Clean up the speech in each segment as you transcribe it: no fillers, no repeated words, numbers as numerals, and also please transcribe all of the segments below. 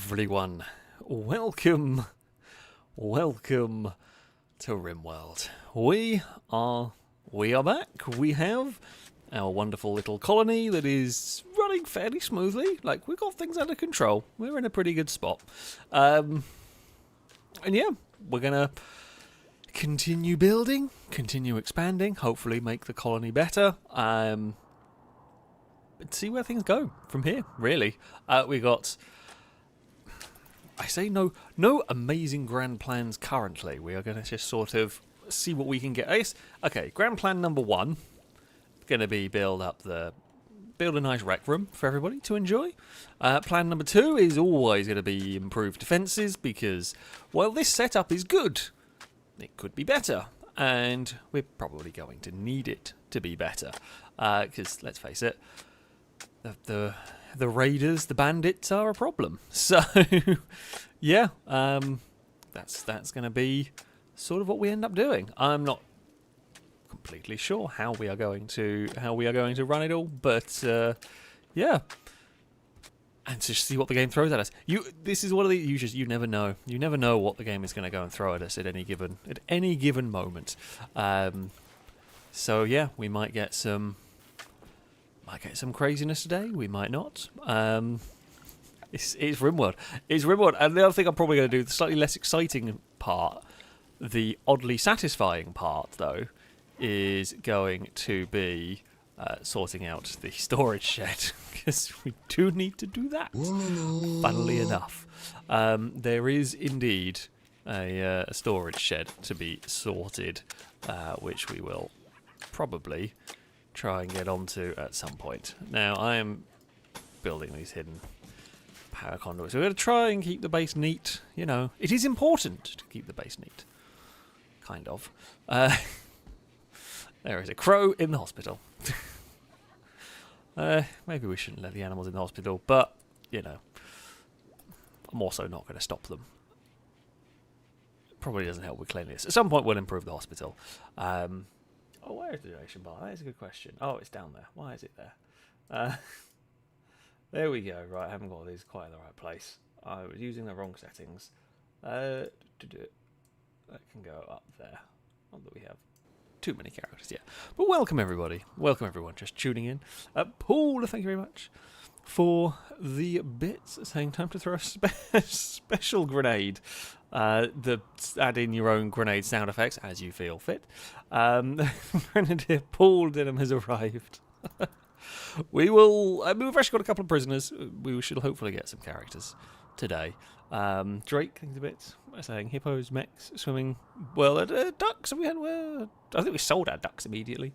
everyone. Welcome to Rimworld. We are back. We have our wonderful little colony that is running fairly smoothly. Like, we've got things under control. We're in a pretty good spot. And yeah, we're gonna continue building, continue expanding, hopefully make the colony better. And see where things go from here, really. We got, I say no amazing grand plans currently. We are going to just sort of see what we can get. Okay, grand plan number one, going to be build a nice rec room for everybody to enjoy. Plan number two is always going to be improve defences because, well, this setup is good. It could be better, and we're probably going to need it to be better. Because, let's face it, the raiders, the bandits are a problem. So, yeah, that's going to be sort of what we end up doing. I'm not completely sure how we are going to run it all, but yeah, and to see what the game throws at us. This is one of the you never know. You never know what the game is going to go and throw at us at any given moment. So yeah, we might get some craziness today. We might not. It's Rimworld. It's Rimworld. And the other thing I'm probably going to do, the slightly less exciting part, the oddly satisfying part, though, is going to be sorting out the storage shed, because we do need to do that. Funnily enough, there is indeed a storage shed to be sorted, which we will probably try and get onto at some point. Now, I am building these hidden power conduits. We're going to try and keep the base neat. You know, it is important to keep the base neat. Kind of. There is a crow in the hospital. Maybe we shouldn't let the animals in the hospital, but, you know, I'm also not going to stop them. Probably doesn't help with cleanliness. At some point, we'll improve the hospital. Oh, where is the donation bar? That is a good question. Oh, it's down there. Why is it there? There we go. Right, I haven't got these quite in the right place. I was using the wrong settings. To do it, that can go up there. Not that we have too many characters yet. But welcome, everybody. Welcome, everyone, just tuning in. Paul, thank you very much for the bits, saying time to throw a special grenade. Add in your own grenade sound effects as you feel fit. Grenadier Paul Denham has arrived. We've actually got a couple of prisoners. We should hopefully get some characters today. Drake, thanks a bit. Saying hippos, mechs, swimming. Well, ducks. I think we sold our ducks immediately.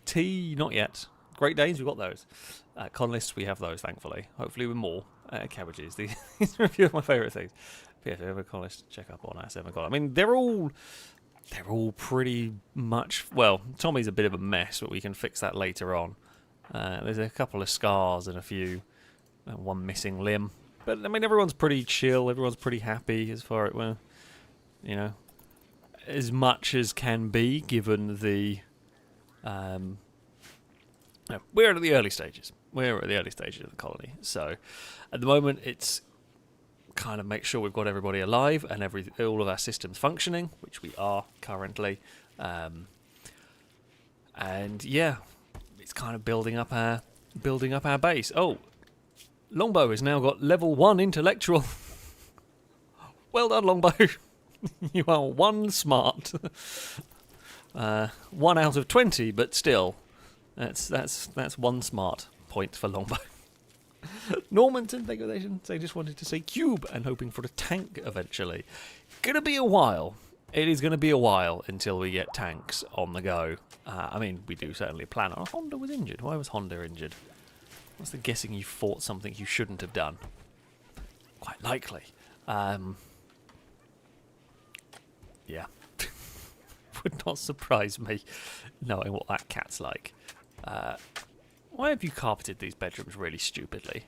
Tea, not yet. Great Danes, we've got those. Colonists, we have those, thankfully. Hopefully with more. Cabbages. These are a few of my favourite things. But yeah, if you have a colonist, check up on our 7 column. I mean, they're all pretty much. Well, Tommy's a bit of a mess, but we can fix that later on. There's a couple of scars and a few, one missing limb. But I mean, everyone's pretty chill. Everyone's pretty happy as far as, well, you know, as much as can be given the. We're at the early stages. We're at the early stages of the colony. So, at the moment, it's kind of make sure we've got everybody alive and all of our systems functioning, which we are currently. And yeah, it's kind of building up our base. Oh, Longbow has now got level 1 intellectual. Well done, Longbow. You are one smart. 1 out of 20, but still, that's one smart point for Longbow. Normanton, thank you. They just wanted to say cube and hoping for a tank eventually. Gonna be a while. It is going to be a while until we get tanks on the go. I mean, we do certainly plan on. Honda was injured. Why was Honda injured? What's the guessing you fought something you shouldn't have done? Quite likely. Yeah. Would not surprise me knowing what that cat's like. Why have you carpeted these bedrooms really stupidly?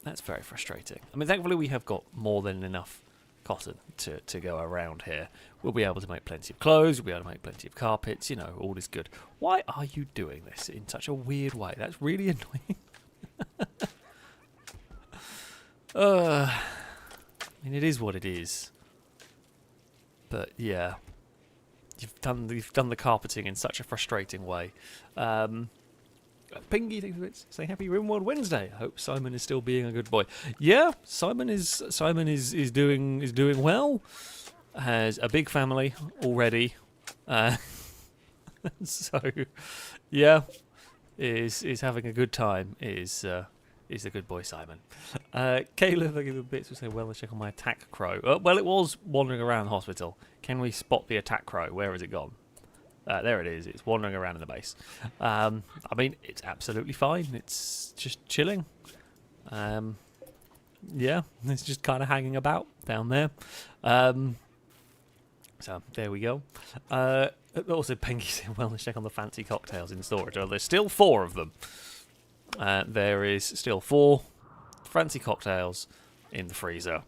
That's very frustrating. I mean, thankfully we have got more than enough cotton to go around here. We'll be able to make plenty of clothes, we'll be able to make plenty of carpets, you know, all is good. Why are you doing this in such a weird way? That's really annoying. I mean, it is what it is. But yeah, you've done the carpeting in such a frustrating way. Pingy, thanks for it. Say happy Rimworld Wednesday. I hope Simon is still being a good boy. Yeah, Simon is doing well. Has a big family already. So yeah, is having a good time. Is a good boy, Simon. Caleb, I give a bit to say, well, let's check on my attack crow. Well, it was wandering around the hospital. Can we spot the attack crow? Where has it gone? There it is. It's wandering around in the base. I mean, it's absolutely fine. It's just chilling. Yeah, it's just kind of hanging about down there. So there we go. Also, Pengy said, well, let's check on the fancy cocktails in storage. Well, there's still 4 of them. There is still 4 fancy cocktails in the freezer.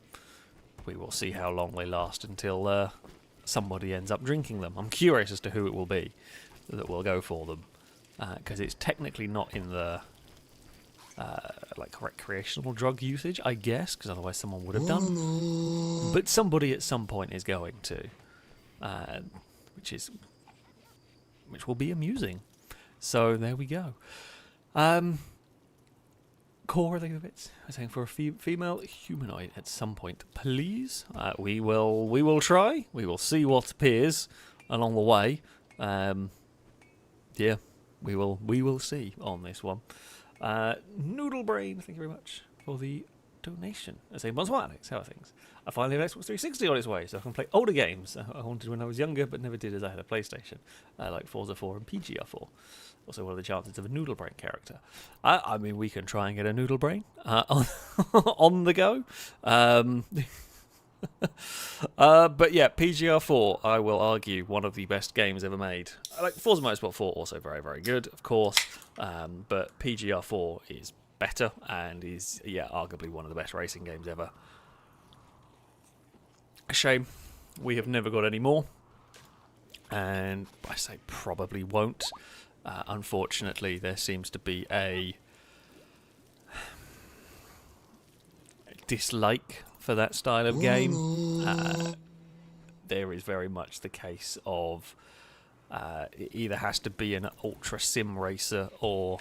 We will see how long they last until somebody ends up drinking them. I'm curious as to who it will be that will go for them, because it's technically not in the like recreational drug usage, I guess, because otherwise someone would have done. But somebody at some point is going to, which will be amusing. So there we go. Core, I think of it. I'm saying for a female humanoid at some point, please. We will try. We will see what appears along the way. Yeah, we will see on this one. Noodle Brain, thank you very much for the donation. I say, bonsoir, Alex. How are things? I finally have Xbox 360 on its way, so I can play older games I wanted when I was younger, but never did as I had a PlayStation, like Forza 4 and PGR4. Also, what are the chances of a Noodle Brain character? I mean, we can try and get a Noodle Brain on the go. But yeah, PGR4, I will argue, one of the best games ever made. Like Forza Motorsport 4, also very, very good, of course. But PGR4 is better and is, yeah, arguably one of the best racing games ever. A shame we have never got any more. And I say probably won't. Unfortunately, there seems to be a dislike for that style of game. There is very much the case of it either has to be an ultra sim racer or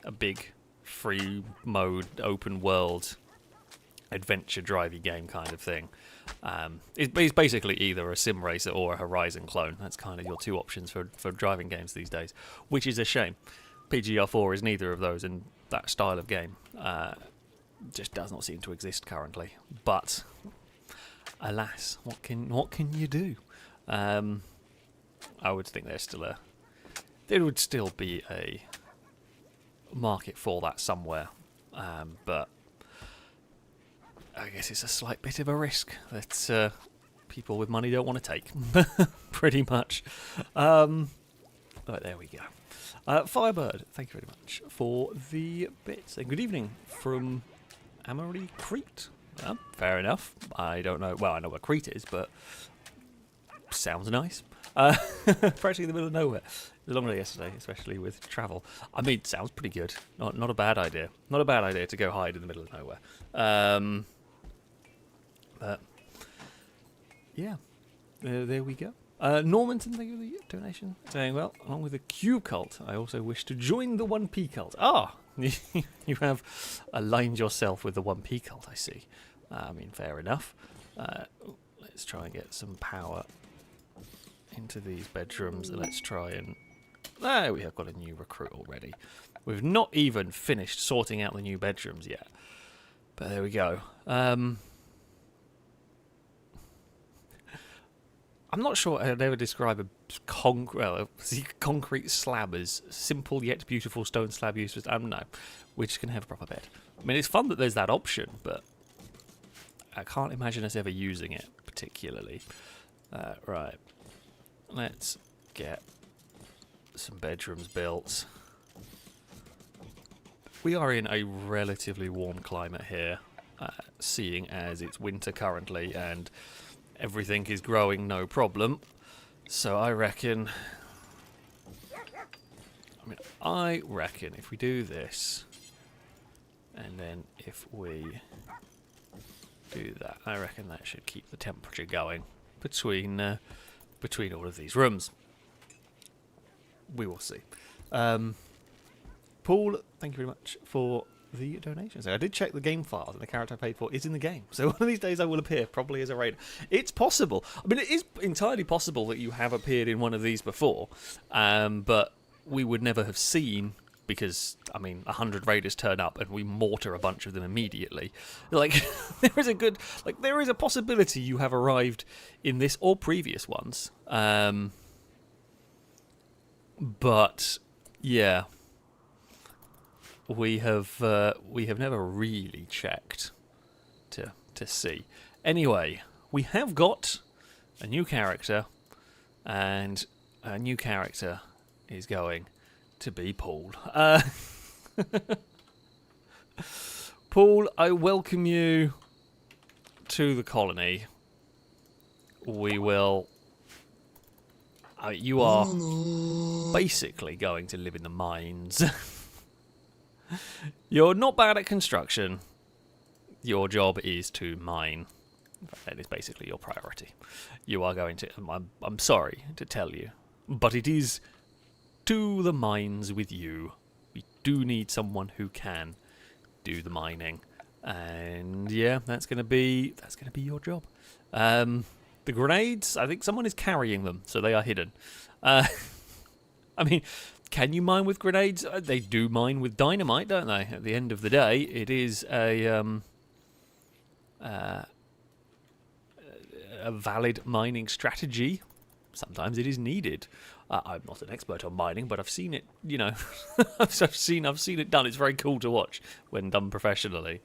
a big free mode open world adventure drivey game kind of thing. It's basically either a sim racer or a Horizon clone. That's kind of your 2 options for driving games these days, which is a shame. PGR4 is neither of those, and that style of game just does not seem to exist currently. But alas, what can you do? I would think there would still be a market for that somewhere, but I guess it's a slight bit of a risk that people with money don't want to take, pretty much. But there we go. Firebird, thank you very much for the bits. And good evening from Amory Crete. Fair enough. I don't know. Well, I know where Crete is, but sounds nice. Practically in the middle of nowhere. It was a long day yesterday, especially with travel. I mean, sounds pretty good. Not a bad idea. Not a bad idea to go hide in the middle of nowhere. But yeah, there we go. Normanton, thank you for the donation. Saying, well, along with the Q cult, I also wish to join the 1P cult. Ah, you have aligned yourself with the 1P cult, I see. I mean, fair enough. Let's try and get some power into these bedrooms. Let's try and... There, we have got a new recruit already. We've not even finished sorting out the new bedrooms yet. But there we go. I'm not sure I'd ever describe a concrete slab as simple yet beautiful stone slab used as... no, we just can have a proper bed. I mean, it's fun that there's that option, but I can't imagine us ever using it particularly. Right. Let's get some bedrooms built. We are in a relatively warm climate here, seeing as it's winter currently and everything is growing no problem. So I reckon if we do this, and then if we do that. I reckon that should keep the temperature going between all of these rooms. We will see. Paul, thank you very much for the donations. I did check the game files, and the character I paid for is in the game. So one of these days I will appear, probably as a raider. It's possible. I mean, it is entirely possible that you have appeared in one of these before, but we would never have seen, because, I mean, 100 raiders turn up and we mortar a bunch of them immediately. Like, there is a possibility you have arrived in this or previous ones. But, yeah. We have never really checked to see. Anyway, we have got a new character, and a new character is going to be Paul. Paul, I welcome you to the colony. We will. You are basically going to live in the mines. You're not bad at construction. Your job is to mine. That is basically your priority. You are going to... I'm sorry to tell you, but it is to the mines with you. We do need someone who can do the mining. And yeah, that's going to be your job. The grenades, I think someone is carrying them, so they are hidden. I mean... Can you mine with grenades? They do mine with dynamite, don't they? At the end of the day, it is a valid mining strategy. Sometimes it is needed. I'm not an expert on mining, but I've seen it. You know, I've seen it done. It's very cool to watch when done professionally,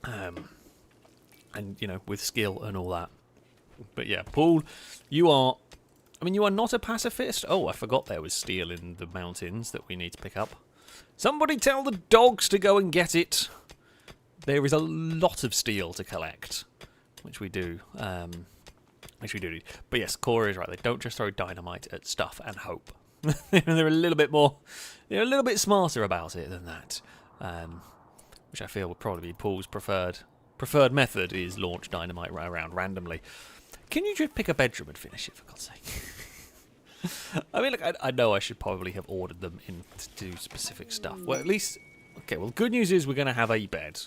and you know, with skill and all that. But yeah, Paul, you are. I mean, you are not a pacifist. Oh, I forgot there was steel in the mountains that we need to pick up. Somebody tell the dogs to go and get it. There is a lot of steel to collect, which we do. Which we do need. But yes, Cora is right. They don't just throw dynamite at stuff and hope. They're a little bit more. They're a little bit smarter about it than that. Which I feel would probably be Paul's preferred method, is launch dynamite around randomly. Can you just pick a bedroom and finish it, for God's sake? I mean, look, I know I should probably have ordered them in to do specific stuff. Well, at least... Okay, well, the good news is we're going to have a bed.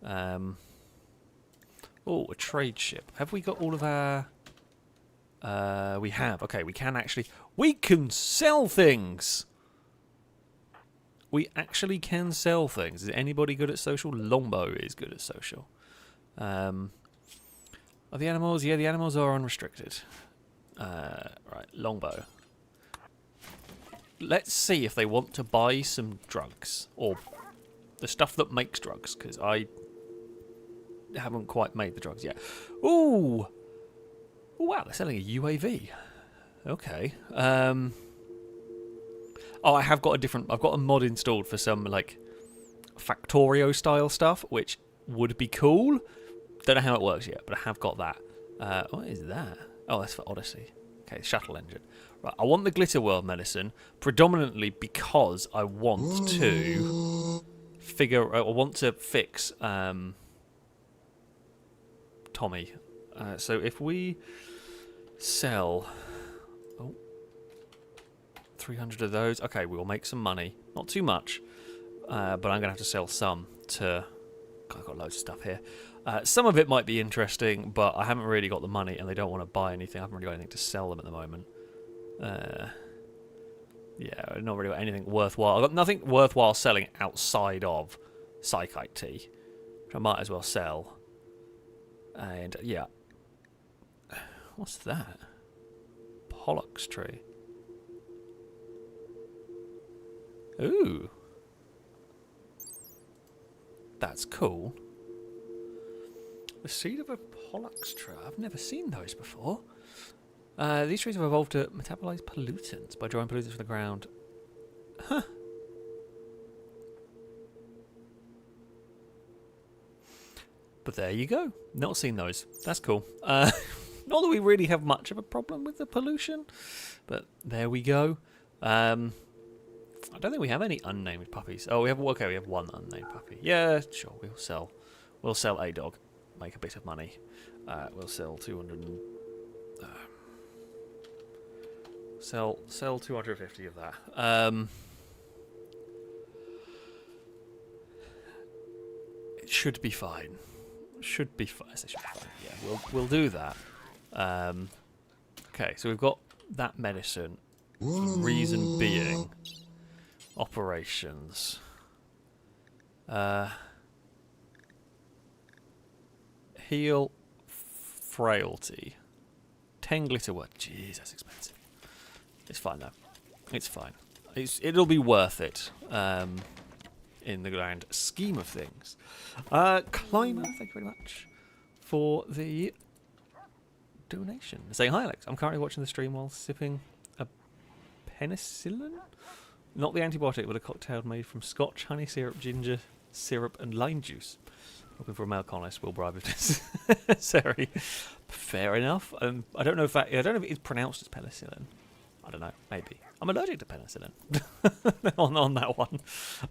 Oh, a trade ship. Have we got all of our... we have. Okay, we can actually... We can sell things! We actually can sell things. Is anybody good at social? Longbow is good at social. Are the animals? Yeah, the animals are unrestricted. Right, longbow. Let's see if they want to buy some drugs. Or the stuff that makes drugs, because I haven't quite made the drugs yet. Ooh! Oh, wow, they're selling a UAV. Okay. Oh, I have got I've got a mod installed for some, like, Factorio-style stuff, which would be cool. Don't know how it works yet, but I have got that. What is that? Oh, that's for Odyssey. Okay, shuttle engine. Right, I want the Glitter World medicine, predominantly because I want to fix Tommy. So if we sell 300 of those, okay, we will make some money. Not too much, but I'm going to have to sell some to... God, I've got loads of stuff here. Some of it might be interesting, but I haven't really got the money, and they don't want to buy anything. I haven't really got anything to sell them at the moment. Yeah, I've not really got anything worthwhile. I've got nothing worthwhile selling outside of Psychite Tea, which I might as well sell. And, yeah. What's that? Pollux tree. Ooh. That's cool. The seed of a Pollux tree. I've never seen those before. These trees have evolved to metabolize pollutants by drawing pollutants from the ground. Huh. But there you go. Not seen those. That's cool. Not that we really have much of a problem with the pollution, but there we go. I don't think we have any unnamed puppies. Oh, we have one unnamed puppy. Yeah, sure, we'll sell We'll sell a dog, make a bit of money. We'll sell 200. Sell 250 of that. It should be fine. Should be fine. Yeah, we'll do that. Okay, so we've got that medicine. Reason being, operations. Heal frailty. 10 glitter worth. Jeez, that's expensive. It's fine though. It's fine. It'll be worth it. In the grand scheme of things. Climber, thank you very much for the donation. Saying hi, Alex. I'm currently watching the stream while sipping a penicillin? Not the antibiotic, but a cocktail made from scotch, honey syrup, ginger syrup, and lime juice. Looking for a male colonist. We'll bribe with this. Sorry. Fair enough. I don't know if it's pronounced as penicillin. I don't know. Maybe. I'm allergic to penicillin. on that one.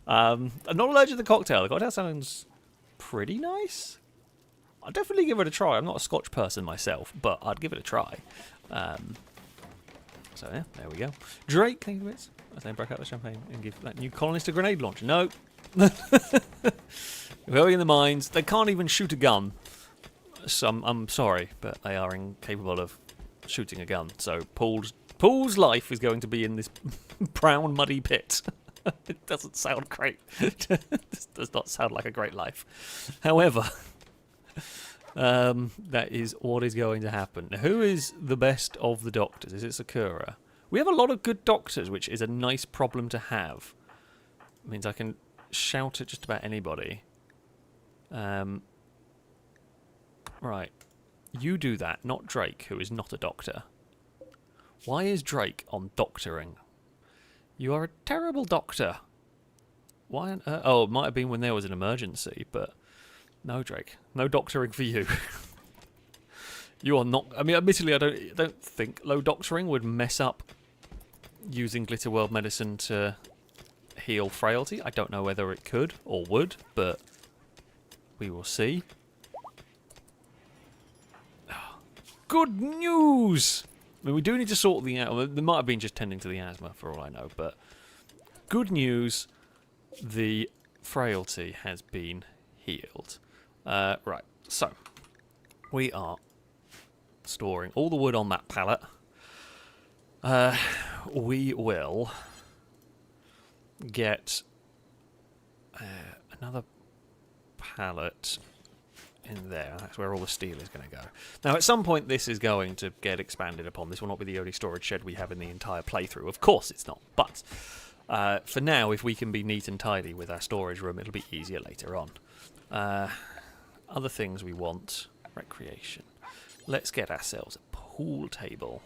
I'm not allergic to the cocktail. The cocktail sounds pretty nice. I'll definitely give it a try. I'm not a Scotch person myself, but I'd give it a try. So yeah, there we go. Drake, thank you for this. I say break out the champagne and give that new colonist a grenade launcher. No. Going in the mines. They can't even shoot a gun. So I'm sorry, but they are incapable of shooting a gun. So Paul's life is going to be in this brown, muddy pit. It doesn't sound great. This does not sound like a great life. However, that is what is going to happen. Now, who is the best of the doctors? Is it Sakura? We have a lot of good doctors, which is a nice problem to have. It means I can shout at just about anybody. Right. You do that, not Drake, who is not a doctor. Why is Drake on doctoring? You are a terrible doctor. Why on earth? Oh, it might have been when there was an emergency, but no, Drake. No doctoring for you. You are not... I mean, admittedly, I don't think low doctoring would mess up using Glitter World medicine to heal frailty. I don't know whether it could or would, but we will see. Good news! I mean, we do need to sort the out. There might have been just tending to the asthma, for all I know, but good news, the frailty has been healed. Right, so we are storing all the wood on that pallet. We will get another pallet in there. That's where all the steel is going to go. Now, at some point, this is going to get expanded upon. This will not be the only storage shed we have in the entire playthrough. Of course it's not. But for now, if we can be neat and tidy with our storage room, it'll be easier later on. Other things we want. Recreation. Let's get ourselves a pool table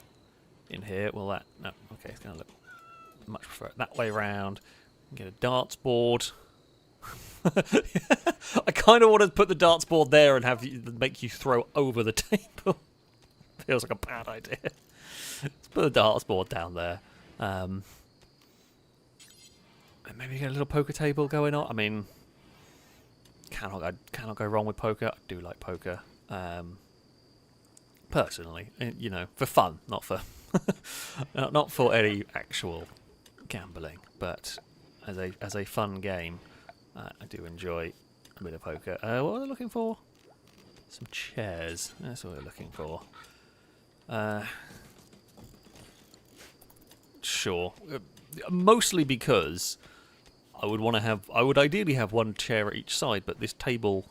in here. Well, that... No, okay, it's going to look... Much prefer it that way round. Get a darts board. I kind of want to put the darts board there and make you throw over the table. Feels like a bad idea. Let's put the darts board down there. And maybe get a little poker table going on. I mean, cannot go wrong with poker. I do like poker. Personally, you know, for fun, not for not for any actual gambling, but as a fun game. I do enjoy a bit of poker. What are they looking for? Some chairs. That's what we're looking for. Sure. Mostly because I would ideally have one chair at each side, but this table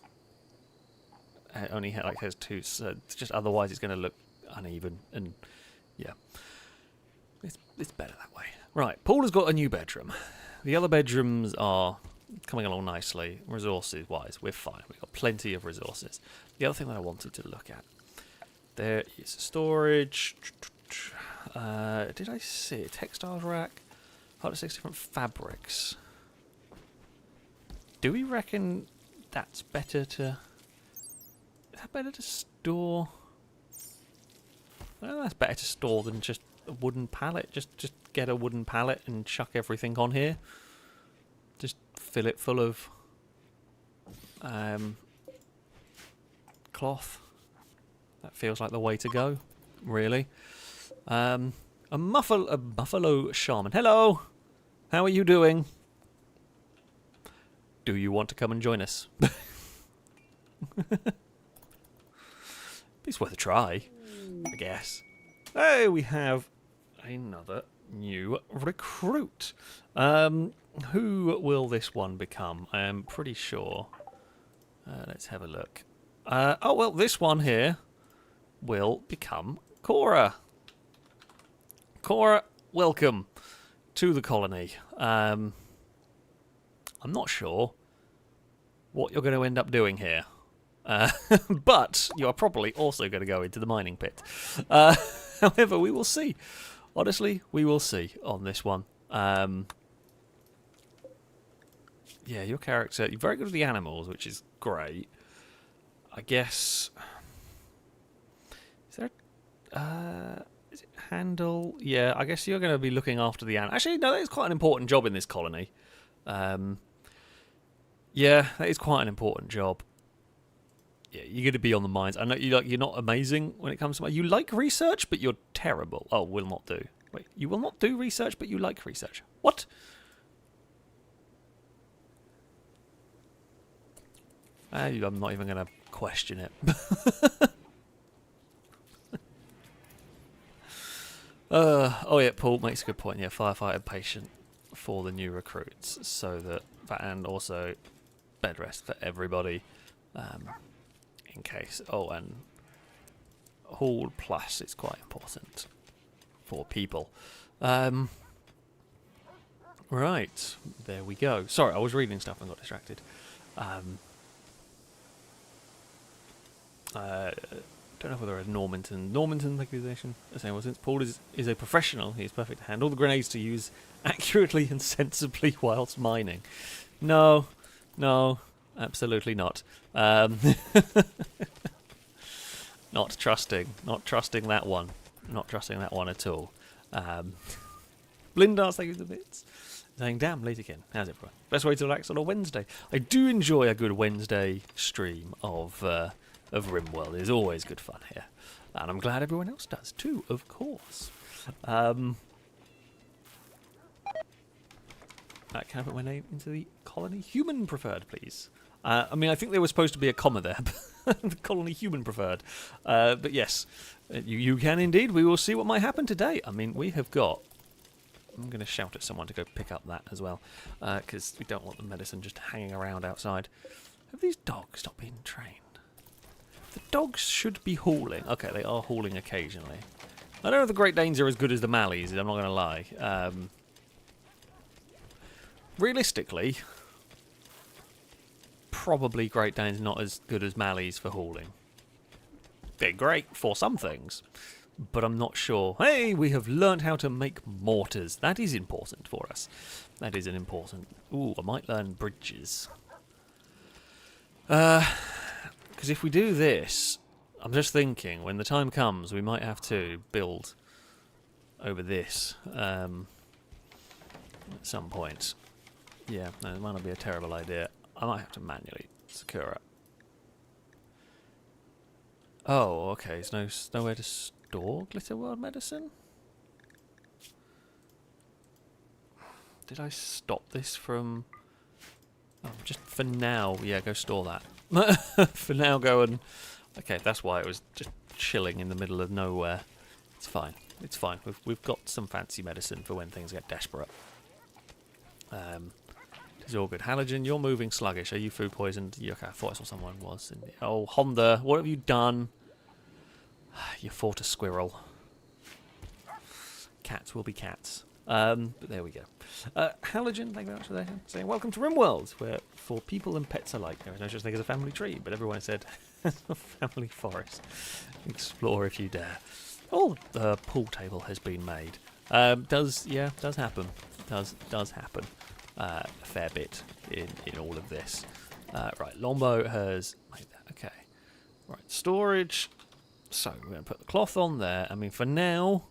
only has two. So it's just otherwise it's going to look uneven, and yeah, it's better that way. Right. Paul has got a new bedroom. The other bedrooms are coming along nicely, resources-wise. We're fine. We've got plenty of resources. The other thing that I wanted to look at, there is storage. Did I see a textiles rack? 106 different fabrics. Do we reckon that's better to... Is that better to store? Well, that's better to store than just a wooden pallet. Just get a wooden pallet and chuck everything on here. Just fill it full of cloth. That feels like the way to go, really. A buffalo shaman. Hello! How are you doing? Do you want to come and join us? It's worth a try, I guess. Hey, we have another new recruit. Who will this one become? I am pretty sure. Let's have a look. Oh, well, this one here will become Cora. Cora, welcome to the colony. I'm not sure what you're going to end up doing here. But you are probably also going to go into the mining pit. However, we will see. Honestly, we will see on this one. Yeah, your character, you're very good with the animals, which is great. I guess... Is there... is it handle? Yeah, I guess you're going to be looking after the animals. Actually, no, that is quite an important job in this colony. Yeah, that is quite an important job. Yeah, you're going to be on the mines. I know you're not amazing when it comes to... You like research, but you're terrible. Oh, will not do. Wait, you will not do research, but you like research. What? I'm not even going to question it. Oh yeah, Paul makes a good point. Yeah, firefighter patient for the new recruits, so that and also bed rest for everybody, in case. Oh, and Hall Plus is quite important for people. Right, there we go. Sorry, I was reading stuff and got distracted. Don't know whether a Normanton accusation. Well, since Paul is a professional, he is perfect to handle the grenades to use accurately and sensibly whilst mining. No, absolutely not. Not trusting that one. Not trusting that one at all. Blindars, thank you for the bits. Saying, damn, late again. How's everyone? Best way to relax on a Wednesday. I do enjoy a good Wednesday stream of Rimworld. It's always good fun here. And I'm glad everyone else does too, of course. Can I put my name into the colony? Human preferred, please. I mean, I think there was supposed to be a comma there. The colony human preferred. But yes, you can indeed. We will see what might happen today. I mean, we have got... I'm going to shout at someone to go pick up that as well. Because we don't want the medicine just hanging around outside. Have these dogs not been trained? The dogs should be hauling. Okay, they are hauling occasionally. I don't know if the Great Danes are as good as the Malleys, I'm not going to lie. Realistically, probably Great Danes not as good as Malleys for hauling. They're great for some things, but I'm not sure. Hey, we have learned how to make mortars. That is important for us. That is an important... Ooh, I might learn bridges. Because if we do this, I'm just thinking, when the time comes, we might have to build over this at some point. Yeah, no, it might not be a terrible idea. I might have to manually secure it. Oh, okay, there's nowhere to store Glitterworld medicine? Did I stop this from... Oh, just for now, yeah, go store that. For now, go and... Okay, that's why it was just chilling in the middle of nowhere. It's fine. It's fine. We've got some fancy medicine for when things get desperate. It's all good. Halogen, you're moving sluggish. Are you food poisoned? Okay, I thought I saw someone was. Oh, Honda, what have you done? You fought a squirrel. Cats will be cats. But there we go. Halogen, thank you very much for that. Saying, welcome to Rimworld, where for people and pets alike, there is no such thing as a family tree, but everyone said, a family forest. Explore if you dare. Oh, the pool table has been made. Does happen. Does happen. A fair bit in all of this. Right, Lombo has made that. Okay. Right, storage. So, we're going to put the cloth on there. I mean, for now...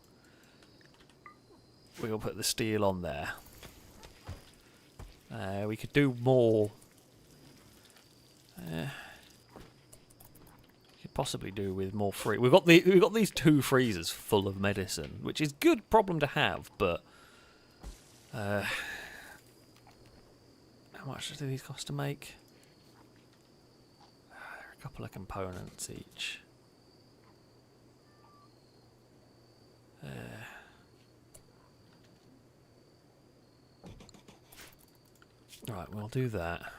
We'll put the steel on there. We could do more. We Could possibly do with more free. We've got these 2 freezers full of medicine, which is good problem to have, but how much do these cost to make? They're a couple of components each. Right, we'll do that.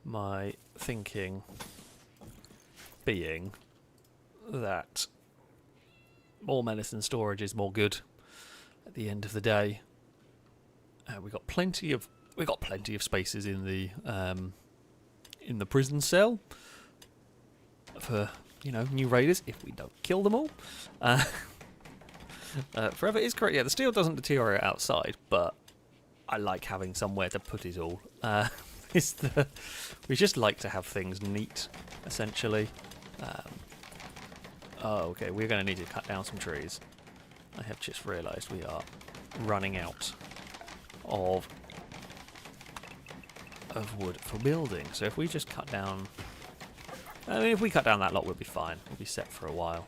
My thinking being that more medicine storage is more good at the end of the day. We've got plenty of spaces in the prison cell for, you know, new raiders if we don't kill them all. Forever is correct. Yeah, the steel doesn't deteriorate outside, but I like having somewhere to put it all. We just like to have things neat, essentially. Oh, okay, we're going to need to cut down some trees. I have just realised we are running out of wood for building. So if we just cut down... I mean, if we cut down that lot, we'll be fine. We'll be set for a while.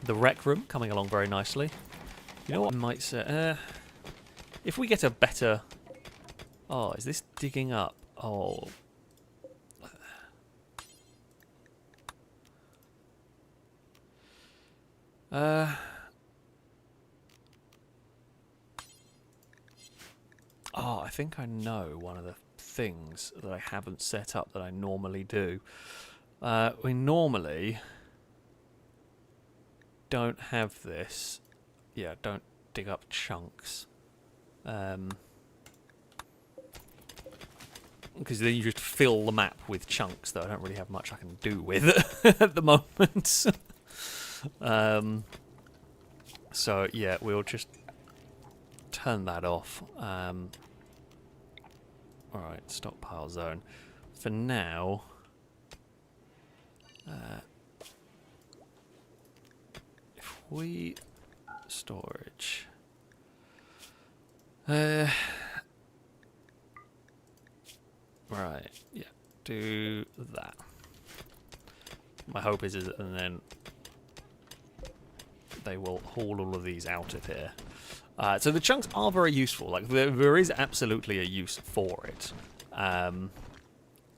The rec room coming along very nicely. You know what I might say? If we get a better... Oh, is this digging up? Oh. Oh, I think I know one of the things that I haven't set up that I normally do. We normally don't have this. Yeah, don't dig up chunks. Because then you just fill the map with chunks that I don't really have much I can do with at the moment. So yeah, we'll just turn that off. Alright, stockpile zone. For now, if we storage, right, yeah, do that. My hope is and then they will haul all of these out of here. So the chunks are very useful. Like there is absolutely a use for it.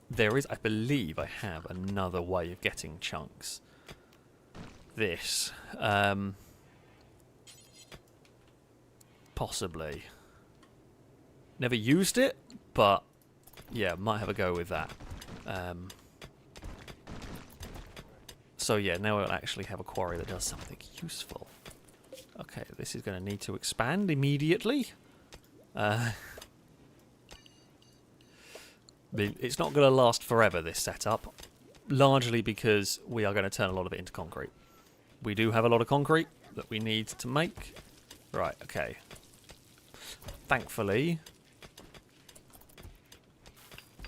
There is, I believe, I have another way of getting chunks. This, possibly. Never used it, but yeah, might have a go with that. So yeah, now we'll actually have a quarry that does something useful. Okay, this is going to need to expand immediately. It's not going to last forever, this setup, largely because we are going to turn a lot of it into concrete. We do have a lot of concrete that we need to make. Right, okay. Thankfully...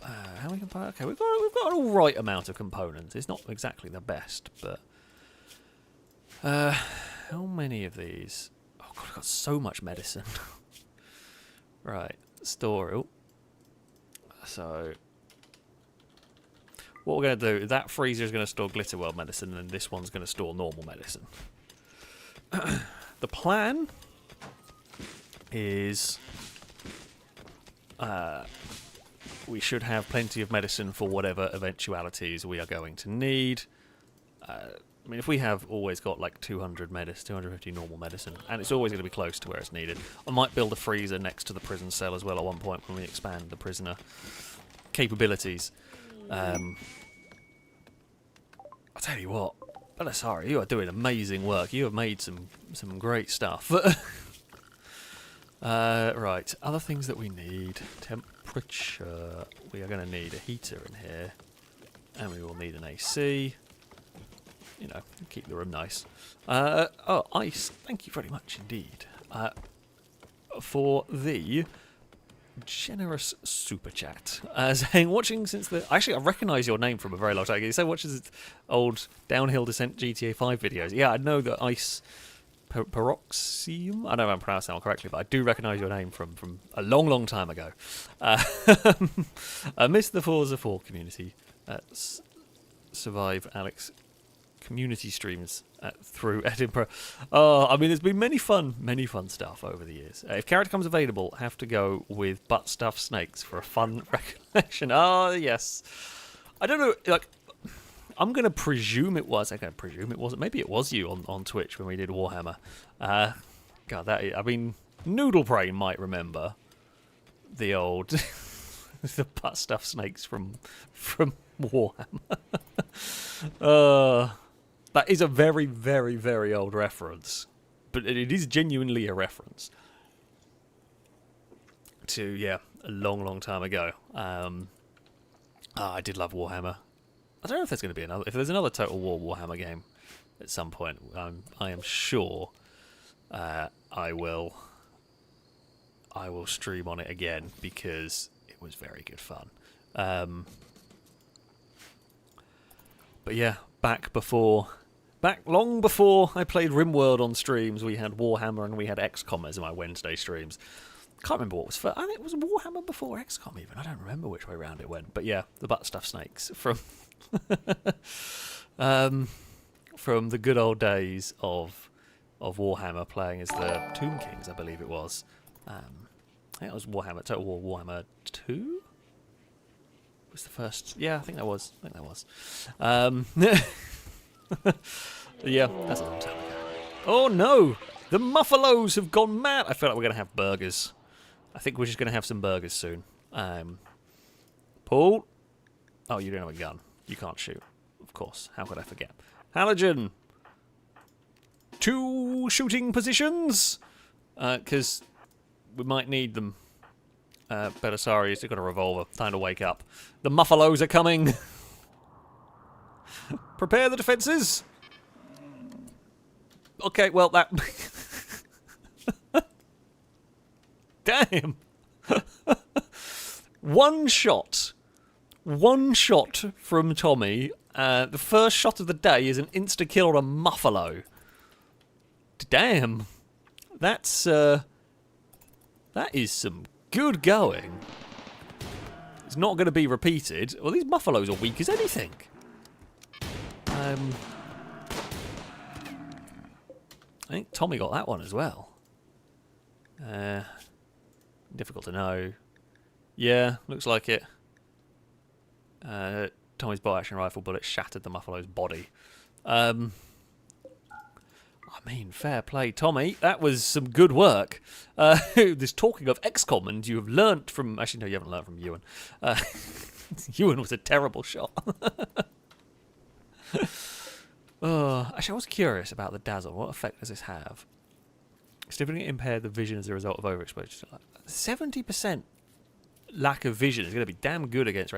how we can... Okay, we've got an alright amount of components. It's not exactly the best, but... how many of these? Oh god, I've got so much medicine. Right, store. Oh. So, what we're going to do, that freezer is going to store Glitterworld medicine, and this one's going to store normal medicine. The plan is we should have plenty of medicine for whatever eventualities we are going to need. I mean, if we have always got like 200 medicine, 250 normal medicine, and it's always going to be close to where it's needed. I might build a freezer next to the prison cell as well at one point when we expand the prisoner capabilities. I'll tell you what, Belisari, you are doing amazing work. You have made some great stuff. Right, other things that we need. Temperature. We are going to need a heater in here, and we will need an AC. You know, keep the room nice. Oh, ice. Thank you very much indeed for the generous super chat. Saying, watching since the... Actually, I recognise your name from a very long time ago. You say watches old Downhill Descent GTA 5 videos. Yeah, I know that Ice Peroxium. I don't know if I'm pronouncing that correctly, but I do recognise your name from a long, long time ago. I miss the Forza 4 community. survive Alex community streams through Edinburgh. I mean, there's been many fun stuff over the years. If character comes available, have to go with butt stuff snakes for a fun recollection. Oh, yes. I don't know, like, I'm going to presume it was. I'm going to presume it wasn't. Maybe it was you on Twitch when we did Warhammer. God, I mean, Noodle Brain might remember the old the butt stuff snakes from Warhammer. That is a very, very, very old reference, but it is genuinely a reference to a long, long time ago. I did love Warhammer. I don't know if there's going to be another. If there's another Total War Warhammer game at some point, I am sure I will stream on it again because it was very good fun. But yeah, back long before I played Rimworld on streams, we had Warhammer and we had XCOM as my Wednesday streams. Can't remember what was first. I think it was Warhammer before XCOM even. I don't remember which way round it went. But yeah, the butt stuff snakes from from the good old days of Warhammer, playing as the Tomb Kings, I believe it was. I think it was Warhammer, Total War Warhammer 2? Was the first? Yeah, I think that was. Yeah, that's a long time ago. Oh no! The Muffalos have gone mad! I feel like we're going to have burgers. I think we're just going to have some burgers soon. Paul? Oh, you don't have a gun. You can't shoot. Of course. How could I forget? Halogen! 2 shooting positions! Because we might need them. Belisarius, they've got a revolver. Time to wake up. The Muffalos are coming! Prepare the defences! Okay, well, that... Damn! One shot from Tommy. The first shot of the day is an insta-kill on a Muffalo. Damn. That is some good going. It's not going to be repeated. Well, these Muffalos are weak as anything. I think Tommy got that one as well. Difficult to know. Yeah, looks like it. Tommy's bolt-action rifle bullet shattered the Muffalo's body. I mean, fair play, Tommy. That was some good work. This talking of XCOM, and you have learnt from... Actually, no, you haven't learnt from Ewan. Ewan was a terrible shot. Actually, I was curious about the dazzle. What effect does this have? Significantly impaired the vision as a result of overexposure. 70% lack of vision is going to be damn good against...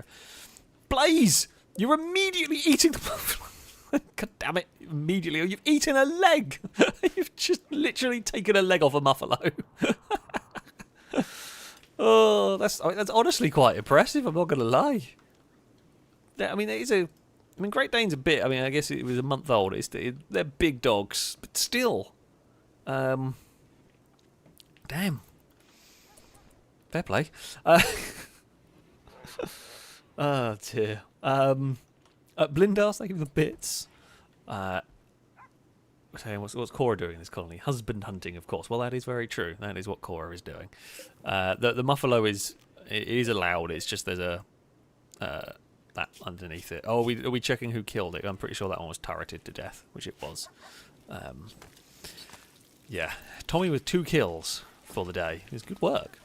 Blaze! You're immediately eating the... God damn it. Immediately. You've eaten a leg! You've just literally taken a leg off a Muffalo. That's honestly quite impressive, I'm not going to lie. I mean, it is a... I mean, Great Dane's a bit... I mean, I guess it was a month old. They're big dogs, but still. Damn. Fair play. Oh, dear. Blindas, thank you for the bits. Saying what's Cora doing in this colony? Husband hunting, of course. Well, that is very true. That is what Cora is doing. The Muffalo is allowed. It's just there's a that underneath it. Oh, are we checking who killed it? I'm pretty sure that one was turreted to death, which it was. Yeah, Tommy with 2 kills for the day. It was good work.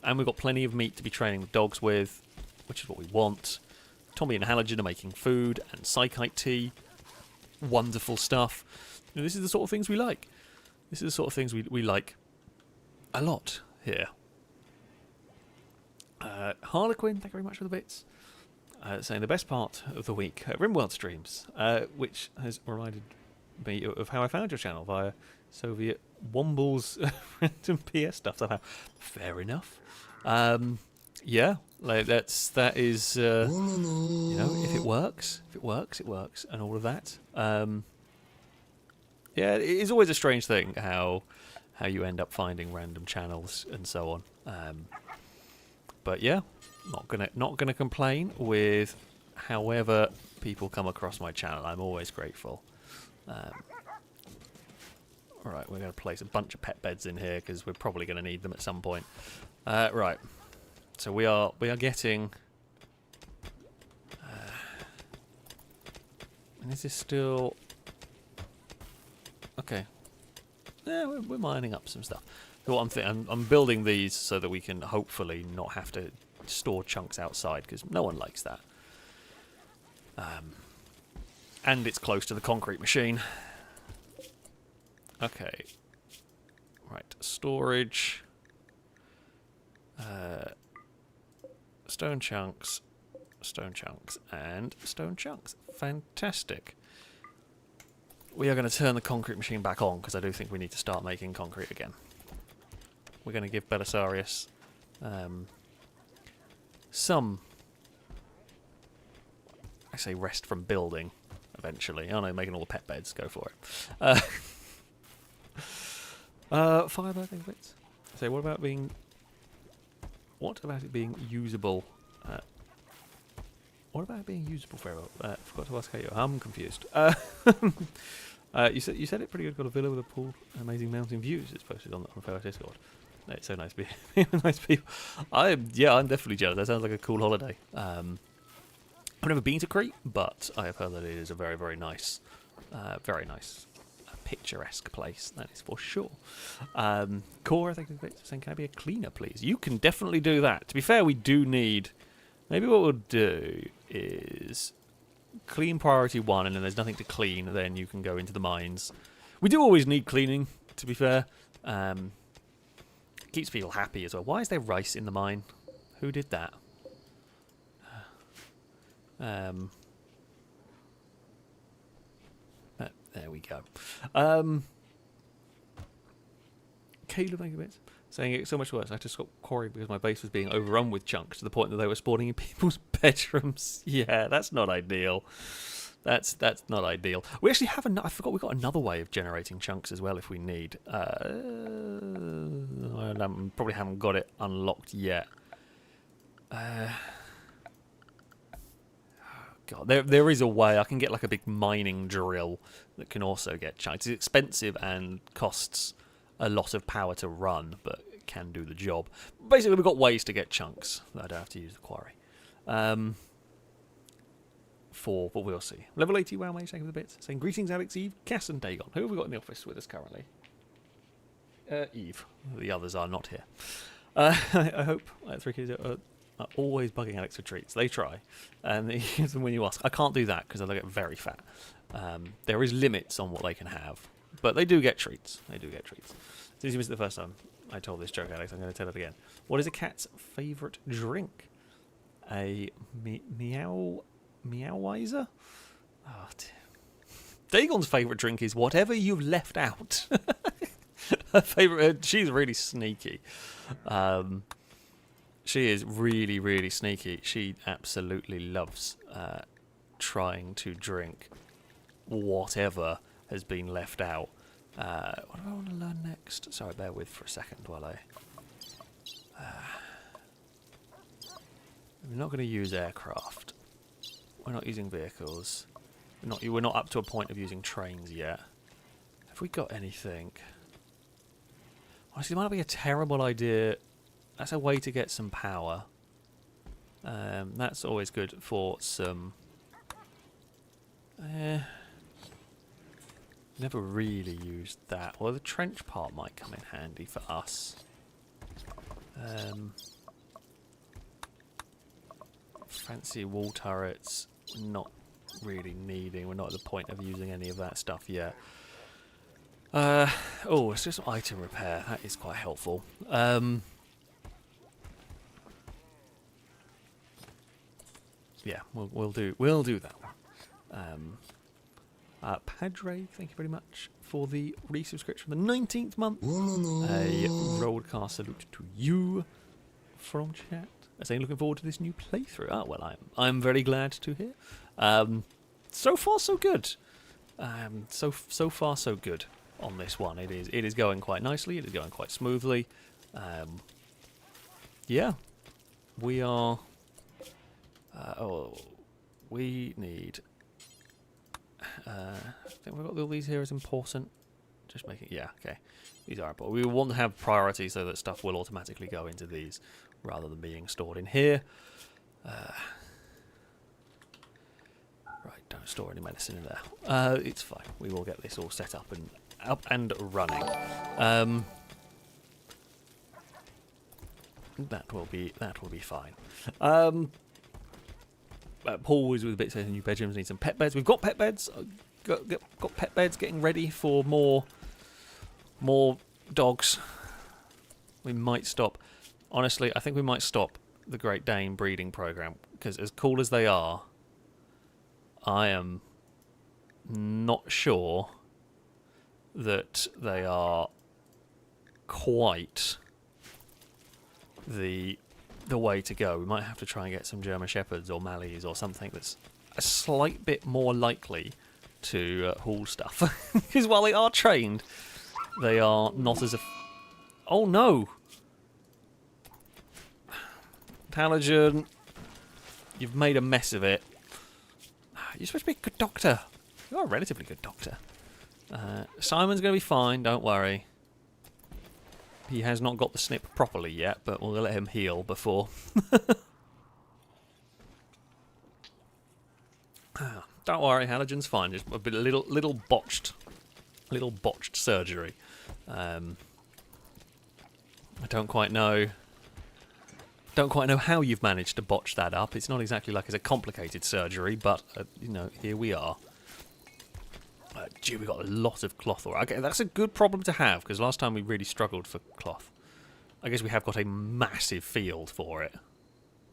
And we've got plenty of meat to be training the dogs with, which is what we want. Tommy and Halogen are making food and psychite tea. Wonderful stuff. You know, this is the sort of things we like. This is the sort of things we like a lot here. Harlequin, thank you very much for the bits. Saying the best part of the week, Rimworld streams, which has reminded me of how I found your channel via Soviet Womble's random PS stuff somehow. Fair enough. Yeah, like that is you know, if it works, it works, and all of that. Yeah, it is always a strange thing how you end up finding random channels and so on. But yeah, not gonna complain with however people come across my channel. I'm always grateful. Alright, we're going to place a bunch of pet beds in here because we're probably going to need them at some point. Right. So we are getting... and is this still... Okay. Yeah, we're mining up some stuff. So what I'm building these so that we can hopefully not have to store chunks outside, because no one likes that. And it's close to the concrete machine. Okay. Right, storage. Stone chunks, and stone chunks. Fantastic. We are going to turn the concrete machine back on, because I do think we need to start making concrete again. We're going to give Belisarius some, I say, rest from building eventually. Oh no, making all the pet beds, go for it. Fire birthing bits. So what about it being usable? What about it being usable for forgot to ask how you. I'm confused. You said it pretty good. Got a villa with a pool, amazing mountain views. It's posted on the FailRace Discord. It's so nice to be nice people. I'm definitely jealous. That sounds like a cool holiday. I've never been to Crete, but I have heard that it is a very, very nice, picturesque place. That is for sure. Core, I think, is saying, "Can I be a cleaner, please?" You can definitely do that. To be fair, we do need. Maybe what we'll do is clean priority 1, and then there's nothing to clean. Then you can go into the mines. We do always need cleaning. To be fair. Keeps people happy as well. Why is there rice in the mine? Who did that? There we go. Caleb, thank you, bits. Saying it's so much worse. I had to stop quarrying because my base was being overrun with chunks to the point that they were spawning in people's bedrooms. Yeah, that's not ideal. That's not ideal. We actually have I forgot we got another way of generating chunks as well if we need. I probably haven't got it unlocked yet. God, there is a way. I can get like a big mining drill that can also get chunks. It's expensive and costs a lot of power to run, but it can do the job. Basically, we've got ways to get chunks that I don't have to use the quarry. But we'll see. Level 80 WoW Mage, thank you for the bits. Saying, greetings, Alex, Eve, Cass, and Dagon. Who have we got in the office with us currently? Eve. The others are not here. I hope 3 kids are always bugging Alex for treats. They try. And when you ask, I can't do that because they'll get very fat. There is limits on what they can have. But they do get treats. They do get treats. Since you missed it the first time I told this joke, Alex, I'm going to tell it again. What is a cat's favourite drink? A Meowizer? Oh, Dagon's favourite drink is whatever you've left out. Her favourite. She's really sneaky. She is really, really sneaky. She absolutely loves trying to drink whatever has been left out. What do I want to learn next? Sorry, bear with for a second while I... we're not going to use aircraft. We're not using vehicles. We're not up to a point of using trains yet. Have we got anything? Honestly, it might not be a terrible idea. That's a way to get some power. That's always good for some... never really used that. Well, the trench part might come in handy for us. Fancy wall turrets, not really needing. We're not at the point of using any of that stuff yet. Oh, it's just item repair. That is quite helpful. Yeah, we'll do that one. Padre, thank you very much for the resubscription. The 19th month. A broadcast salute to you from chat. Saying looking forward to this new playthrough. Oh well, I'm very glad to hear. So far so good. So far so good on this one. It is going quite nicely. It is going quite smoothly. Yeah, we are. We need I think we've got all these here as important. Just making, yeah, okay. These are important. We want to have priority so that stuff will automatically go into these rather than being stored in here. Right, don't store any medicine in there. It's fine. We will get this all set up and running. That will be fine. Paul was with a bit saying new bedrooms need some pet beds. We've got pet beds. Got pet beds getting ready for more dogs. We might stop. Honestly, I think we might stop the Great Dane breeding program because as cool as they are, I am not sure that they are quite the way to go. We might have to try and get some German Shepherds or Malleys or something that's a slight bit more likely to haul stuff. Because while they are trained, they are not as oh no! Intelligent, you've made a mess of it. You're supposed to be a good doctor. You are a relatively good doctor. Simon's going to be fine, don't worry. He has not got the snip properly yet, but we'll let him heal before. Don't worry, Halogen's fine. Just a bit, little botched surgery. I don't quite know how you've managed to botch that up. It's not exactly like it's a complicated surgery, but you know, here we are. Gee, we got a lot of cloth. Okay, that's a good problem to have because last time we really struggled for cloth. I guess we have got a massive field for it,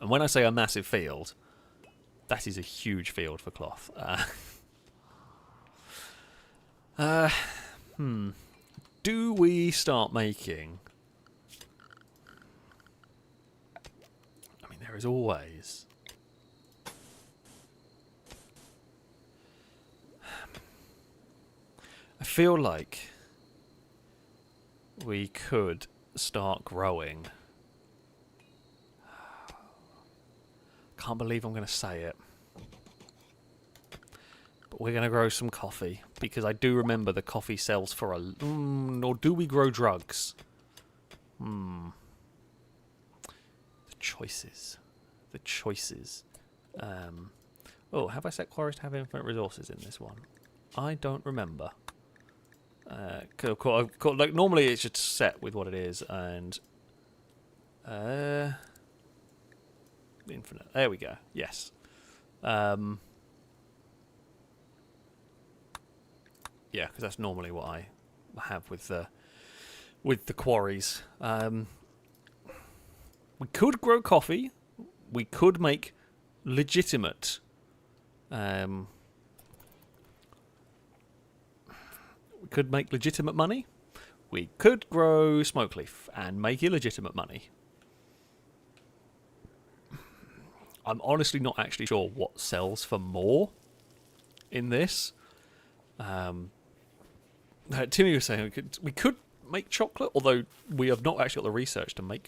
and when I say a massive field, that is a huge field for cloth. Do we start making? I mean, there is always. I feel like we could start growing. Can't believe I'm going to say it. But we're going to grow some coffee because I do remember the coffee sells for a... or do we grow drugs? The choices. The choices. Oh, have I set quarries to have infinite resources in this one? I don't remember. Like normally it's just set with what it is and infinite. There we go. Yes. Yeah, because that's normally what I have with the quarries. We could grow coffee. We could make legitimate. We could make legitimate money. We could grow smoke leaf and make illegitimate money. I'm honestly not actually sure what sells for more in this. Timmy was saying we could make chocolate, although we have not actually got the research to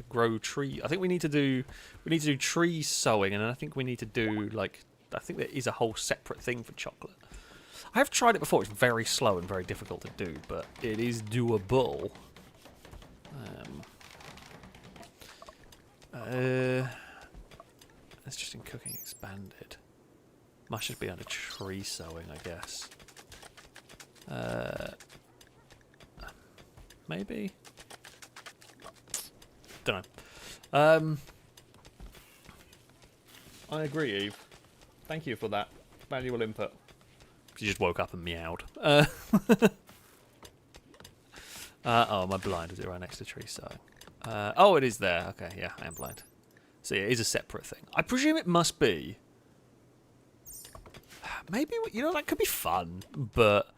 grow tree. I think we need to do tree sowing, and I think we need to do I think there is a whole separate thing for chocolate. I have tried it before. It's very slow and very difficult to do, but it is doable. It's just in cooking expanded. Must just be under tree sowing, I guess. Maybe? Don't know. I agree, Eve. Thank you for that valuable input. She just woke up and meowed. Oh, my blind is it right next to tree sowing? Oh, it is there. Okay, yeah, I am blind. So yeah, it is a separate thing. I presume it must be. Maybe, you know, that could be fun, but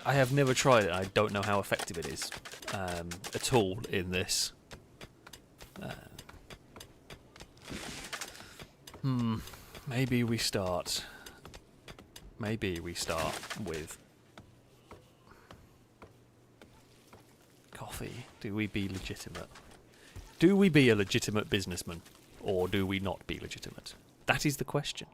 I have never tried it. I don't know how effective it is at all in this. Maybe we start with coffee. Do we be legitimate? Do we be a legitimate businessman? Or do we not be legitimate? That is the question.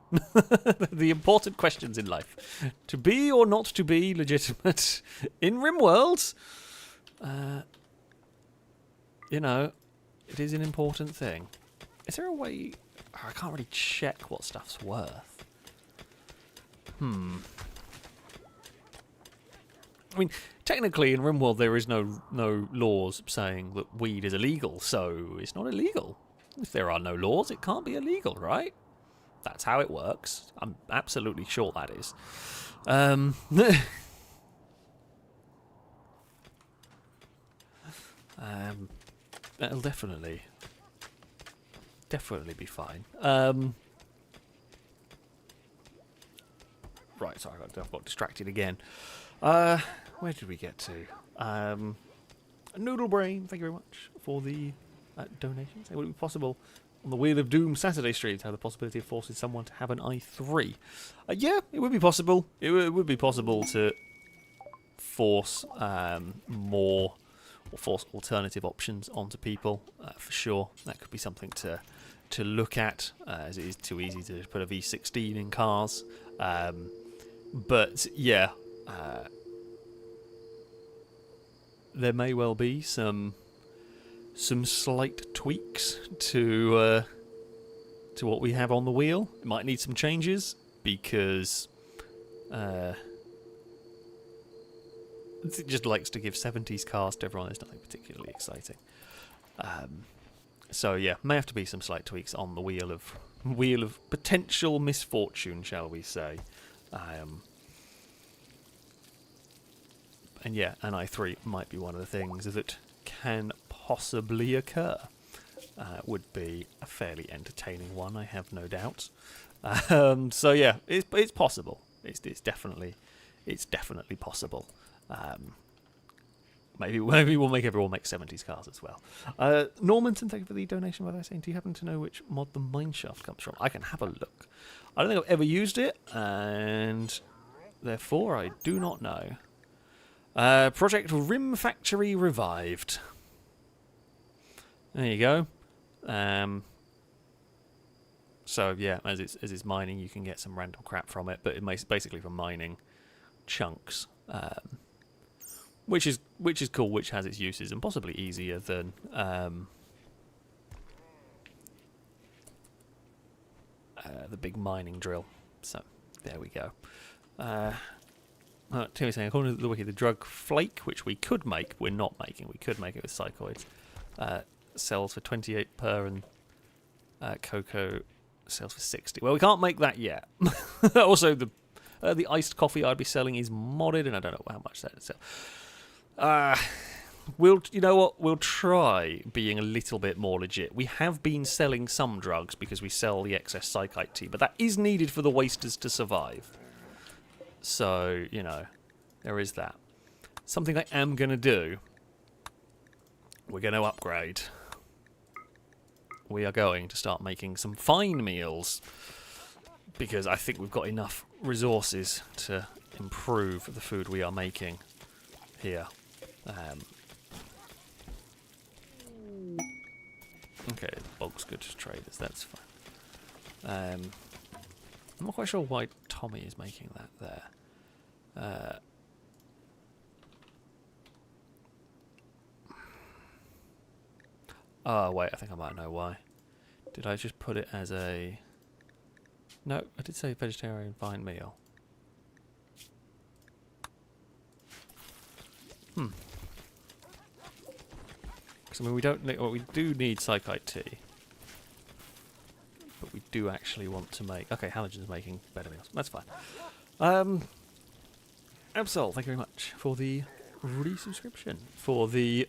The important questions in life. To be or not to be legitimate in Rimworld, you know, it is an important thing. Is there a way... I can't really check what stuff's worth. I mean, technically in Rimworld there is no laws saying that weed is illegal, so it's not illegal. If there are no laws, it can't be illegal, right? That's how it works. I'm absolutely sure that is. That'll definitely be fine. Right, sorry, I've got distracted again. Where did we get to? Noodle Brain, thank you very much for the donations. It would be possible on the Wheel of Doom Saturday stream to have the possibility of forcing someone to have an i3. Yeah, it would be possible. It would be possible to force more or force alternative options onto people for sure. That could be something to look at, as it is too easy to put a V16 in cars. But yeah, there may well be some slight tweaks to what we have on the wheel. It might need some changes because it just likes to give 70s cars to everyone. There's nothing particularly exciting. So yeah, may have to be some slight tweaks on the wheel of potential misfortune, shall we say? And yeah, an i3 might be one of the things that can possibly occur. Would be a fairly entertaining one, I have no doubt. So yeah, it's possible. It's definitely possible. Maybe we'll make everyone make 70s cars as well. Normanton, thank you for the donation. By the way, saying, do you happen to know which mod the mineshaft comes from? I can have a look. I don't think I've ever used it, and therefore I do not know. Project Rim Factory Revived. There you go. So yeah, as it's mining, you can get some random crap from it, but it makes basically for mining chunks, which is cool, which has its uses and possibly easier than the big mining drill. So there we go. Timmy's saying, according to the wiki, the drug flake, which we could make, we're not making. We could make it with psychoids. Sells for 28 per, and cocoa sells for 60. Well, we can't make that yet. Also, the iced coffee I'd be selling is modded, and I don't know how much that would sell. You know what? We'll try being a little bit more legit. We have been selling some drugs because we sell the excess psychite tea, but that is needed for the wasters to survive. So, you know, there is that. Something I am going to do, we're going to upgrade. We are going to start making some fine meals, because I think we've got enough resources to improve the food we are making here. Okay, bulk's good to traders, that's fine. I'm not quite sure why Tommy is making that there. Oh, wait, I think I might know why. Did I just put it as a... No, I did say vegetarian fine meal. Because, I mean, we don't need... Well, we do need psychite tea. But we do actually want to make... Okay, Halogen's making better meals. That's fine. Absol, thank you very much for the resubscription. For the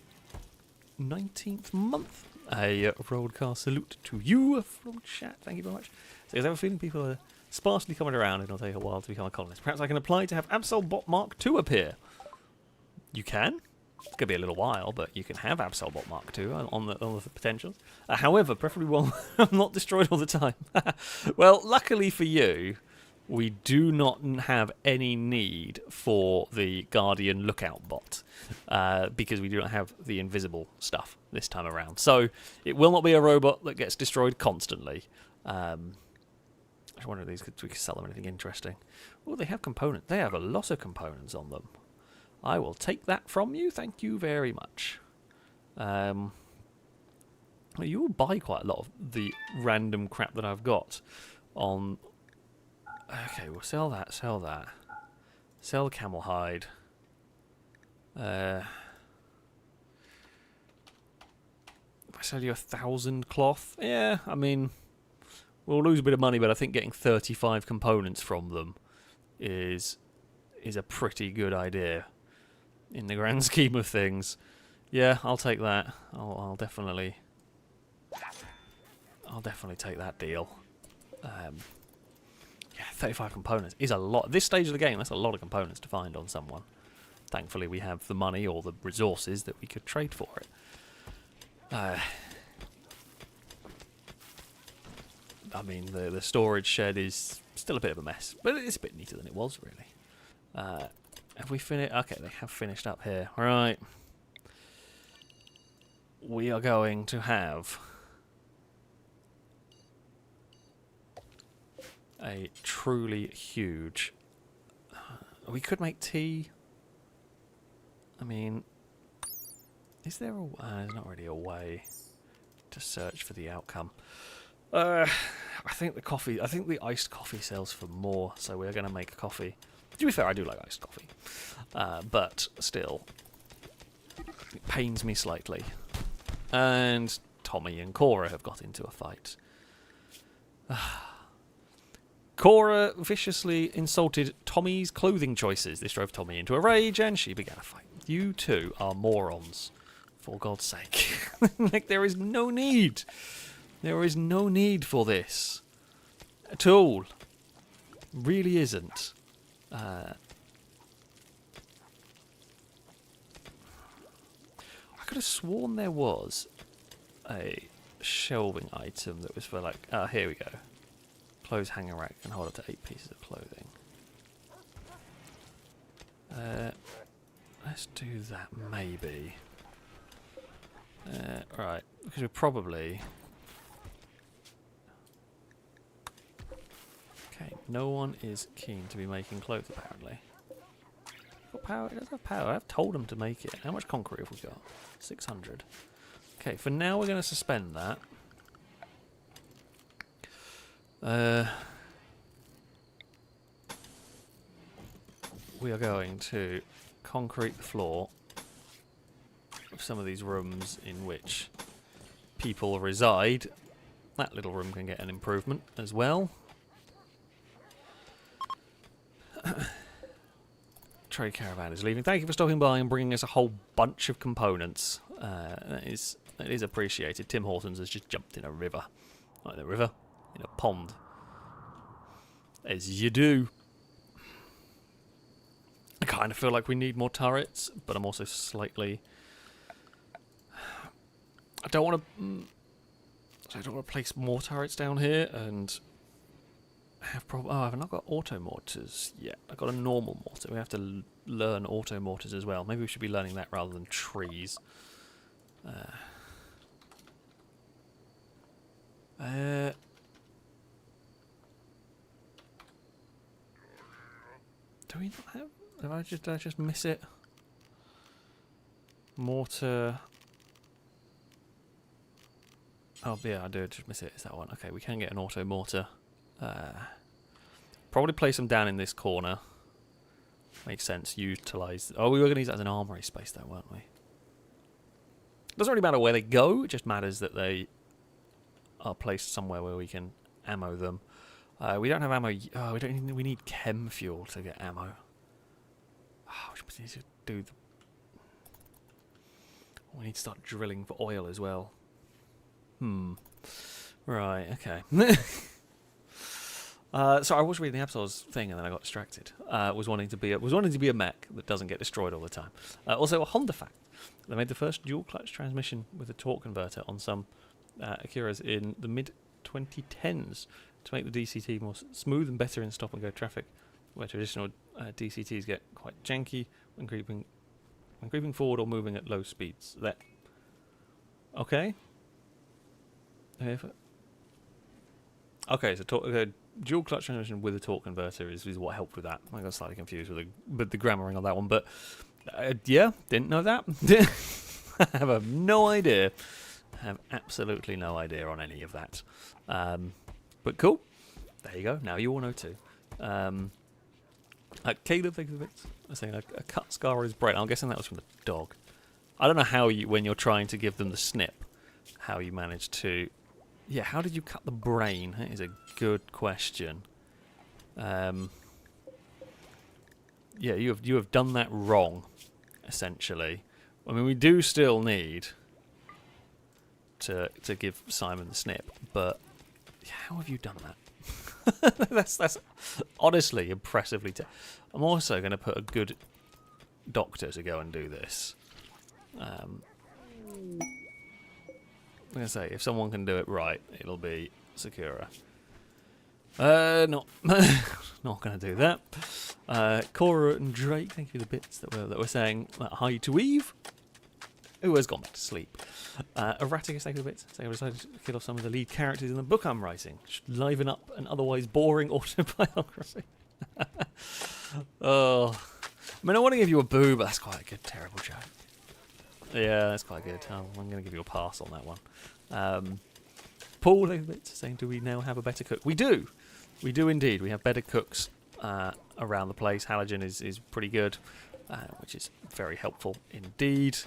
19th month. A roadcast salute to you from chat. Thank you very much. So I have a feeling people are sparsely coming around, and it'll take a while to become a colonist. Perhaps I can apply to have Absolbot Mark II appear. You can. It's going to be a little while, but you can have Absolbot Mark II on the potentials. However, preferably while I'm not destroyed all the time. Well, luckily for you, we do not have any need for the Guardian Lookout bot, because we do not have the invisible stuff this time around. So it will not be a robot that gets destroyed constantly. just wonder if we could sell them anything interesting. Oh, they have components. They have a lot of components on them. I will take that from you. Thank you very much. You will buy quite a lot of the random crap that I've got on... Okay, we'll sell that, sell that. Sell the camel hide. If I sell you 1,000 cloth, yeah, I mean, we'll lose a bit of money, but I think getting 35 components from them is a pretty good idea in the grand scheme of things. Yeah, I'll take that. I'll definitely take that deal. Yeah, 35 components is a lot. At this stage of the game, that's a lot of components to find on someone. Thankfully, we have the money or the resources that we could trade for it. I mean, the storage shed is still a bit of a mess, but it's a bit neater than it was, really. Have we finished? Okay, they have finished up here. All right. We are going to have a truly huge... we could make tea. I mean, is there a... there's not really a way to search for the outcome. I think the iced coffee sells for more, so we're going to make coffee. To be fair, I do like iced coffee. But still, it pains me slightly. And Tommy and Cora have got into a fight. Cora viciously insulted Tommy's clothing choices. This drove Tommy into a rage, and she began a fight. You two are morons, for God's sake. Like, there is no need. There is no need for this. At all. Really isn't. I could have sworn there was a shelving item that was for, like... oh, here we go. Clothes hanger rack can hold up to 8 pieces of clothing. Let's do that, maybe. Right, because we probably... Okay, no one is keen to be making clothes, apparently. Got power? It does have power. I've told them to make it. How much concrete have we got? 600. Okay, for now we're going to suspend that. We are going to concrete the floor of some of these rooms in which people reside. That little room can get an improvement as well. Trade caravan is leaving. Thank you for stopping by and bringing us a whole bunch of components. That is appreciated. Tim Hortons has just jumped in a river. Not in a river, in a pond. As you do. I kind of feel like we need more turrets, but I'm also slightly... I don't want to place more turrets down here and have I've not got auto mortars yet. I've got a normal mortar. We have to learn auto mortars as well. Maybe we should be learning that rather than trees. Do we not have... Did I just miss it? Mortar... Oh, yeah, I did just miss it. It's that one. Okay, we can get an auto mortar. Probably place them down in this corner. Makes sense. Utilise... Oh, we were going to use that as an armoury space, though, weren't we? Doesn't really matter where they go. It just matters that they are placed somewhere where we can ammo them. We don't have ammo. Oh, we need chem fuel to get ammo. Oh, we need to do the... We need to start drilling for oil as well. Right, okay. So I was reading the Absol's thing and then I got distracted. Was wanting to be a mech that doesn't get destroyed all the time. Also, a Honda fact. They made the first dual clutch transmission with a torque converter on some Acuras in the mid-2010s to make the DCT more smooth and better in stop and go traffic, where traditional DCTs get quite janky when creeping forward or moving at low speeds. That okay? Okay, so dual clutch transmission with a torque converter is what helped with that. I got slightly confused with the grammaring on that one, but yeah, didn't know that. I have no idea. I have absolutely no idea on any of that. But cool. There you go. Now you all know too. Caleb, think of it. I was saying a cut scar on his brain. I'm guessing that was from the dog. I don't know how when you're trying to give them the snip, how you manage to... Yeah, how did you cut the brain? That is a good question. Yeah, you have done that wrong, essentially. I mean, we do still need to give Simon the snip, but how have you done that? that's honestly impressively. I'm also going to put a good doctor to go and do this. I'm going to say, if someone can do it right, it'll be Sakura. Not going to do that. Cora and Drake, thank you for the bits that were saying hi to Eve, who has gone back to sleep. Erraticus, thank you for the bits, saying I decided to kill off some of the lead characters in the book I'm writing. Should liven up an otherwise boring autobiography. Oh, I mean, I want to give you a boo, but that's quite a good, terrible joke. Yeah, that's quite good. I'm going to give you a pass on that one. Paul, saying, do we now have a better cook? We do. We do indeed. We have better cooks around the place. Halogen is pretty good, which is very helpful indeed.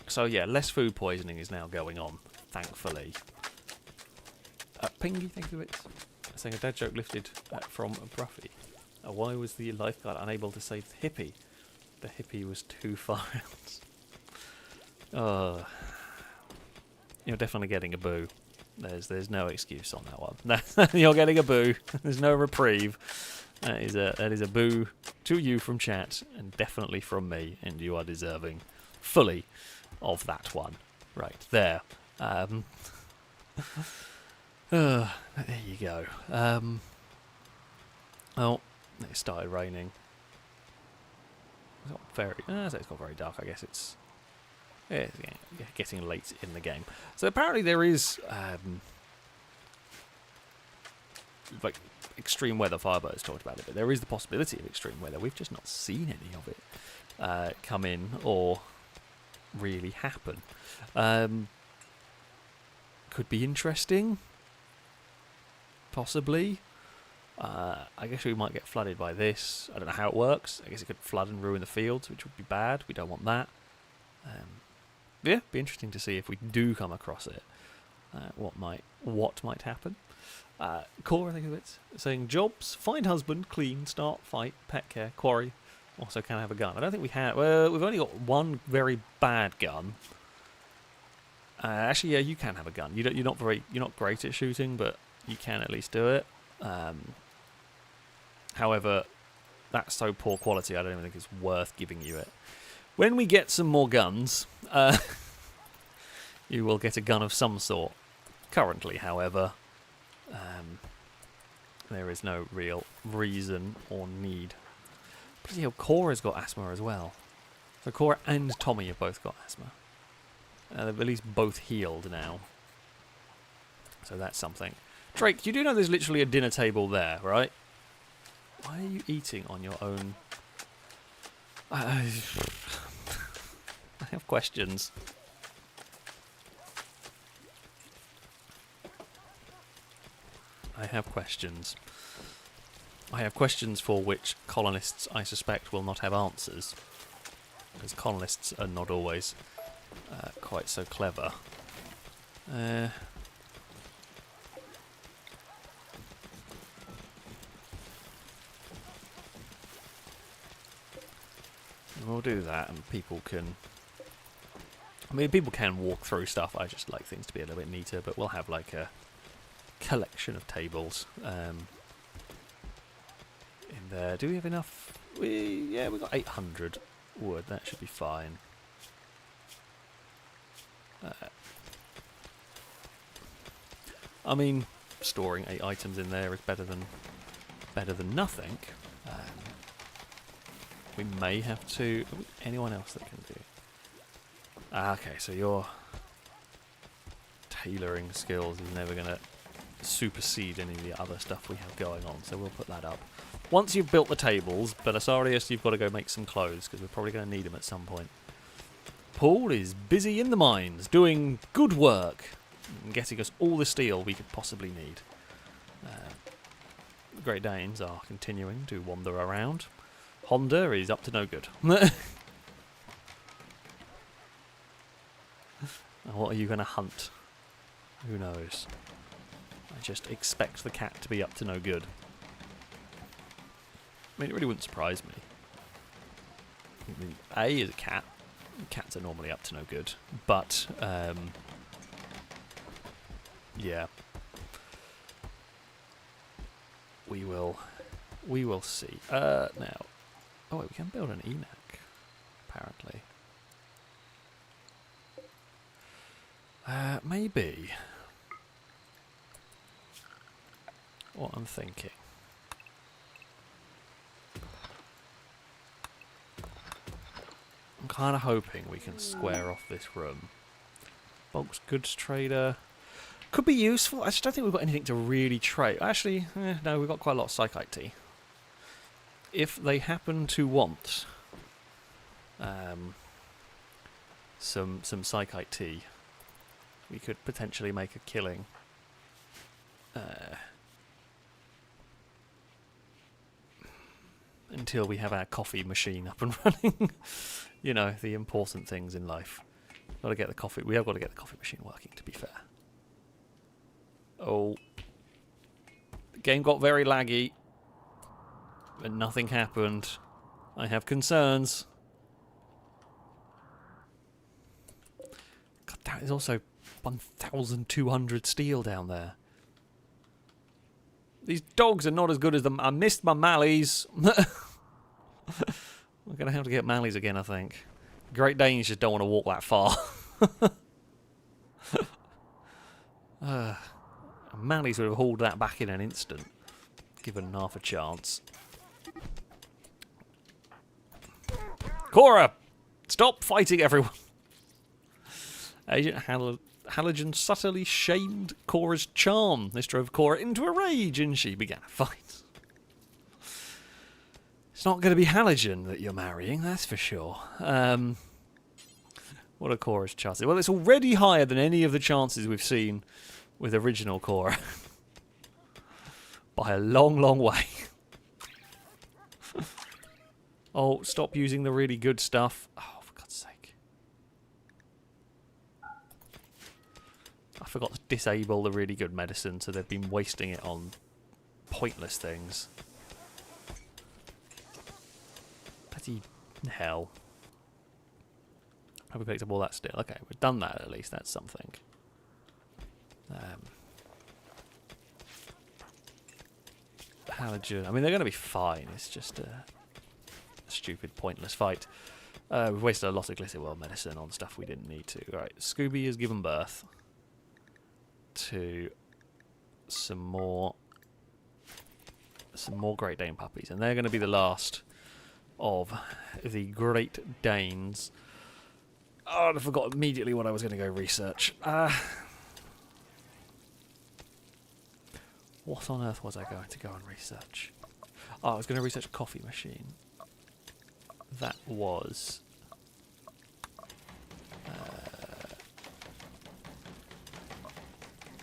So yeah, less food poisoning is now going on, thankfully. Pingy, thank you for it. Saying a dad joke lifted from Bruffy. Why was the lifeguard unable to save the hippie? The hippie was too far out. Oh, you're definitely getting a boo. There's no excuse on that one. You're getting a boo. There's no reprieve. That is a boo to you from chat, and definitely from me, and you are deserving fully of that one. Right there. There you go. Oh, it started raining. It's not very. It's got very dark. I guess it's getting late in the game. So apparently there is like extreme weather. Firebird's talked about it, but there is the possibility of extreme weather. We've just not seen any of it come in or really happen. Could be interesting. Possibly. I guess we might get flooded by this. I don't know how it works. I guess it could flood and ruin the fields, which would be bad. We don't want that. Yeah, be interesting to see if we do come across it. What might happen? Cora, I think of it, saying jobs: find husband, clean, start, fight, pet care, quarry. Also, can have a gun. I don't think we have. Well, we've only got one very bad gun. Actually, yeah, you can have a gun. You're not great at shooting, but you can at least do it. However, that's so poor quality, I don't even think it's worth giving you it. When we get some more guns, you will get a gun of some sort. Currently, however, there is no real reason or need. Bloody hell, Cora's got asthma as well. So Cora and Tommy have both got asthma. They've at least both healed now. So that's something. Drake, you do know there's literally a dinner table there, right? Why are you eating on your own? I have questions. I have questions. I have questions for which colonists, I suspect, will not have answers. Because colonists are not always quite so clever. We'll do that, and people can... I mean, people can walk through stuff. I just like things to be a little bit neater, but we'll have like a collection of tables in there. Do we have enough? Yeah, we've got 800 wood. That should be fine. I mean, storing 8 items in there is better than nothing. We may have to... Anyone else that can do... Okay, so your tailoring skills is never going to supersede any of the other stuff we have going on, so we'll put that up. Once you've built the tables, Belisarius, you've got to go make some clothes, because we're probably going to need them at some point. Paul is busy in the mines, doing good work, and getting us all the steel we could possibly need. The Great Danes are continuing to wander around. Honda is up to no good. What are you going to hunt? Who knows? I just expect the cat to be up to no good. I mean, it really wouldn't surprise me. I mean, A is a cat. Cats are normally up to no good. But, yeah. We will see. Now, oh wait, we can build an ENAC, apparently. Maybe. What I'm thinking. I'm kind of hoping we can square off this room. Bulk's goods trader. Could be useful. I just don't think we've got anything to really trade. Actually, no, we've got quite a lot of psych IT. If they happen to want some psych IT, we could potentially make a killing. Until we have our coffee machine up and running. You know, the important things in life. Got to get the coffee. We have got to get the coffee machine working, to be fair. Oh. The game got very laggy. And nothing happened. I have concerns. God, that is also 1,200 steel down there. These dogs are not as good as them. I missed my mallies. We're going to have to get mallies again, I think. Great Danes just don't want to walk that far. Mallies would have hauled that back in an instant, given half a chance. Cora! Stop fighting everyone! Agent Halogen subtly shamed Cora's charm. This drove Cora into a rage and she began a fight. It's not going to be Halogen that you're marrying, that's for sure. What are Cora's chances? Well, it's already higher than any of the chances we've seen with original Cora. By a long, long way. Oh, stop using the really good stuff. Oh, for God's sake. I forgot to disable the really good medicine, so they've been wasting it on pointless things. Bloody hell. Have we picked up all that still? Okay, we've done that at least. That's something. Halogen. I mean, they're going to be fine. It's just a stupid, pointless fight. We've wasted a lot of Glitter World medicine on stuff we didn't need to. Right, Scooby has given birth to some more Great Dane puppies, and they're going to be the last of the Great Danes. Oh, I forgot immediately what I was going to go research. What on earth was I going to go and research? Oh, I was going to research coffee machine. That was...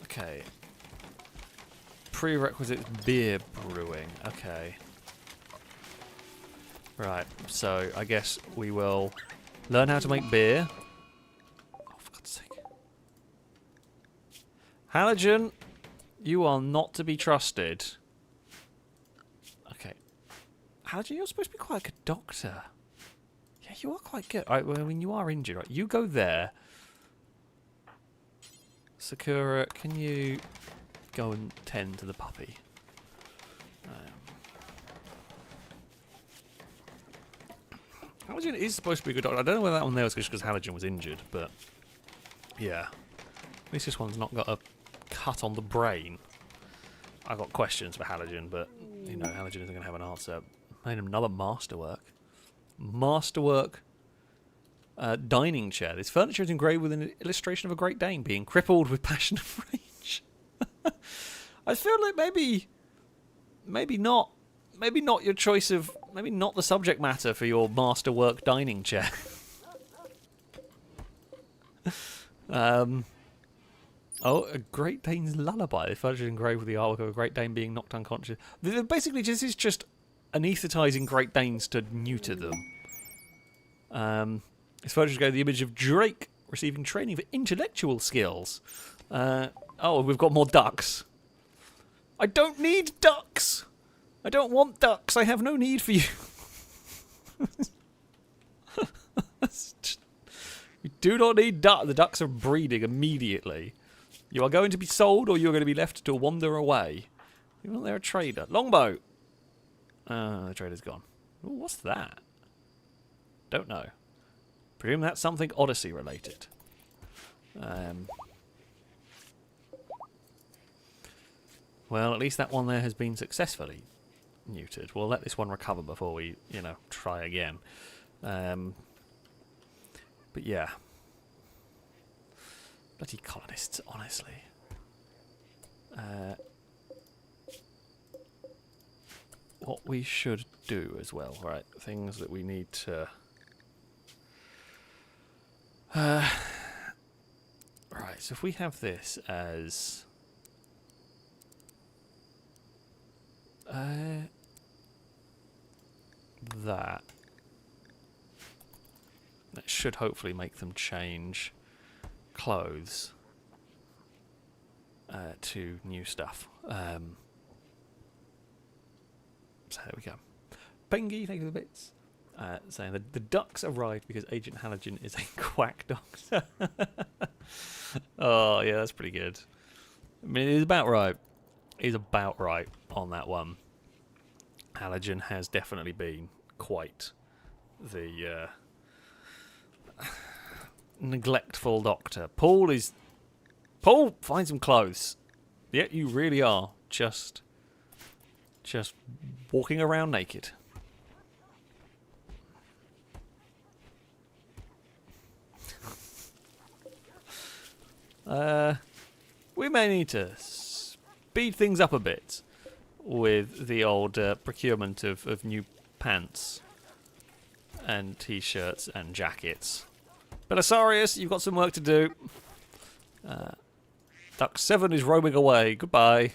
okay. Prerequisites beer brewing. Okay. Right, so I guess we will learn how to make beer. Oh, for God's sake. Halogen, you are not to be trusted. Okay. Halogen, you're supposed to be quite a good doctor. Yeah, you are quite good. Right, well, I mean, you are injured, right? You go there. Sakura, can you go and tend to the puppy? Halogen is supposed to be a good doctor. I don't know whether that one there was just because Halogen was injured, but yeah. At least this one's not got a cut on the brain. I've got questions for Halogen, but you know, Halogen isn't going to have an answer. Made another masterwork. Masterwork dining chair. This furniture is engraved with an illustration of a Great Dane being crippled with passion of rage. I feel like maybe not your choice of, maybe not the subject matter for your masterwork dining chair. Oh, a Great Dane's lullaby. The furniture engraved with the artwork of a Great Dane being knocked unconscious. Basically, this is just anaesthetising Great Danes to neuter them. This furniture gave the image of Drake receiving training for intellectual skills. Oh, we've got more ducks. I don't need ducks! I don't want ducks. I have no need for you. You do not need ducks. The ducks are breeding immediately. You are going to be sold, or you are going to be left to wander away. You want they're a trader. Longbow. The trader's gone. Ooh, what's that? Don't know. Presume that's something Odyssey related. Well, at least that one there has been successfully neutered. We'll let this one recover before we, try again. But yeah. Bloody colonists, honestly. What we should do as well, right? Things that we need to... right, so if we have this as... that should hopefully make them change clothes to new stuff. So there we go. Pengy, thank you for the bits. Saying that the ducks arrived because Agent Halogen is a quack doctor. Oh yeah, that's pretty good. I mean, it's about right. He's about right on that one. Halogen has definitely been quite the neglectful doctor. Paul, find some clothes. Yeah, you really are just walking around naked. We may need to speed things up a bit with the old procurement of new pants and t-shirts and jackets. Belisarius, you've got some work to do. Duck 7 is roaming away. Goodbye.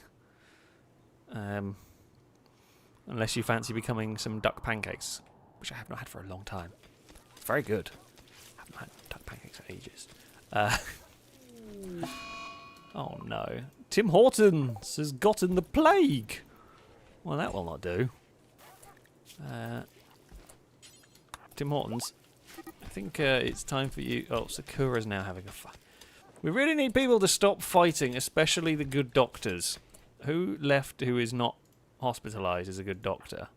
Unless you fancy becoming some duck pancakes, which I have not had for a long time. It's very good. I haven't had duck pancakes for ages. Oh no. Tim Hortons has gotten the plague. Well, that will not do. Tim Hortons, I think it's time for you... Oh, Sakura's now having a fight. We really need people to stop fighting, especially the good doctors. Who left who is not hospitalised as a good doctor?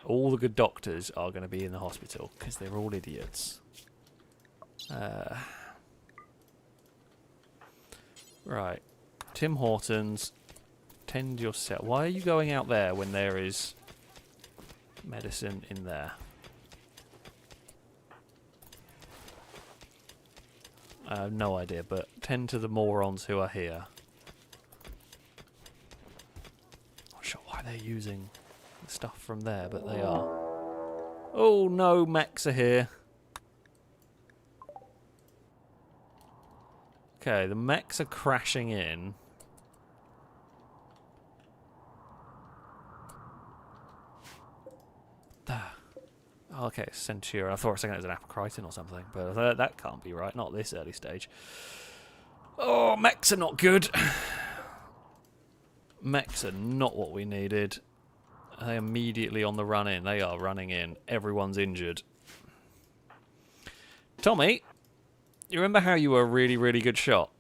All the good doctors are going to be in the hospital, because they're all idiots. Right. Tim Hortons, tend yourself. Why are you going out there when there is medicine in there? I have no idea, but tend to the morons who are here. Not sure why they're using the stuff from there, but they are. Oh no, mechs are here. Okay, the mechs are crashing in. Okay, Centurion. I thought for a second it was an Apocriton or something, but that can't be right. Not this early stage. Oh, mechs are not good. Mechs are not what we needed. They immediately on the run in. They are running in. Everyone's injured. Tommy, you remember how you were a really, really good shot?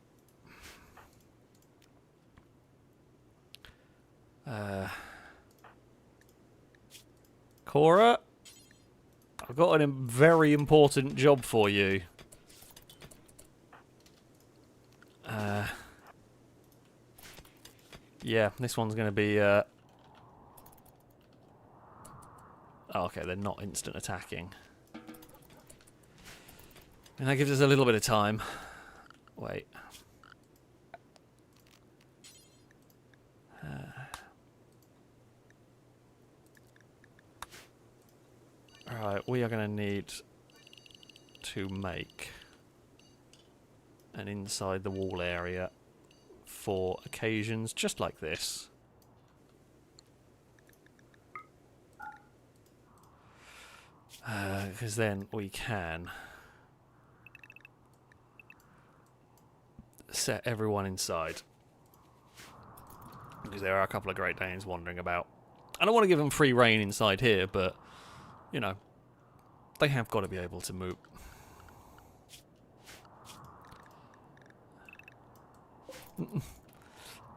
Cora, I've got a very important job for you. Yeah, this one's going to be... Oh, okay, they're not instant attacking. And that gives us a little bit of time. Wait. we are going to need to make an inside the wall area for occasions just like this. Because then we can set everyone inside. Because there are a couple of Great Danes wandering about. I don't want to give them free reign inside here, but, you know, they have got to be able to move.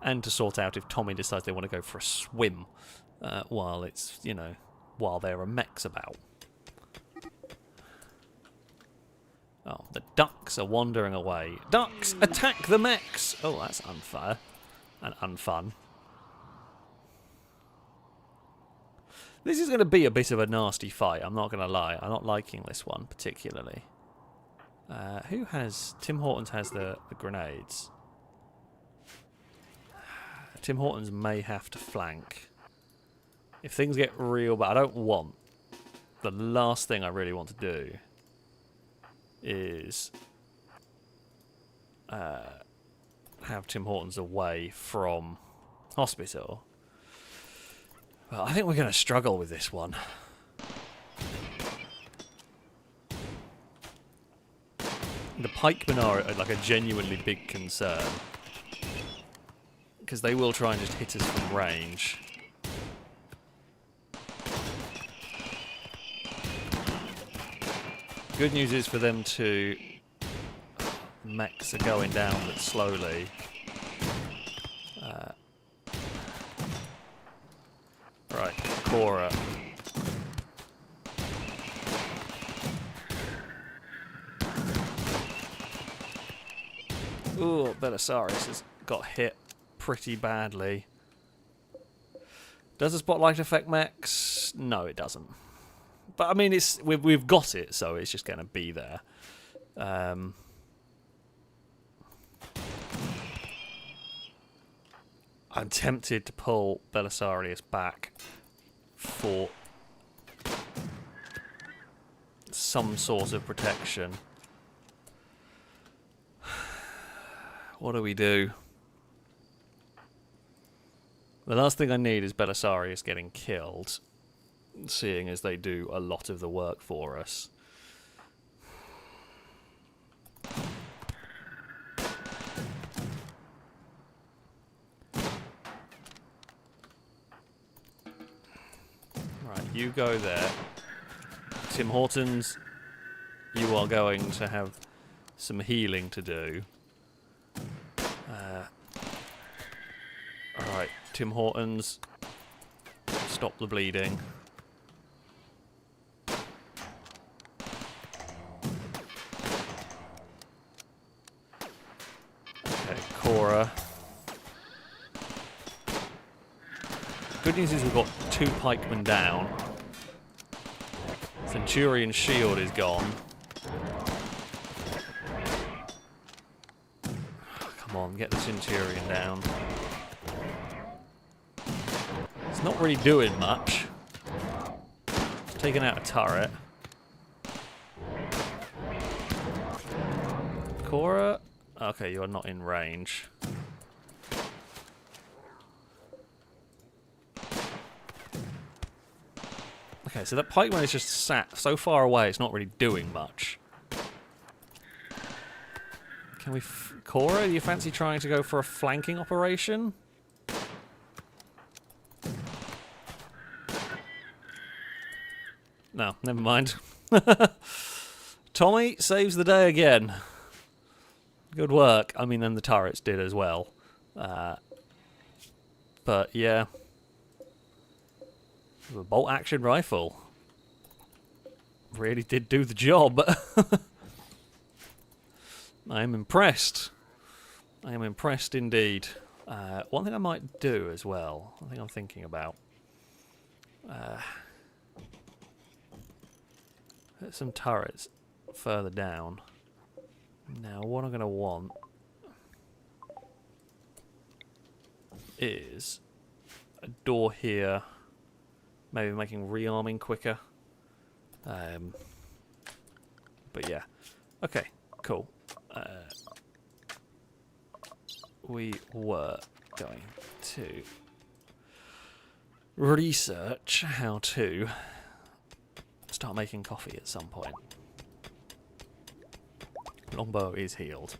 And to sort out if Tommy decides they want to go for a swim while it's, you know, while there are mechs about. Oh, the ducks are wandering away. Ducks, attack the mechs! Oh, that's unfair and unfun. This is going to be a bit of a nasty fight, I'm not going to lie. I'm not liking this one particularly. Who has... Tim Hortons has the grenades. Tim Hortons may have to flank. If things get real bad, I don't want... The last thing I really want to do is have Tim Hortons away from hospital. Well, I think we're going to struggle with this one. The pikemen are like a genuinely big concern, because they will try and just hit us from range. Good news is for them to... Mechs are going down, but slowly. Right, Cora. Ooh, Belisarius has got hit pretty badly. Does the spotlight affect mechs? No, it doesn't. But I mean, it's we've got it, so it's just going to be there. I'm tempted to pull Belisarius back for some sort of protection. What do we do? The last thing I need is Belisarius getting killed, seeing as they do a lot of the work for us. Right, you go there. Tim Hortons, you are going to have some healing to do. Alright, Tim Hortons, stop the bleeding. Okay, Cora. Good news is we've got 2 pikemen down. Centurion's shield is gone. Come on, get the Centurion down. It's not really doing much. It's taking out a turret. Cora? Okay, you are not in range. Okay, so that pikeman is just sat so far away, it's not really doing much. Can we... Cora, do you fancy trying to go for a flanking operation? No, never mind. Tommy saves the day again. Good work. I mean, and the turrets did as well. But, yeah. The bolt-action rifle really did do the job. I am impressed. I am impressed indeed. One thing I might do as well, one thing I'm thinking about. Put some turrets further down. Now, what I'm going to want is a door here. Maybe making rearming quicker. But yeah. Okay, cool. We were going to research how to start making coffee at some point. Longbow is healed,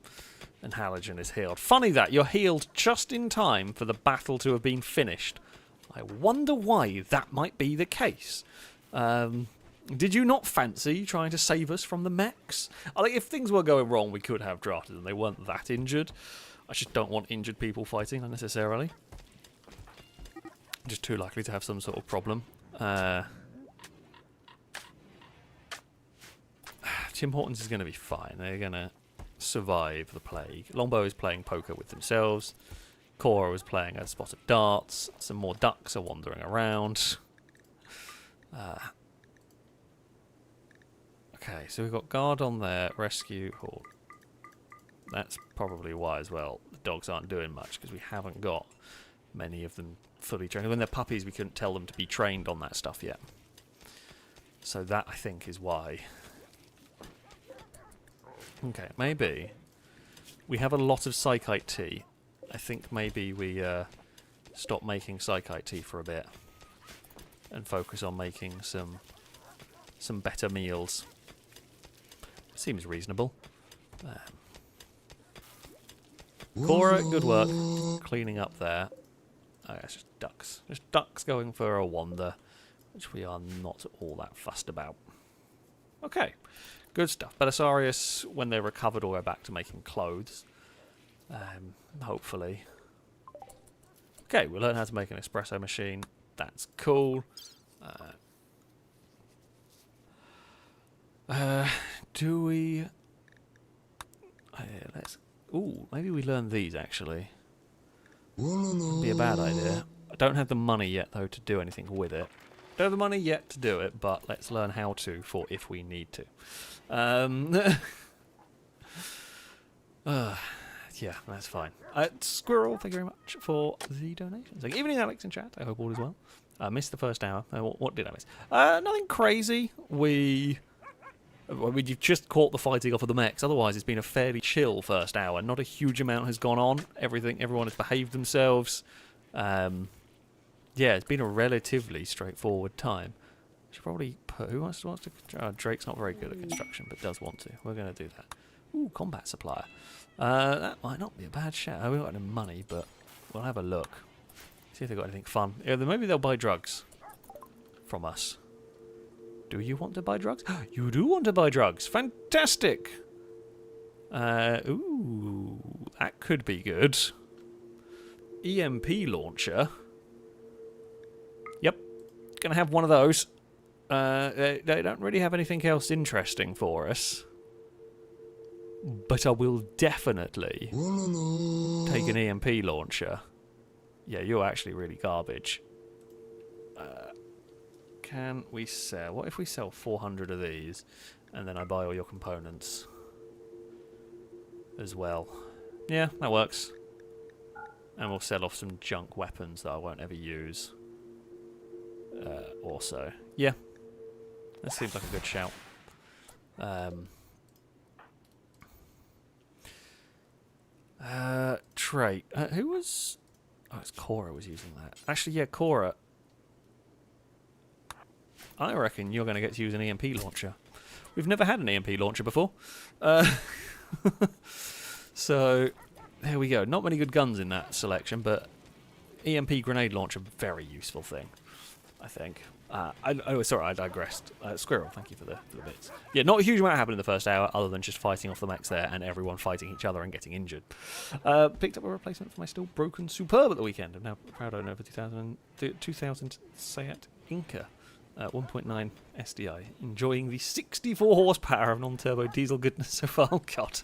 and Halogen is healed. Funny that, you're healed just in time for the battle to have been finished. I wonder why that might be the case. Did you not fancy trying to save us from the mechs? I think if things were going wrong, we could have drafted them. They weren't that injured. I just don't want injured people fighting unnecessarily. Just too likely to have some sort of problem. Tim Hortons is going to be fine. They're going to survive the plague. Longbow is playing poker with themselves. Cora was playing a spot of darts. Some more ducks are wandering around. Okay, so we've got guard on there, rescue, horde. That's probably why as well the dogs aren't doing much, because we haven't got many of them fully trained. When they're puppies, we couldn't tell them to be trained on that stuff yet. So that, I think, is why. Okay, maybe we have a lot of psychite tea. I think maybe we stop making psychite tea for a bit and focus on making some better meals. Seems reasonable. Cora, good work cleaning up there. Oh, it's just ducks. Just ducks going for a wander, which we are not all that fussed about. Okay, good stuff. Belisarius, when they're recovered, will go back to making clothes. Hopefully. Okay, we'll learn how to make an espresso machine. That's cool. Do we... let's... Ooh, maybe we learn these, actually. Wouldn't be a bad idea. I don't have the money yet, though, to do anything with it. Don't have the money yet to do it, but let's learn how to for if we need to. Yeah, that's fine. Squirrel, thank you very much for the donations. Good evening, Alex in chat. I hope all is well. I missed the first hour. What did I miss? Nothing crazy. We've just caught the fighting off of the mechs. Otherwise, it's been a fairly chill first hour. Not a huge amount has gone on. Everyone has behaved themselves. Yeah, it's been a relatively straightforward time. Should probably put... Who wants to... Drake's not very good at construction, but does want to. We're going to do that. Ooh, combat supplier. That might not be a bad shout. We haven't got any money, but we'll have a look. See if they've got anything fun. Yeah, maybe they'll buy drugs from us. Do you want to buy drugs? You do want to buy drugs. Fantastic. Ooh, that could be good. EMP launcher. Yep, gonna have one of those. They don't really have anything else interesting for us. But I will definitely take an EMP launcher. Yeah, you're actually really garbage. Can we sell... What if we sell 400 of these and then I buy all your components as well? Yeah, that works. And we'll sell off some junk weapons that I won't ever use. Also. Yeah. That seems like a good shout. Trait. Who was... Oh, it's Cora was using that. Actually, yeah, Cora. I reckon you're going to get to use an EMP launcher. We've never had an EMP launcher before. So, there we go. Not many good guns in that selection, but EMP grenade launcher, very useful thing, I think. Sorry, I digressed. Squirrel, thank you for the bits. Yeah, not a huge amount happened in the first hour, other than just fighting off the mechs there and everyone fighting each other and getting injured. Picked up a replacement for my still broken Superb at the weekend. I'm now proud owner of a 2000 Seat Inca. 1.9 SDI. Enjoying the 64 horsepower of non-turbo diesel goodness so far. Oh, God.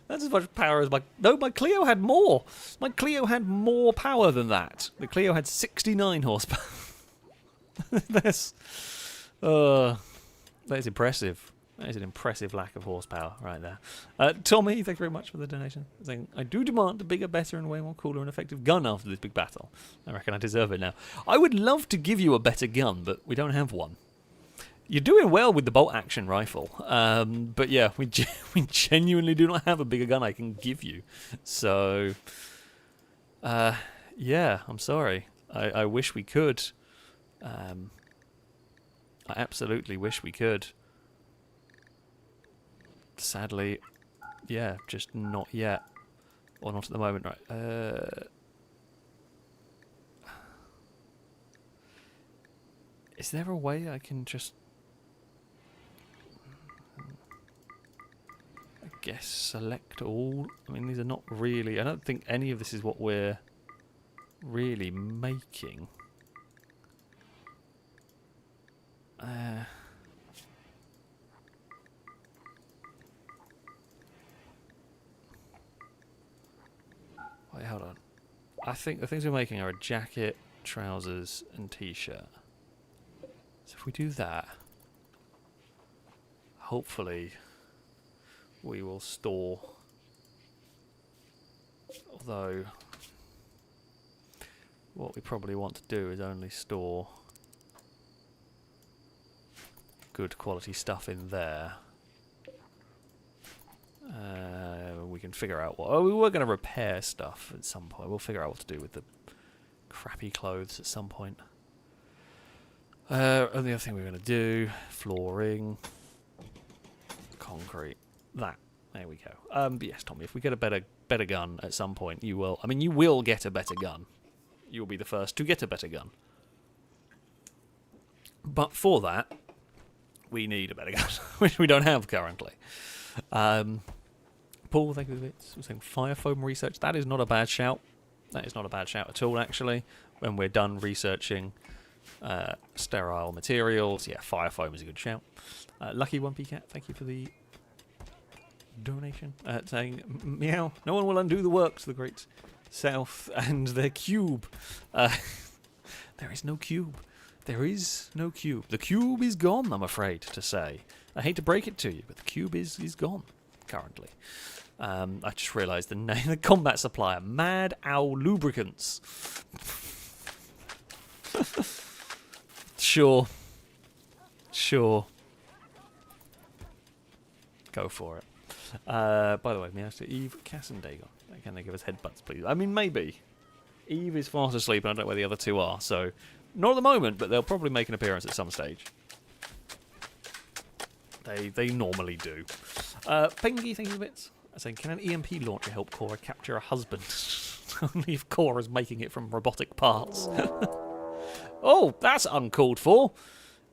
That's as much power as my... No, my Clio had more. My Clio had more power than that. The Clio had 69 horsepower. That is impressive. That is an impressive lack of horsepower right there. Tommy, thank you very much for the donation. Saying, I do demand a bigger, better, and way more cooler and effective gun after this big battle. I reckon I deserve it now. I would love to give you a better gun, but we don't have one. You're doing well with the bolt-action rifle, but yeah, we genuinely do not have a bigger gun I can give you. So, yeah, I'm sorry. I wish we could. I absolutely wish we could. Sadly, yeah, just not yet. Or not at the moment, right. Is there a way I can just... I guess select all? I mean, these are not really... I don't think any of this is what we're really making. Wait, hold on. I think the things we're making are a jacket, trousers, and t-shirt. So if we do that, hopefully we will store. Although, what we probably want to do is only store good quality stuff in there. We can figure out what... Oh, we were going to repair stuff at some point. We'll figure out what to do with the crappy clothes at some point. And the other thing we're going to do... Flooring. Concrete. That. There we go. But yes, Tommy, if we get a better gun at some point, you will... I mean, you will get a better gun. You'll be the first to get a better gun. But for that, we need a better gun, which we don't have currently. Paul, thank you for the bits. We're saying fire foam research. That is not a bad shout. That is not a bad shout at all, actually. When we're done researching sterile materials, yeah, fire foam is a good shout. Lucky 1p Cat, thank you for the donation. Saying, meow, no one will undo the work to the great south and their cube. There is no cube. There is no cube. The cube is gone, I'm afraid to say. I hate to break it to you, but the cube is gone currently. I just realised the name, the combat supplier, Mad Owl Lubricants. Sure. Go for it. By the way, may I ask Eve, Cass and Dagon, can they give us headbutts, please? I mean, maybe. Eve is fast asleep, and I don't know where the other two are, so... Not at the moment, but they'll probably make an appearance at some stage. They normally do. Pingy, thank you bits. Saying, can an EMP launcher help Cora capture a husband? Only if Cora's making it from robotic parts. Oh, that's uncalled for.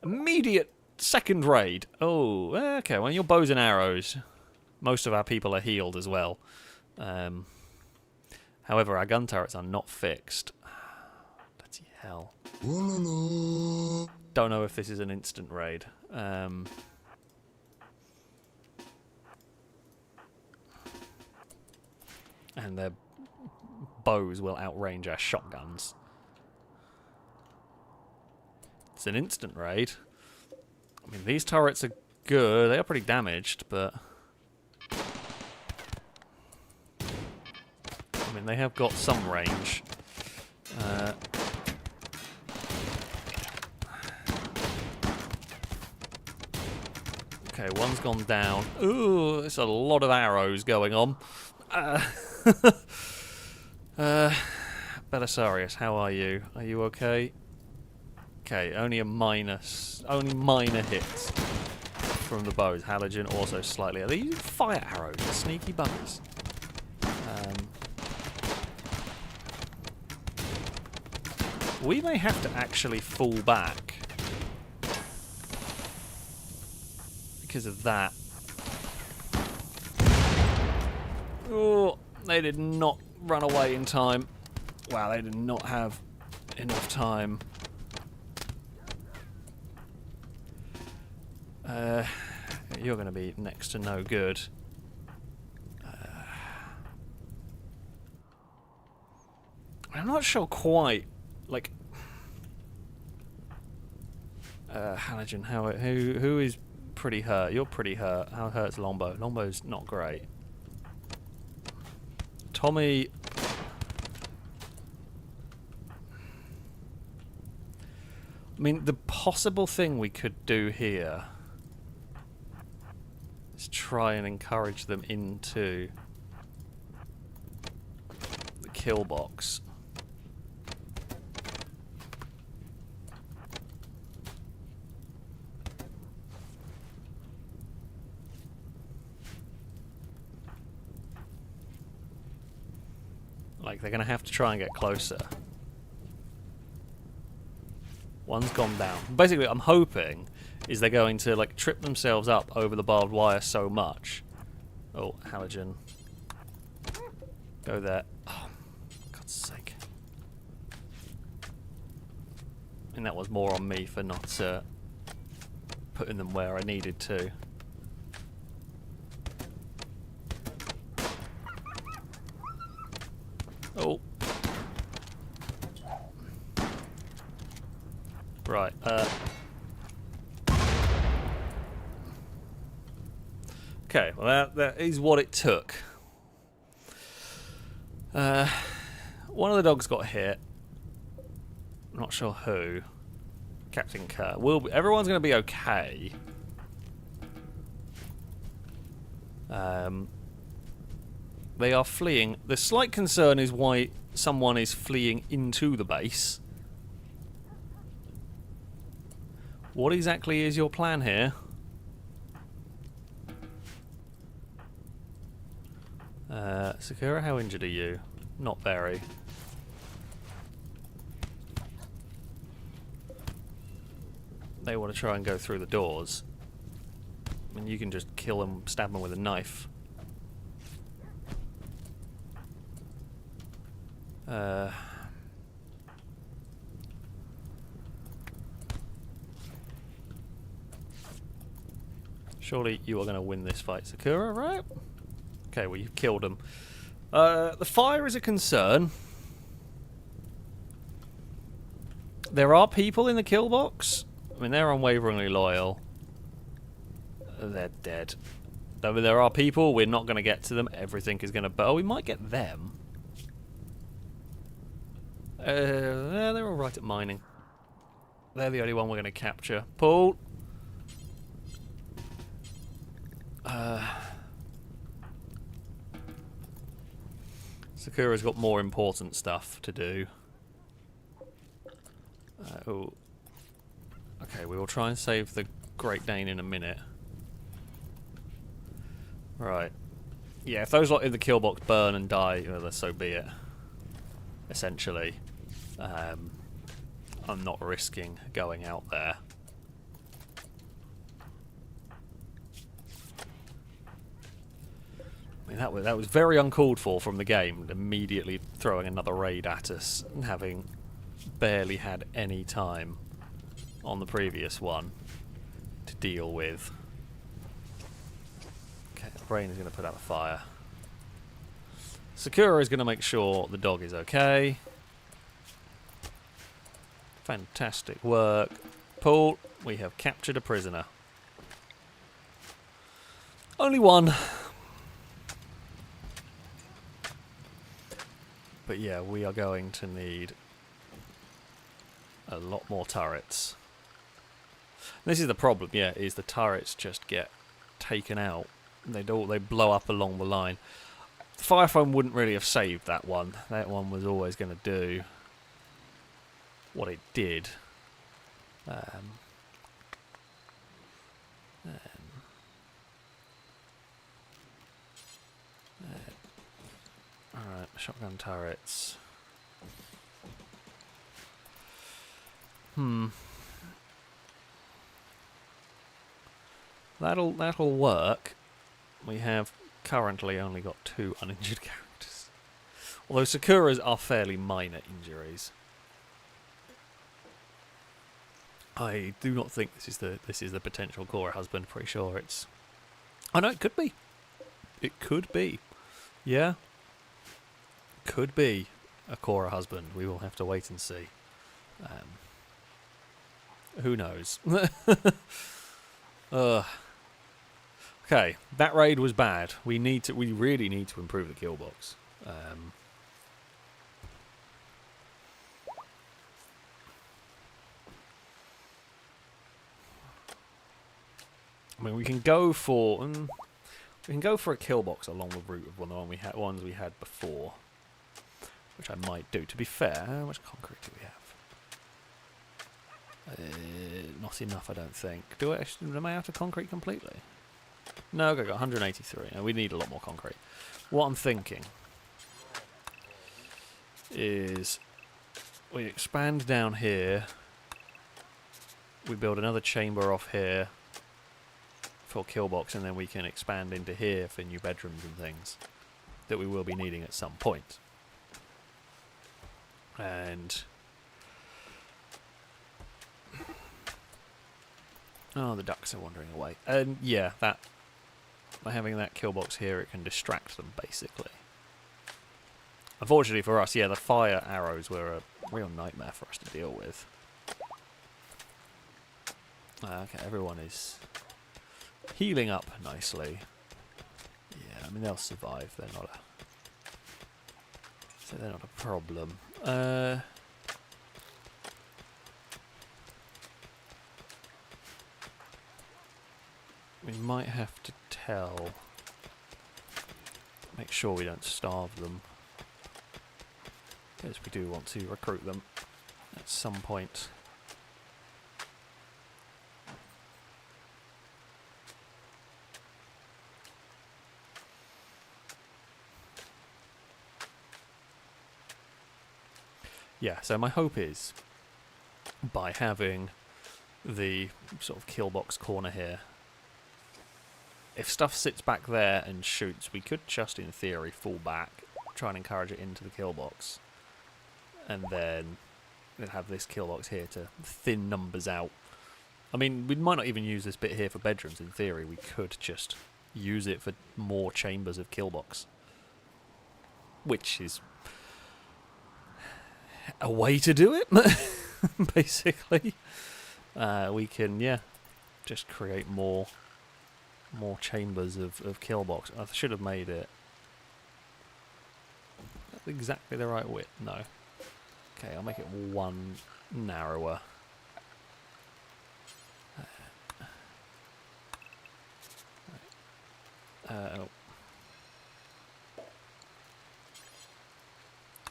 Immediate second raid. Oh, okay. Well, your bows and arrows. Most of our people are healed as well. However, our gun turrets are not fixed. Bloody hell. Don't know if this is an instant raid. And their bows will outrange our shotguns. It's an instant raid. I mean, these turrets are good. They are pretty damaged, but... I mean, they have got some range. Okay, one's gone down. Ooh, there's a lot of arrows going on. Belisarius, how are you? Are you okay? Okay, only minor hits from the bows. Halogen also slightly. Are they using fire arrows? The sneaky buggers. We may have to actually fall back because of that. Oh, they did not run away in time. Wow, they did not have enough time. You're going to be next to no good. I'm not sure quite. Like, Halogen, who is pretty hurt? You're pretty hurt. How hurt's Longbow? Longbow's not great. Tommy. mean, the possible thing we could do here is try and encourage them into the kill box. Like, they're going to have to try and get closer. One's gone down. Basically, I'm hoping is they're going to, like, trip themselves up over the barbed wire so much. Oh, halogen. Go there. Oh, for God's sake. And that was more on me for not putting them where I needed to. Oh. Right, okay, well that is what it took. One of the dogs got hit. Not sure who. Captain Kerr. Everyone's going to be okay. They are fleeing. The slight concern is why someone is fleeing into the base. What exactly is your plan here? Sakura, how injured are you? Not very. They want to try and go through the doors. I mean, you can just kill them, stab them with a knife. Surely you are going to win this fight, Sakura, right? Okay, well, you've killed him. The fire is a concern. There are people in the kill box. I mean, they're unwaveringly loyal. They're dead. Though there are people, we're not going to get to them. Everything is going to... Oh, we might get them. They're all right at mining. They're the only one we're going to capture. Paul! Sakura's got more important stuff to do. Oh. Okay, we will try and save the Great Dane in a minute. Right. Yeah, if those lot in the kill box burn and die, well, so be it. Essentially. I'm not risking going out there. I mean, that was very uncalled for from the game, immediately throwing another raid at us, and having barely had any time on the previous one to deal with. Okay, the brain is going to put out a fire. Sakura is going to make sure the dog is okay. Fantastic work. Paul, we have captured a prisoner. Only one. But yeah, we are going to need a lot more turrets. This is the problem, yeah, is the turrets just get taken out. They blow up along the line. The fire foam wouldn't really have saved that one. That one was always going to do what it did. Alright, shotgun turrets. That'll work. We have currently only got 2 uninjured characters. Although Sakura's are fairly minor injuries. I do not think this is the potential Cora husband. Pretty sure it's... Oh no, it could be. It could be. Yeah. Could be a Cora husband. We will have to wait and see. Who knows? Okay, that raid was bad. We really need to improve the kill box. I mean, we can go for a kill box along the route of ones we had before, which I might do. To be fair, how much concrete do we have? Not enough, I don't think. Am I out of concrete completely? No, okay, I got 183. Now we need a lot more concrete. What I'm thinking is we expand down here. We build another chamber off here for kill box, and then we can expand into here for new bedrooms and things that we will be needing at some point. And oh, the ducks are wandering away. And yeah, that by having that kill box here, it can distract them basically. Unfortunately for us, yeah, the fire arrows were a real nightmare for us to deal with. Okay, everyone is healing up nicely. Yeah, I mean they'll survive. They're not a problem. We might have to make sure we don't starve them, because we do want to recruit them at some point. Yeah, so my hope is, by having the sort of kill box corner here, if stuff sits back there and shoots, we could just, in theory, fall back, try and encourage it into the kill box, and then we'll have this kill box here to thin numbers out. I mean, we might not even use this bit here for bedrooms. In theory, we could just use it for more chambers of kill box, which is a way to do it, basically. We can, yeah, just create more chambers of kill box. I should have made it exactly the right width. No. Okay, I'll make it one narrower. Oh.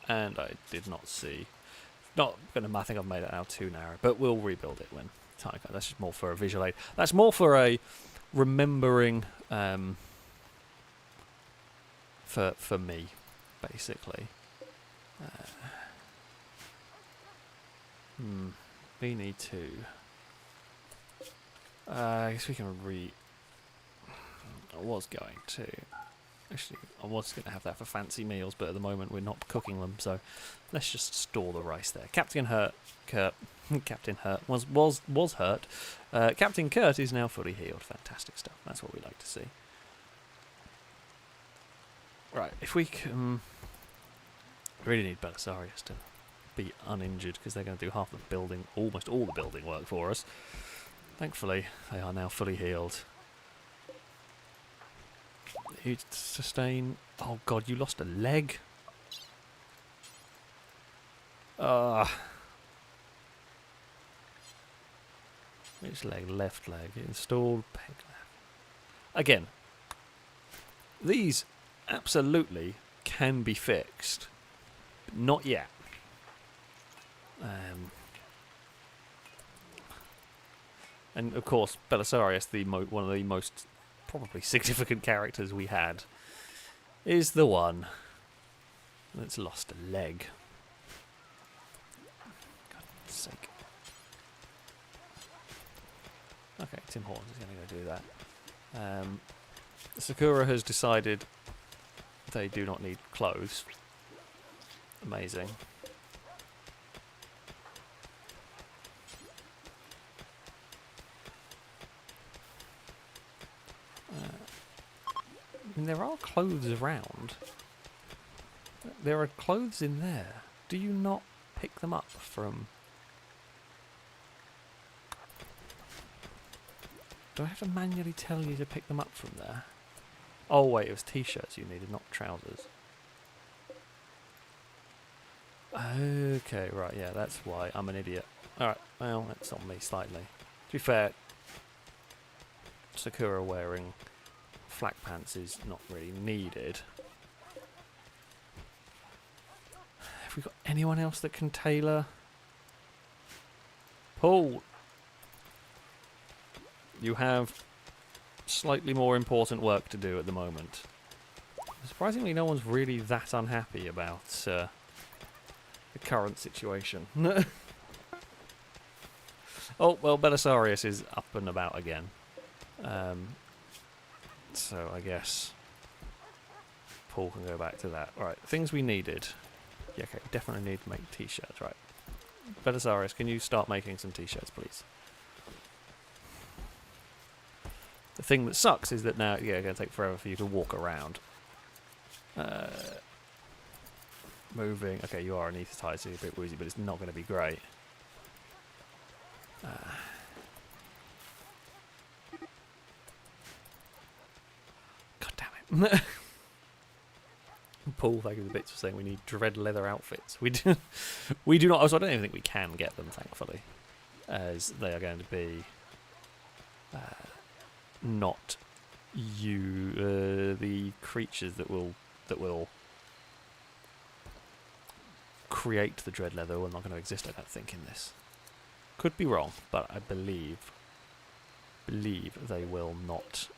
And I did not see. I think I've made it now too narrow, but we'll rebuild it when time comes. That's just more for a visual aid. That's more for a remembering for me, basically. We need to. I guess we can I was going to. Actually, I was going to have that for fancy meals, but at the moment we're not cooking them, so let's just store the rice there. Captain Hurt was hurt. Captain Kurt is now fully healed. Fantastic stuff. That's what we like to see. Right, if we can, really need Belisarius to be uninjured, because they're going to do half the building, almost all the building work for us. Thankfully, they are now fully healed. You sustain. Oh god, you lost a leg. Which leg? Left leg. Installed peg leg. Again, these absolutely can be fixed, but not yet. And of course, Belisarius, one of the most probably significant characters we had, is the one that's lost a leg. God's sake. Okay, Tim Hortons is going to go do that. Sakura has decided they do not need clothes. Amazing. I mean, there are clothes around. There are clothes in there. Do you not pick them up from... Do I have to manually tell you to pick them up from there? Oh wait, it was t-shirts you needed, not trousers. Okay, right, yeah, that's why I'm an idiot. Alright, well, that's on me slightly. To be fair, Sakura wearing flak pants is not really needed. Have we got anyone else that can tailor? Paul! You have slightly more important work to do at the moment. Surprisingly, no one's really that unhappy about the current situation. Oh, well, Belisarius is up and about again. So I guess Paul can go back to that. Alright, things we needed. Yeah, okay, definitely need to make t-shirts, right. Belisarius, can you start making some t-shirts, please? The thing that sucks is that now, yeah, it's going to take forever for you to walk around. Moving. Okay, you are anaesthetized, so you're a bit woozy, but it's not going to be great. God damn it. Paul, thank you for the bits for saying we need dread leather outfits. We do not. Also, I don't even think we can get them, thankfully, as they are going to be not the creatures that will create the dread leather are not going to exist, I don't think, in this. Could be wrong, but I believe they will not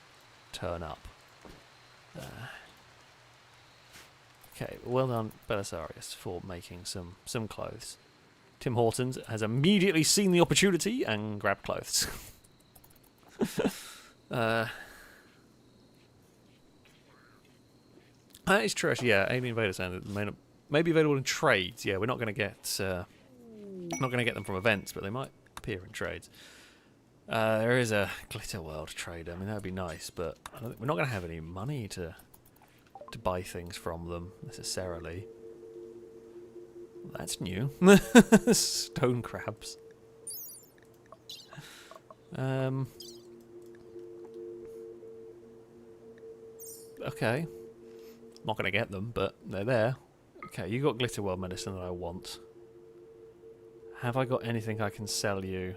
turn up. Okay, well done, Belisarius, for making some clothes. Tim Hortons has immediately seen the opportunity and grabbed clothes. That is true, actually, yeah. Alien Invader Sound may be available in trades. Yeah, we're not going to get them from events, but they might appear in trades. There is a Glitter World trade. I mean, that would be nice, but I don't think we're not going to have any money to buy things from them necessarily. That's new. Stone crabs. Okay. Not going to get them, but they're there. Okay, you got Glitter World medicine that I want. Have I got anything I can sell you?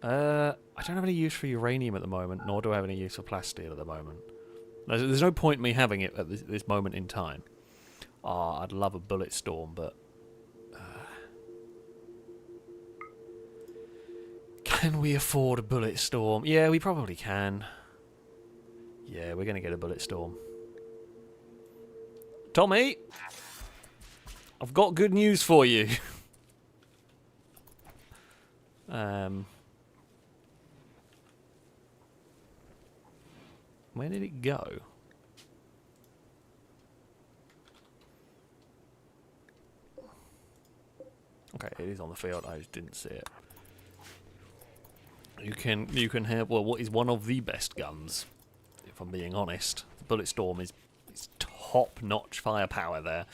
I don't have any use for uranium at the moment, nor do I have any use for plasteel at the moment. There's no point me having it at this moment in time. Ah, I'd love a bullet storm, but... can we afford a bullet storm? Yeah, we probably can. Yeah, we're going to get a bullet storm. Tommy! I've got good news for you. Where did it go? Okay, it is on the field. I just didn't see it. You can have, well, what is one of the best guns, if I'm being honest. The Bullet Storm is top-notch firepower there.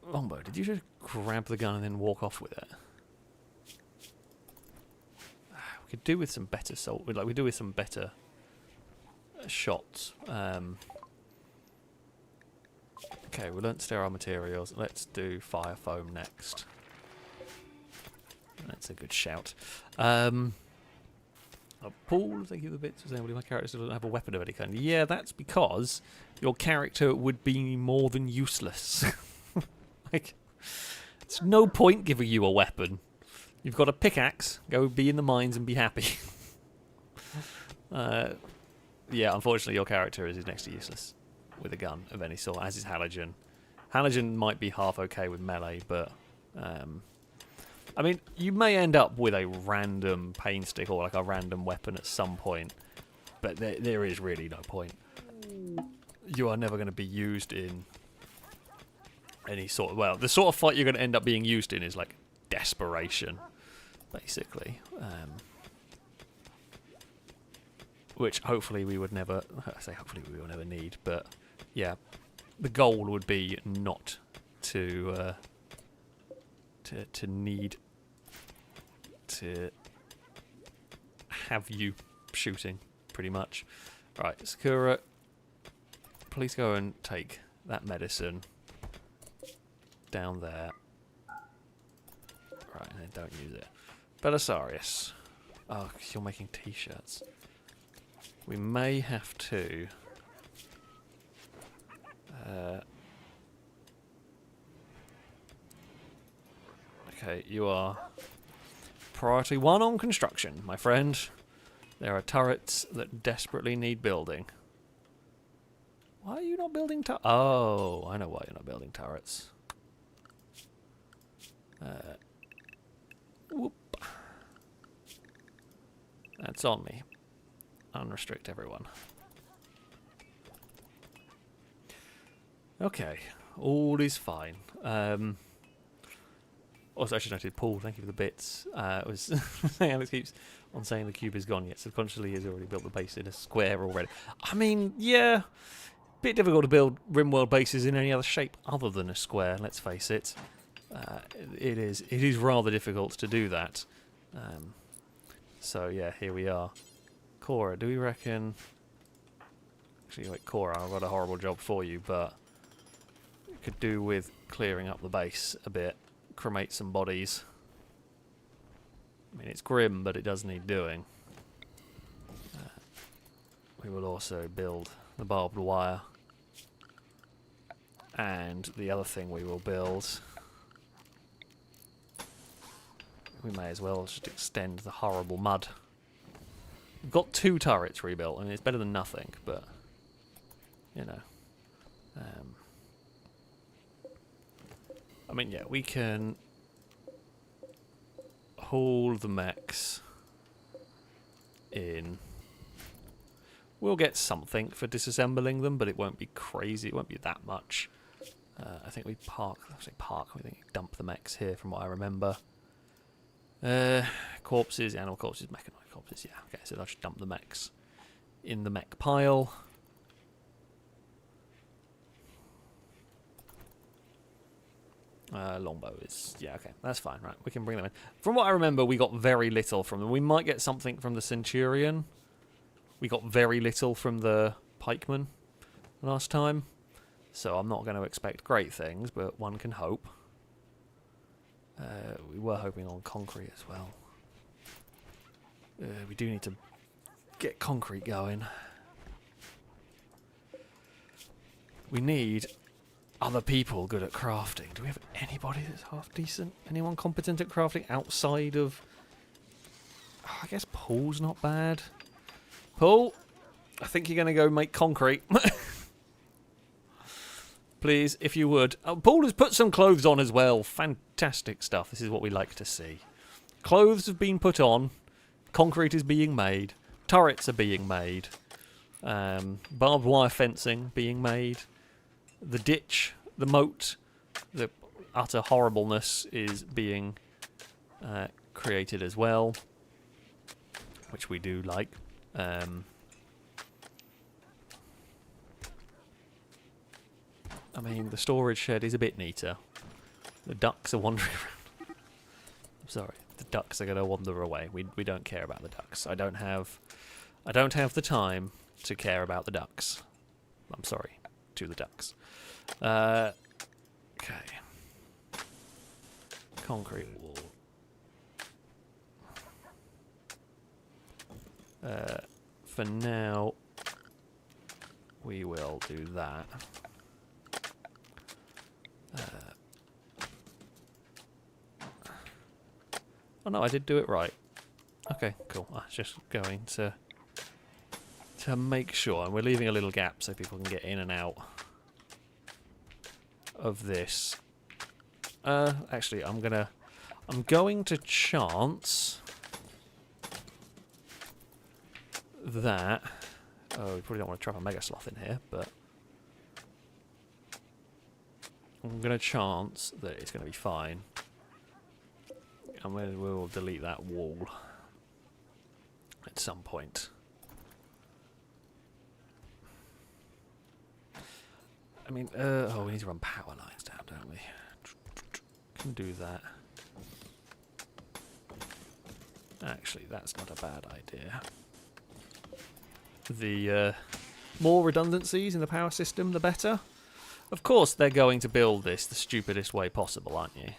Longbow, did you just grab the gun and then walk off with it? We could do with some better we do with some better shots. Okay, we learnt sterile materials. Let's do fire foam next. That's a good shout. Paul, thank you for the bits. My character doesn't have a weapon of any kind. Yeah, that's because your character would be more than useless. Like, it's no point giving you a weapon. You've got a pickaxe. Go be in the mines and be happy. Yeah, unfortunately, your character is next to useless with a gun of any sort, as is Halogen. Halogen might be half okay with melee, but I mean, you may end up with a random pain stick or like a random weapon at some point, but there is really no point. You are never going to be used in any sort of... Well, the sort of fight you're going to end up being used in is like desperation, basically. Which hopefully we would never... I say hopefully we will never need, but yeah, the goal would be not to need to have you shooting, pretty much. Right, Sakura, please go and take that medicine down there. Right, and then don't use it. Belisarius. Oh, 'cause you're making t-shirts. We may have to... okay, you are priority 1 on construction, my friend. There are turrets that desperately need building. Why are you not building turrets? Oh, I know why you're not building turrets. Whoop. That's on me. Unrestrict everyone. Okay, all is fine. Also, I should note, Paul, thank you for the bits. It was Alex keeps on saying the cube is gone yet. Subconsciously, he's already built the base in a square already. I mean, yeah, bit difficult to build Rimworld bases in any other shape other than a square. Let's face it. It is rather difficult to do that. So yeah, here we are. Cora, do we reckon? Actually, wait, Cora, I've got a horrible job for you, but could do with clearing up the base a bit. Cremate some bodies. I mean, it's grim, but it does need doing. We will also build the barbed wire. And the other thing we will build... we may as well just extend the horrible mud. We've got 2 turrets rebuilt. I mean, it's better than nothing, but... you know... I mean, yeah, we can haul the mechs in. We'll get something for disassembling them, but it won't be crazy. It won't be that much. I think we park. I say park. We think we dump the mechs here, from what I remember. Corpses, animal corpses, mechanoid corpses. Yeah, okay. So I'll just dump the mechs in the mech pile. Longbow is... yeah, okay, that's fine, right, we can bring them in. From what I remember, we got very little from them. We might get something from the Centurion. We got very little from the Pikeman last time. So I'm not going to expect great things, but one can hope. We were hoping on concrete as well. We do need to get concrete going. We need... other people good at crafting. Do we have anybody that's half decent? Anyone competent at crafting outside of... oh, I guess Paul's not bad. Paul, I think you're going to go make concrete. Please, if you would. Paul has put some clothes on as well. Fantastic stuff. This is what we like to see. Clothes have been put on. Concrete is being made. Turrets are being made. Barbed wire fencing being made. The ditch, the moat, the utter horribleness is being created as well, which we do like. I mean, the storage shed is a bit neater. The ducks are wandering around. I'm sorry, the ducks are going to wander away. We don't care about the ducks. I don't have the time to care about the ducks. I'm sorry to the ducks. Okay. Concrete wall. For now, we will do that. Oh no, I did do it right. Okay, cool. I was just going to make sure, and we're leaving a little gap so people can get in and out of this. Actually, I'm going to chance that. Oh, we probably don't want to trap a mega sloth in here, but I'm going to chance that it's going to be fine. And we'll delete that wall at some point. I mean, oh, we need to run power lines down, don't we? Can do that. Actually, that's not a bad idea. The more redundancies in the power system, the better. Of course, they're going to build this the stupidest way possible, aren't you?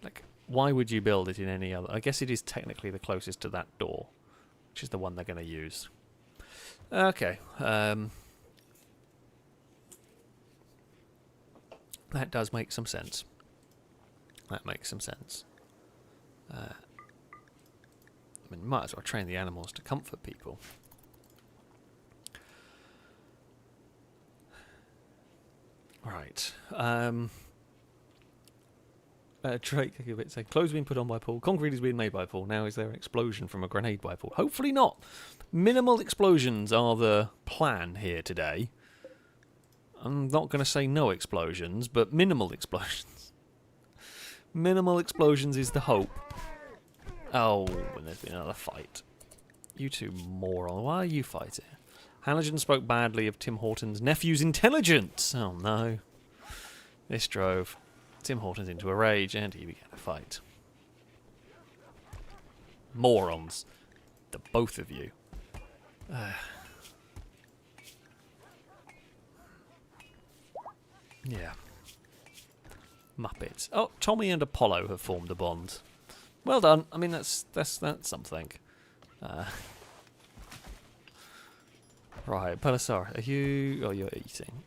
Like, Why would you build it in any other? I guess it is technically the closest to that door, which is the one they're going to use. Okay. That does make some sense. That makes some sense. I mean, might as well train the animals to comfort people. Right. Drake saying, clothes being put on by Paul. Concrete is being made by Paul. Now is there an explosion from a grenade by Paul? Hopefully not. Minimal explosions are the plan here today. I'm not going to say no explosions, but minimal explosions. Minimal explosions is the hope. Oh, and there's been another fight. You two moron. Why are you fighting? Halligan spoke badly of Tim Horton's nephew's intelligence. Oh no. This drove Tim Hortons into a rage, and he began a fight. Morons. The both of you. Yeah. Muppets. Oh, Tommy and Apollo have formed a bond. Well done. I mean, that's something. Right, Pelisar, are you... Oh, you're eating.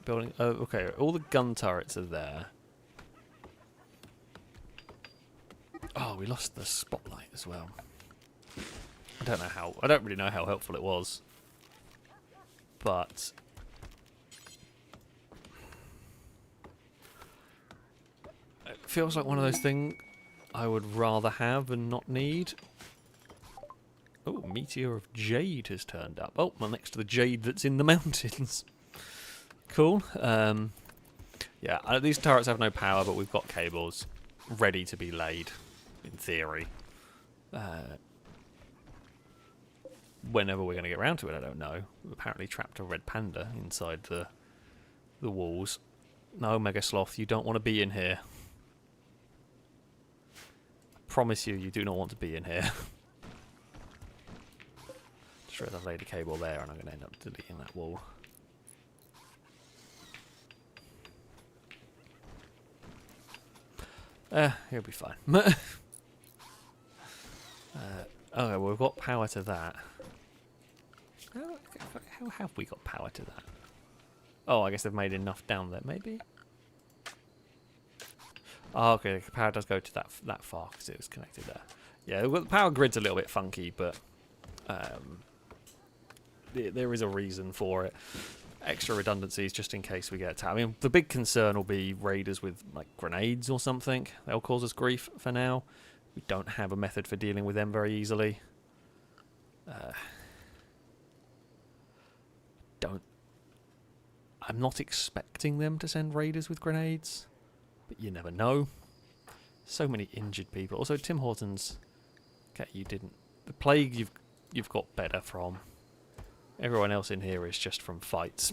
Building... Oh, okay, all the gun turrets are there. Oh, we lost the spotlight as well. I don't know how... I don't really know how helpful it was. But... it feels like one of those things I would rather have and not need. Oh, Meteor of Jade has turned up. Oh, well, next to the jade that's in the mountains. Cool. Yeah, these turrets have no power, but we've got cables ready to be laid, in theory. Whenever we're going to get around to it, I don't know. We've apparently trapped a red panda inside the walls. No, Mega Sloth, you don't want to be in here. I promise you, you do not want to be in here. Sure, I've laid a cable there, and I'm going to end up deleting that wall. He'll be fine. Okay, well, we've got power to that. How have we got power to that? Oh, I guess they've made enough down there, maybe? Oh, okay, the power does go to that far, because it was connected there. Yeah, well, the power grid's a little bit funky, but... there is a reason for it. Extra redundancies just in case we get attacked. I mean, the big concern will be raiders with like grenades or something. They'll cause us grief for now. We don't have a method for dealing with them very easily. I'm not expecting them to send raiders with grenades, but you never know. So many injured people. Also, Tim Hortons. Okay, you didn't. The plague you've got better from. Everyone else in here is just from fights.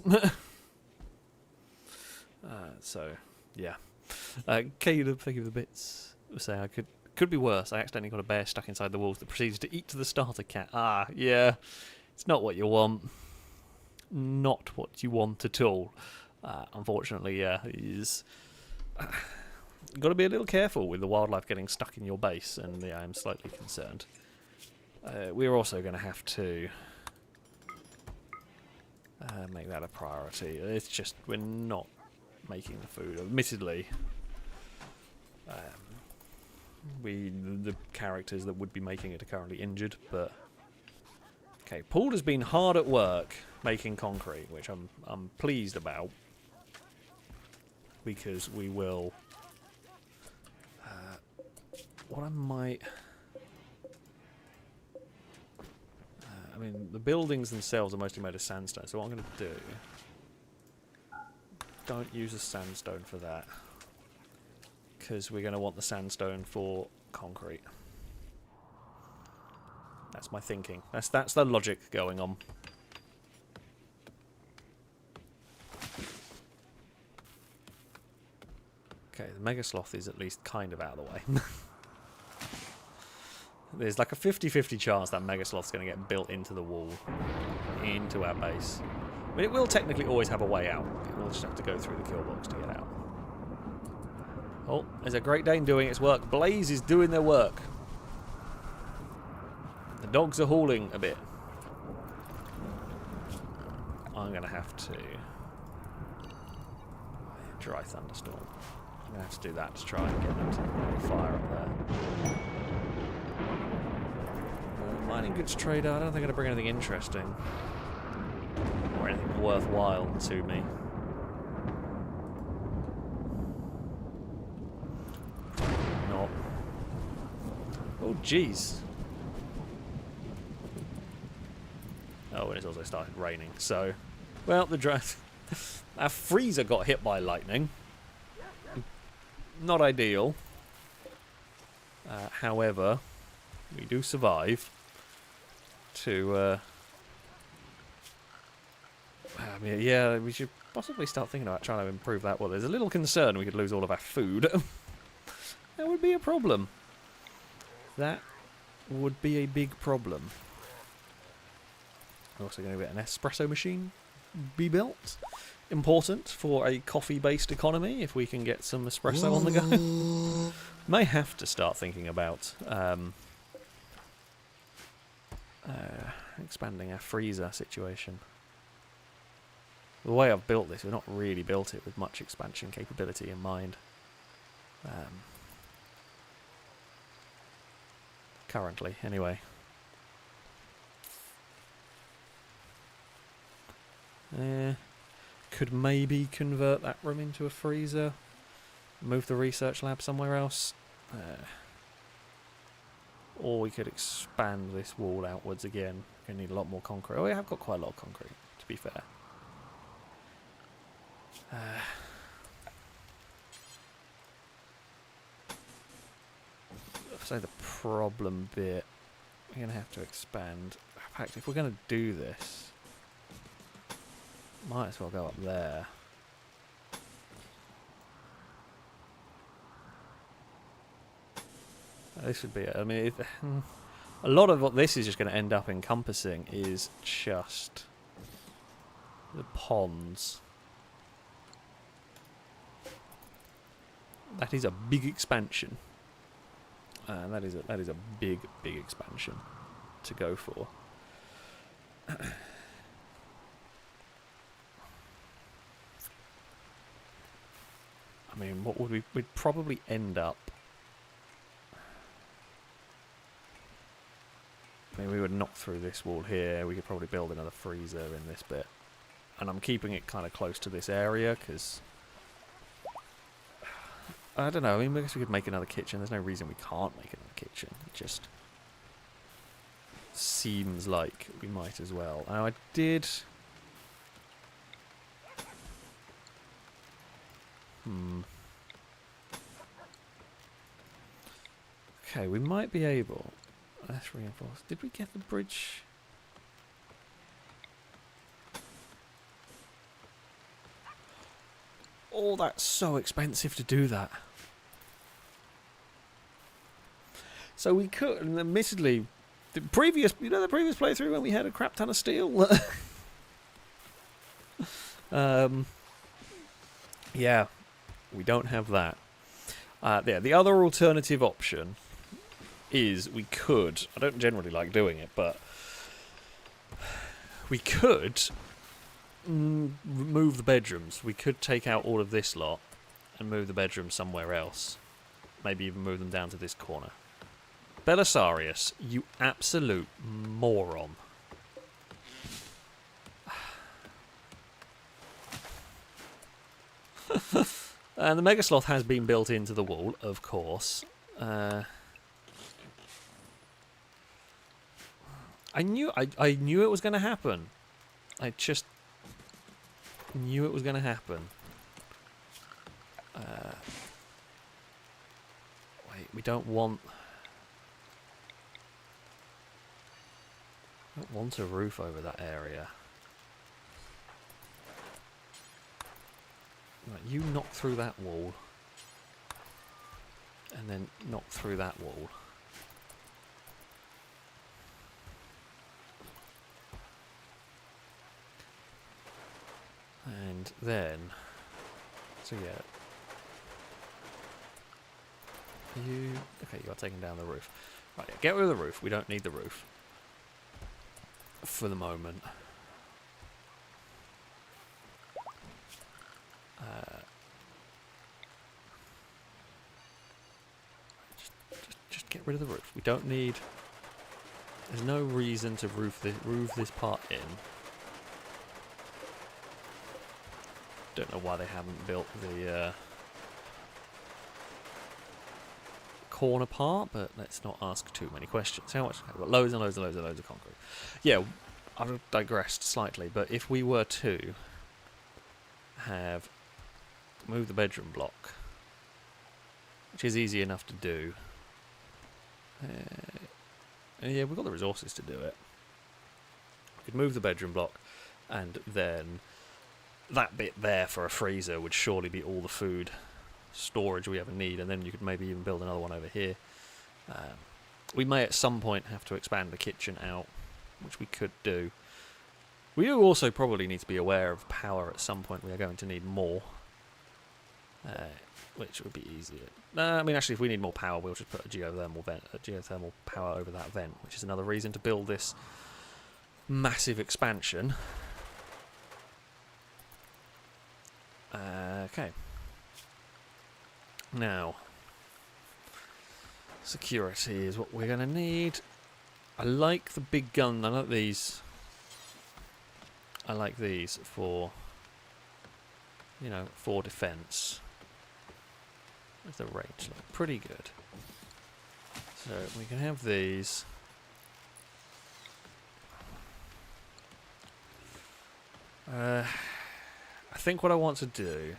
So, yeah. Caleb, thank you for the bits. Say I could be worse. I accidentally got a bear stuck inside the walls that proceeds to eat the starter cat. Ah, yeah. It's not what you want. Not what you want at all. Unfortunately, yeah, it is. You've got to be a little careful with the wildlife getting stuck in your base, and yeah, I'm slightly concerned. We're also going to have to make that a priority. It's just, we're not making the food. Admittedly, the characters that would be making it are currently injured, but... Okay, Paul has been hard at work making concrete, which I'm pleased about, because we will... what I might... I mean, the buildings themselves are mostly made of sandstone, so what I'm going to do... Don't use the sandstone for that, because we're going to want the sandstone for concrete. That's my thinking. That's the logic going on. Okay, the Mega Sloth is at least kind of out of the way. There's like a 50-50 chance that Mega Sloth's going to get built into the wall, into our base. I mean, it will technically always have a way out. It will just have to go through the kill box to get out. Oh, there's a Great Dane doing its work. Blaze is doing their work. The dogs are hauling a bit. I'm going to have to... Dry thunderstorm. I'm going to have to do that to try and get them to fire up there. Mining goods trader, I don't think I'm going to bring anything interesting. Or anything worthwhile to me. Not. Oh, jeez. Oh, and it's also started raining, so... Well, our freezer got hit by lightning. Not ideal. However, we do survive to... I mean, yeah, we should possibly start thinking about trying to improve that. Well, there's a little concern we could lose all of our food. That would be a problem. That would be a big problem. We're also going to get an espresso machine be built. Important for a coffee-based economy if we can get some espresso on the go. May have to start thinking about expanding our freezer situation. The way I've built this, we've not really built it with much expansion capability in mind. Currently, anyway. Could maybe convert that room into a freezer. Move the research lab somewhere else. Or we could expand this wall outwards again. Gonna need a lot more concrete. Oh, yeah, I've got quite a lot of concrete, to be fair. So the problem bit, we're going to have to expand. In fact, if we're going to do this, might as well go up there. This would be it. I mean, a lot of what this is just going to end up encompassing is just the ponds. That is a big expansion. That is a big expansion to go for. I mean, what would we'd probably end up... I mean, we would knock through this wall here. We could probably build another freezer in this bit. And I'm keeping it kind of close to this area, because... I don't know, I mean, I guess we could make another kitchen. There's no reason we can't make another kitchen. It just seems like we might as well. Now, I did... Okay, we might be able... Let's reinforce. Did we get the bridge? Oh, that's so expensive to do that. So we could, and admittedly, the previous playthrough when we had a crap ton of steel. Yeah, we don't have that. Yeah, the other alternative option is we could. I don't generally like doing it, but we could move the bedrooms. We could take out all of this lot and move the bedrooms somewhere else. Maybe even move them down to this corner. Belisarius, you absolute moron. And the Mega Sloth has been built into the wall, of course. I knew it was going to happen. I just knew it was going to happen. Wait, we don't want a roof over that area. Right, you knock through that wall. And then knock through that wall. And then... So yeah. You... Okay, you are taking down the roof. Right, yeah, get rid of the roof. We don't need the roof. For the moment. Just get rid of the roof. We don't need... There's no reason to roof this part in. Don't know why they haven't built the corner part, but let's not ask too many questions. How much? We've got loads and loads and loads and loads of concrete. Yeah, I've digressed slightly, but if we were to have move the bedroom block, which is easy enough to do, yeah, we've got the resources to do it. We could move the bedroom block, and then that bit there for a freezer would surely be all the food storage we ever need, and then you could maybe even build another one over here. We may at some point have to expand the kitchen out, which we could do. We do also probably need to be aware of power at some point. We are going to need more, which would be easier. I mean, actually, if we need more power, we'll just put a geothermal power over that vent, which is another reason to build this massive expansion. Okay. Now, security is what we're going to need. I like the big gun. I like these. I like these for, you know, for defense. Where's the range? Look pretty good. So we can have these. I think what I want to do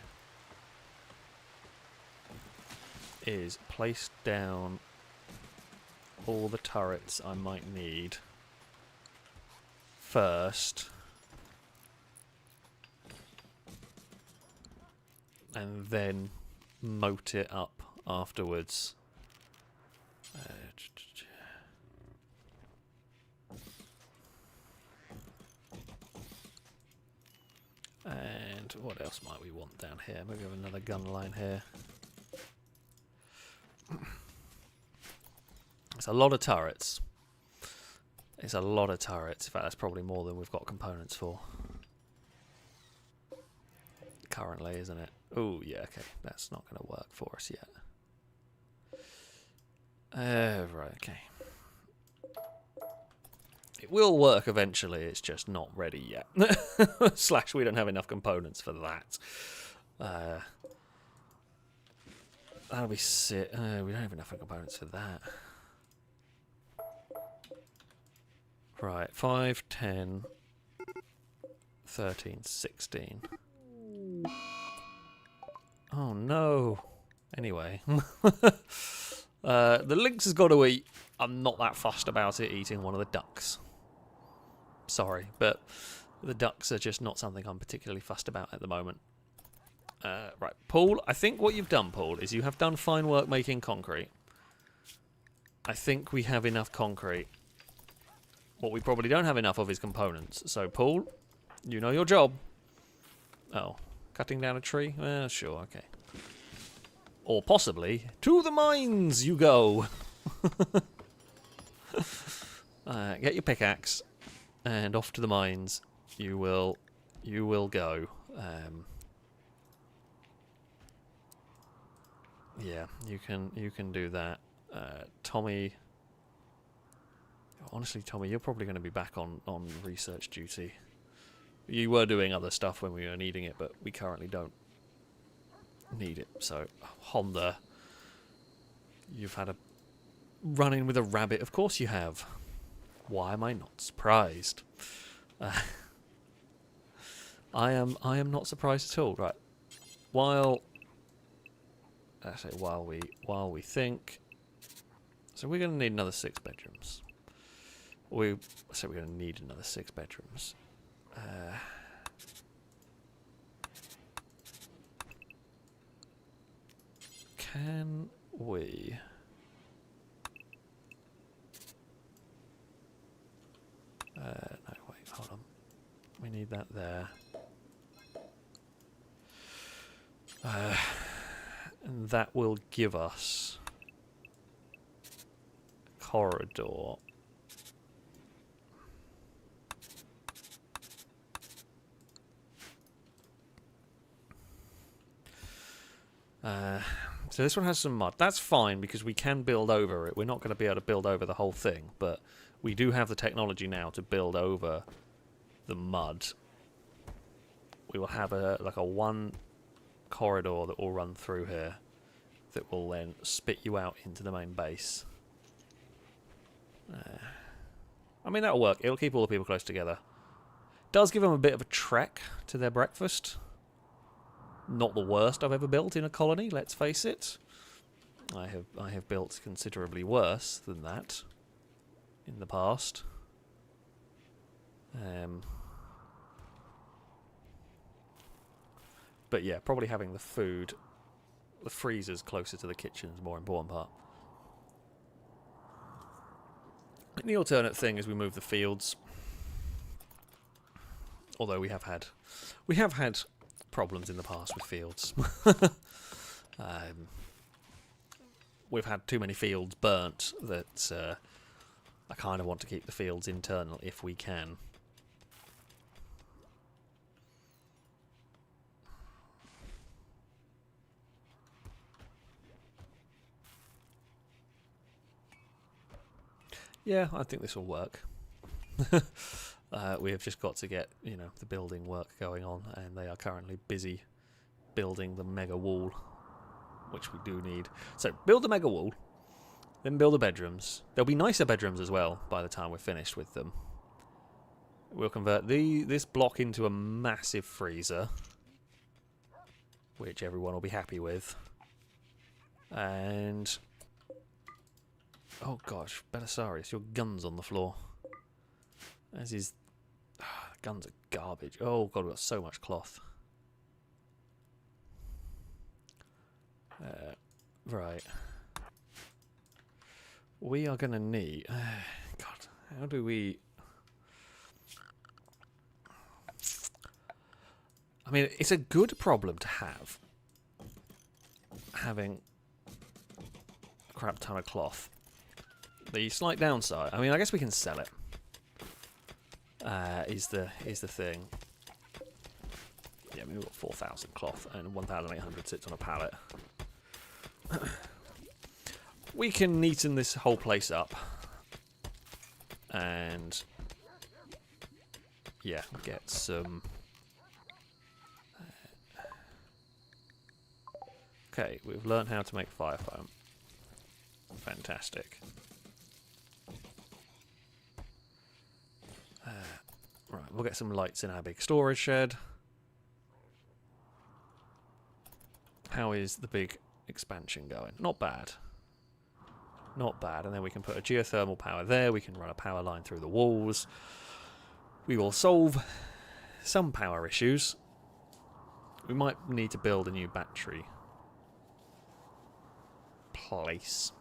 is place down all the turrets I might need first, and then moat it up afterwards. And what else might we want down here? Maybe have another gun line here. It's a lot of turrets. It's a lot of turrets. In fact, that's probably more than we've got components for. Currently, isn't it? Oh, yeah, okay. That's not going to work for us yet. Right, okay. It will work eventually, it's just not ready yet. Slash, we don't have enough components for that. That'll be sick. We don't have enough components for that. Right, 5, 10, 13, 16. Oh no. Anyway. The lynx has got to eat. I'm not that fussed about it eating one of the ducks. Sorry, but the ducks are just not something I'm particularly fussed about at the moment. Right, Paul, I think what you've done, Paul, is you have done fine work making concrete. I think we have enough concrete. What we probably don't have enough of is components. So, Paul, you know your job. Oh, cutting down a tree? Well, sure, okay. Or possibly, to the mines you go! Get your pickaxe, and off to the mines you will go. Yeah, you can do that. Tommy, honestly, Tommy, you're probably going to be back on research duty. You were doing other stuff when we were needing it, but we currently don't need it. So, Honda, you've had a run-in with a rabbit. Of course you have. Why am I not surprised? I am not surprised at all. Right. While we think, so we're going to need another 6 bedrooms. We're going to need another 6 bedrooms. Can we? No, wait, hold on. We need that there. And that will give us corridor. So this one has some mud. That's fine because we can build over it. We're not going to be able to build over the whole thing, but we do have the technology now to build over the mud. We will have like a one corridor that will run through here that will then spit you out into the main base. I mean, that'll work. It'll keep all the people close together. Does give them a bit of a trek to their breakfast. Not the worst I've ever built in a colony, let's face it. I have built considerably worse than that in the past. But yeah, probably having the food, the freezers closer to the kitchen is the more important part. And the alternate thing is we move the fields. Although we have had problems in the past with fields. We've had too many fields burnt that I kind of want to keep the fields internal if we can. Yeah, I think this will work. We have just got to get, you know, the building work going on, and they are currently busy building the mega wall, which we do need. So, build the mega wall, then build the bedrooms. There'll be nicer bedrooms as well by the time we're finished with them. We'll convert this block into a massive freezer, which everyone will be happy with. And... oh gosh, Belisarius, your gun's on the floor. As is... guns are garbage. Oh god, we've got so much cloth. Right. We are going to need... god, how do we... I mean, it's a good problem to have. Having a crap ton of cloth. The slight downside... I mean, I guess we can sell it. Is the thing. Yeah, we've got 4,000 cloth and 1,800 sits on a pallet. We can neaten this whole place up and yeah, get some. Okay, we've learned how to make fire foam. Fantastic. Right, we'll get some lights in our big storage shed. How is the big expansion going? Not bad. Not bad. And then we can put a geothermal power there. We can run a power line through the walls. We will solve some power issues. We might need to build a new battery place.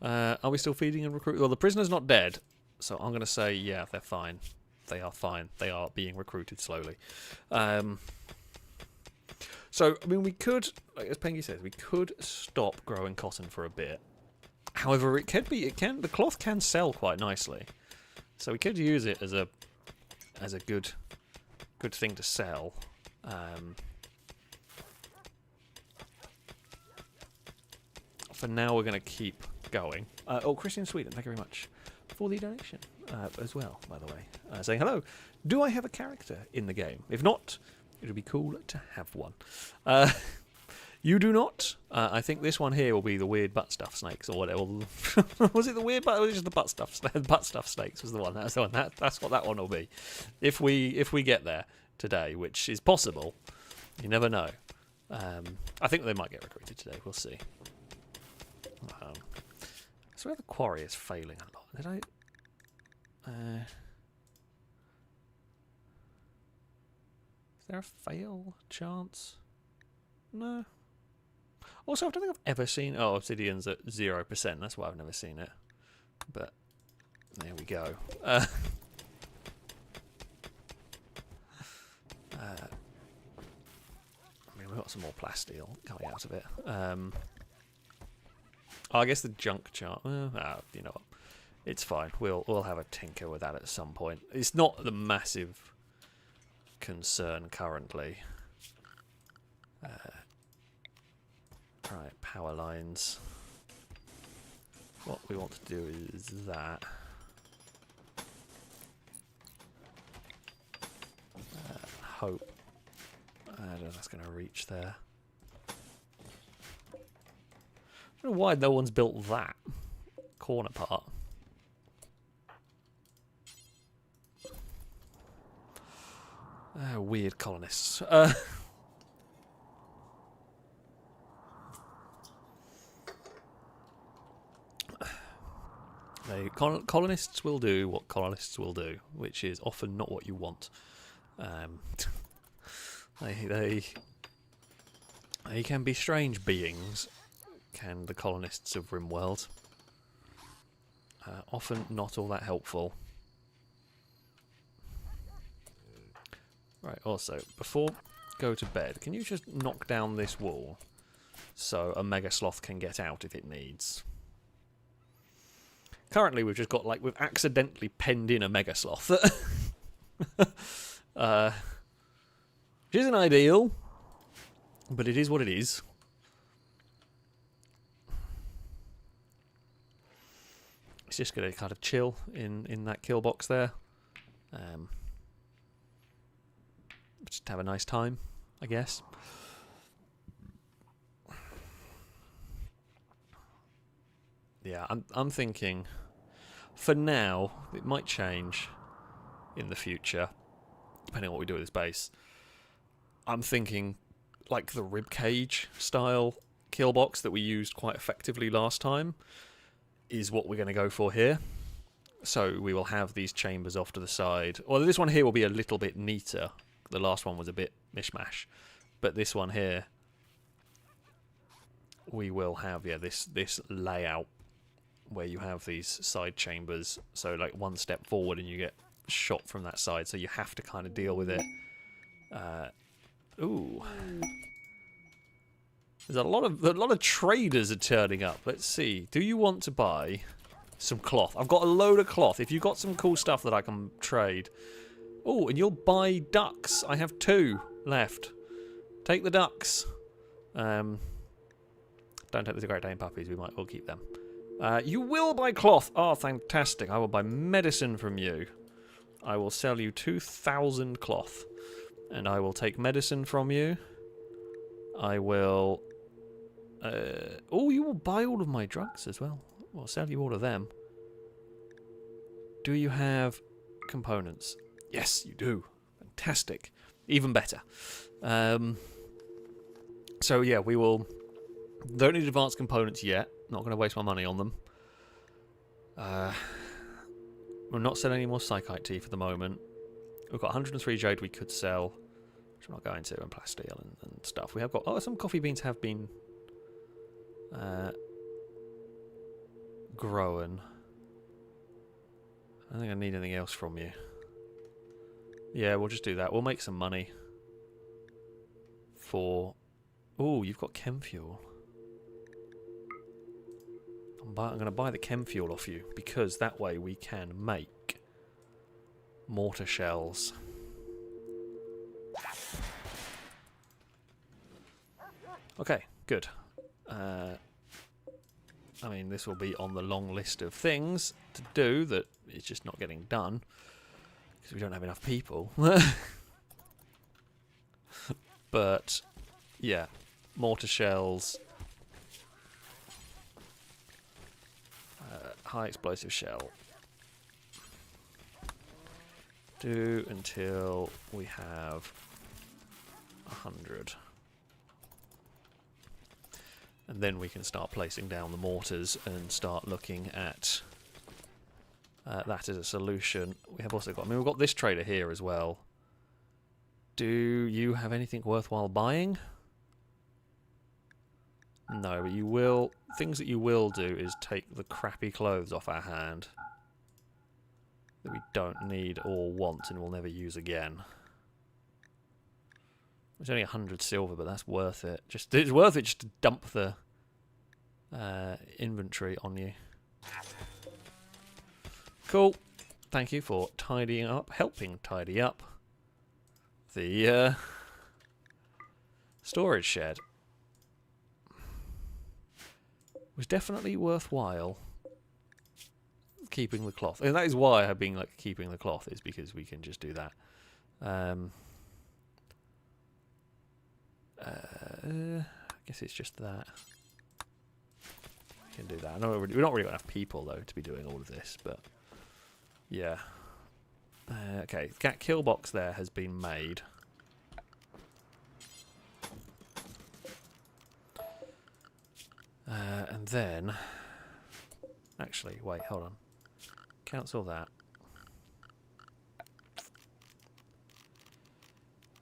Are we still feeding and recruiting? Well, the prisoner's not dead, so I'm going to say, yeah, they're fine. They are fine. They are being recruited slowly. So, I mean, we could, like as Pengy says, we could stop growing cotton for a bit. However, the cloth can sell quite nicely. So we could use it as a good thing to sell. For now, we're going to keep going. Oh, Christian Sweden, thank you very much for the donation as well, by the way. Saying hello. Do I have a character in the game? If not, it would be cool to have one. You do not. I think this one here will be the weird butt stuff snakes or whatever. Was it the weird butt? Or was it just the butt stuff snakes was the one. That's the one. That's what that one will be. If we get there today, which is possible, you never know. I think they might get recruited today. We'll see. So where the quarry is failing a lot. Did I? Is there a fail chance? No. Also, I don't think I've ever seen... oh, obsidian's at 0%. That's why I've never seen it. But there we go. I mean, we've got some more plasteel coming out of it. Oh, I guess the junk chart. You know what? It's fine. We'll have a tinker with that at some point. It's not the massive concern currently. Right, power lines. What we want to do is that. Hope. I don't know if that's going to reach there. I don't know why no one's built that corner part. Weird colonists. Colonists will do what colonists will do, which is often not what you want. They can be strange beings, can the colonists of Rimworld. Often not all that helpful. Right, also, before go to bed, can you just knock down this wall so a mega sloth can get out if it needs? Currently we've just got, like, we've accidentally penned in a mega sloth. Which isn't ideal, but it is what it is. It's just going to kind of chill in that kill box there. Just have a nice time, I guess. Yeah, I'm thinking, for now, it might change in the future, depending on what we do with this base. I'm thinking, like the ribcage style kill box that we used quite effectively last time is what we're going to go for here. So we will have these chambers off to the side. Well, this one here will be a little bit neater. The last one was a bit mishmash, but this one here, we will have this layout where you have these side chambers. So like one step forward and you get shot from that side. So you have to kind of deal with it. Ooh, there's a lot of traders are turning up. Let's see. Do you want to buy some cloth? I've got a load of cloth. If you've got some cool stuff that I can trade. Oh, and you'll buy ducks. I have 2 left. Take the ducks. Don't take the Great Dane puppies. We'll keep them. You will buy cloth. Oh, fantastic. I will buy medicine from you. I will sell you 2,000 cloth. And I will take medicine from you. I will... oh, you will buy all of my drugs as well. I'll sell you all of them. Do you have components? Yes, you do. Fantastic. Even better. So yeah, we will... Don't need advanced components yet. Not going to waste my money on them. We're not selling any more Psychite tea for the moment. We've got 103 jade we could sell, which I'm not going to, and plasteel and stuff. We have got... Oh, some coffee beans have been grown. I don't think I need anything else from you. Yeah, we'll just do that. We'll make some money for... Oh, you've got chem fuel. I'm going to buy the chem fuel off you, because that way we can make mortar shells. Okay, good. I mean, this will be on the long list of things to do that it's just not getting done. Because we don't have enough people. But, yeah. Mortar shells. High explosive shell. Do until we have 100. And then we can start placing down the mortars and start looking at... that as a solution. We have also got... I mean, we've got this trader here as well. Do you have anything worthwhile buying? No, but you will... Things that you will do is take the crappy clothes off our hand that we don't need or want and will never use again. It's only 100 silver, but that's worth it. It's worth it just to dump the inventory on you. Cool. Thank you for tidying up, helping tidy up the storage shed. It was definitely worthwhile keeping the cloth. And that is why I've been like keeping the cloth, is because we can just do that. I guess it's just that. We can do that. We're not really got enough people though to be doing all of this, but yeah. Okay, cat kill box there has been made. And then, actually, wait, hold on. Cancel that.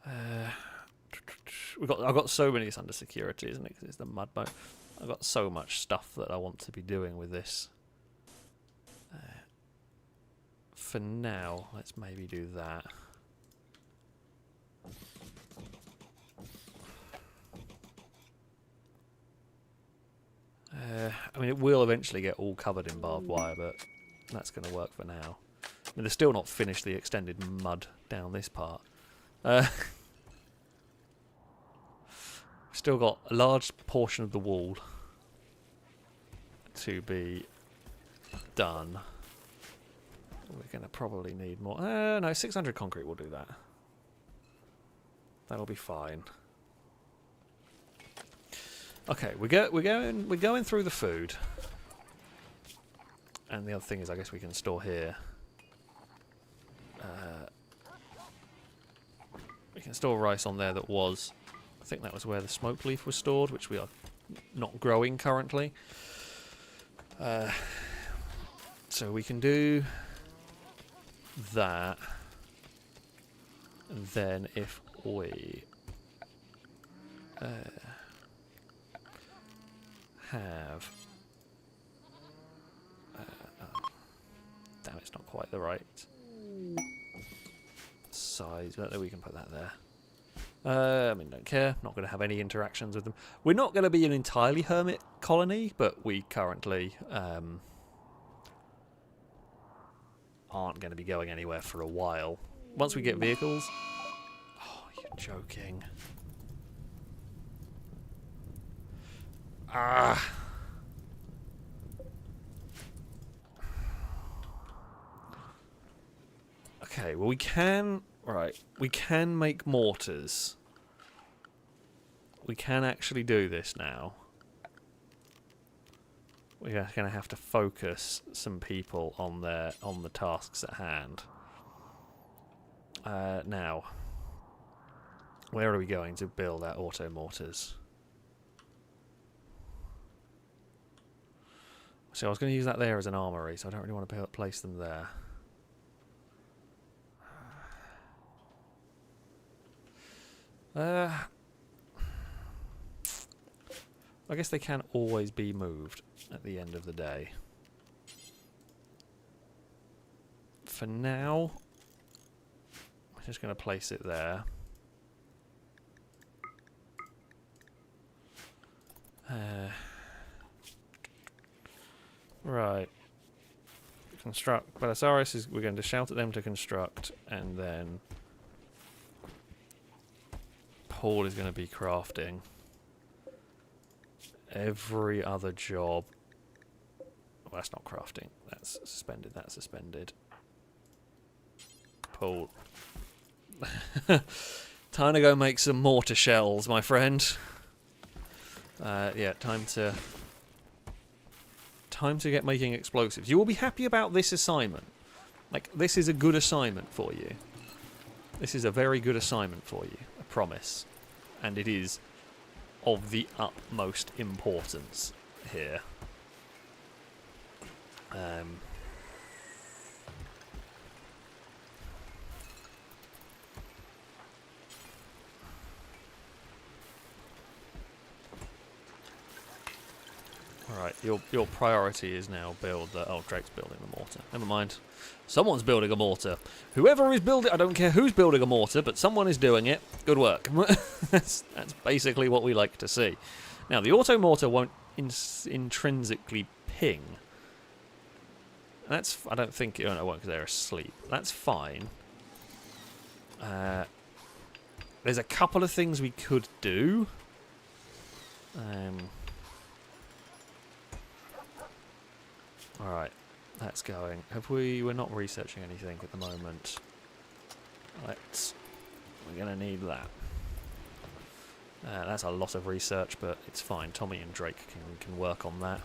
I've got so many. It's under security, isn't it? Because it's the mud boat. I've got so much stuff that I want to be doing with this. For now, let's maybe do that. I mean, it will eventually get all covered in barbed wire, but that's going to work for now. I mean, they're still not finished the extended mud down this part. Still got a large portion of the wall to be done. We're going to probably need more. No, 600 concrete will do that. That'll be fine. Okay, we're going through the food, and the other thing is, I guess we can store here. We can store rice on there that was. I think that was where the smoke leaf was stored, which we are not growing currently. So we can do that, and then if we have damn, it's not quite the right size, but we can put that there. I mean, don't care. Not going to have any interactions with them. We're not going to be an entirely hermit colony, but we currently aren't going to be going anywhere for a while. Once we get vehicles... Oh, you're joking. Ah. Okay, well we can... Right, we can make mortars. We can actually do this now. We're going to have to focus some people on the tasks at hand. Now, where are we going to build our auto mortars? So I was going to use that there as an armory, so I don't really want to place them there. I guess they can always be moved at the end of the day. For now, I'm just going to place it there. Right. Construct. Belisarius is. We're going to shout at them to construct, and then Paul is going to be crafting. Every other job. Well, that's not crafting. That's suspended. That's suspended. Paul. Time to go make some mortar shells, my friend. Yeah, time to get making explosives. You will be happy about this assignment. Like, this is a good assignment for you. This is a very good assignment for you. I promise. And it is of the utmost importance here. Alright, your priority is now build the... Oh, Drake's building the mortar. Never mind. Someone's building a mortar. Whoever is building... I don't care who's building a mortar, but someone is doing it. Good work. That's basically what we like to see. Now, the auto mortar won't intrinsically ping. That's... I don't think... Oh, no, it won't because they're asleep. That's fine. There's a couple of things we could do. Alright, that's going. We're not researching anything at the moment. We're going to need that. That's a lot of research, but it's fine. Tommy and Drake can work on that.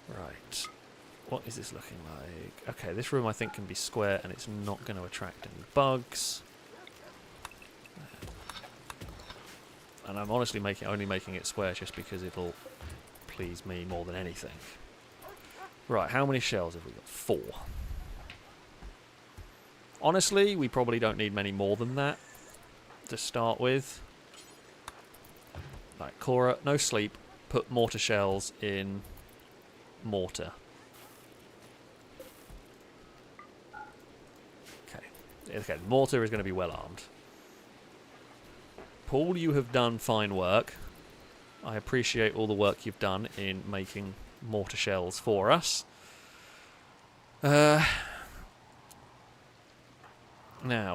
Right. What is this looking like? Okay, this room I think can be square, and it's not going to attract any bugs. And I'm honestly only making it square just because it'll please me more than anything. Right, how many shells have we got? 4. Honestly, we probably don't need many more than that to start with. Right, Cora, no sleep. Put mortar shells in mortar. Okay, mortar is going to be well armed. Paul, you have done fine work. I appreciate all the work you've done in making mortar shells for us. Now,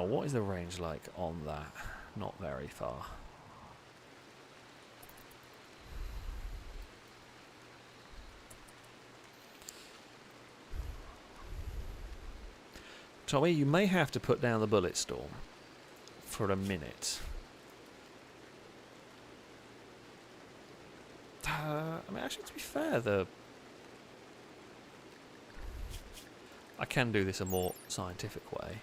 what is the range like on that? Not very far. Tommy, you may have to put down the bullet storm for a minute. I mean, actually, to be fair, I can do this a more scientific way.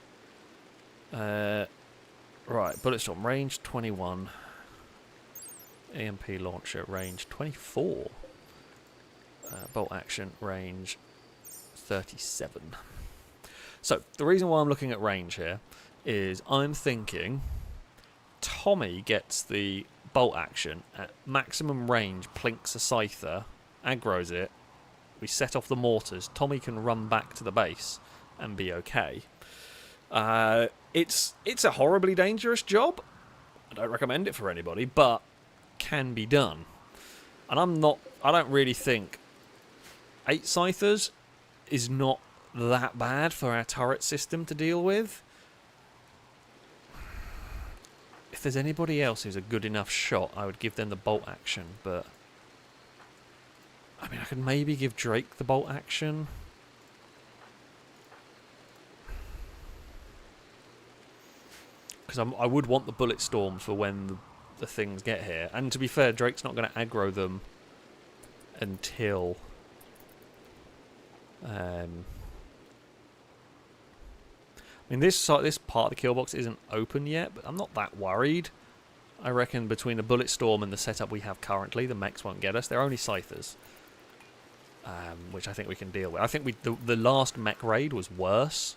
Right, bullet storm, range 21. EMP launcher, range 24. Bolt action, range 37. So, the reason why I'm looking at range here is I'm thinking Tommy gets the bolt action at maximum range, plinks a scyther, aggroes it, we set off the mortars, Tommy can run back to the base and be okay. It's a horribly dangerous job. I don't recommend it for anybody, but can be done. And I don't really think 8 scythers is not that bad for our turret system to deal with. If there's anybody else who's a good enough shot, I would give them the bolt action, but I mean, I could maybe give Drake the bolt action. Because I would want the bullet storm for when the things get here. And to be fair, Drake's not going to aggro them until I mean, this part of the kill box isn't open yet, but I'm not that worried. I reckon between the bullet storm and the setup we have currently, the mechs won't get us. They're only scythers, which I think we can deal with. I think the last mech raid was worse.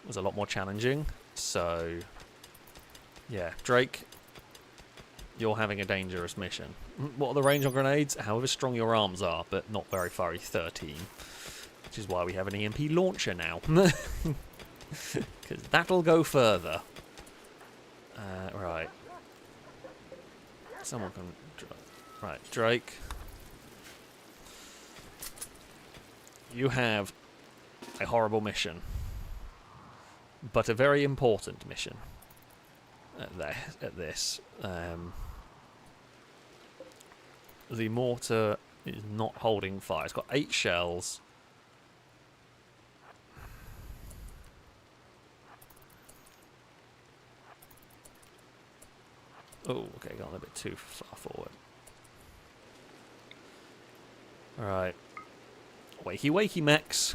It was a lot more challenging. So, yeah, Drake, you're having a dangerous mission. What are the range on grenades? However strong your arms are, but not very far. 13, which is why we have an EMP launcher now. Because that'll go further. Right. Someone can... Right, Drake. You have a horrible mission. But a very important mission. At this. The mortar is not holding fire. It's got 8 shells. Oh, okay, gone a bit too far forward. Alright. Wakey wakey mechs.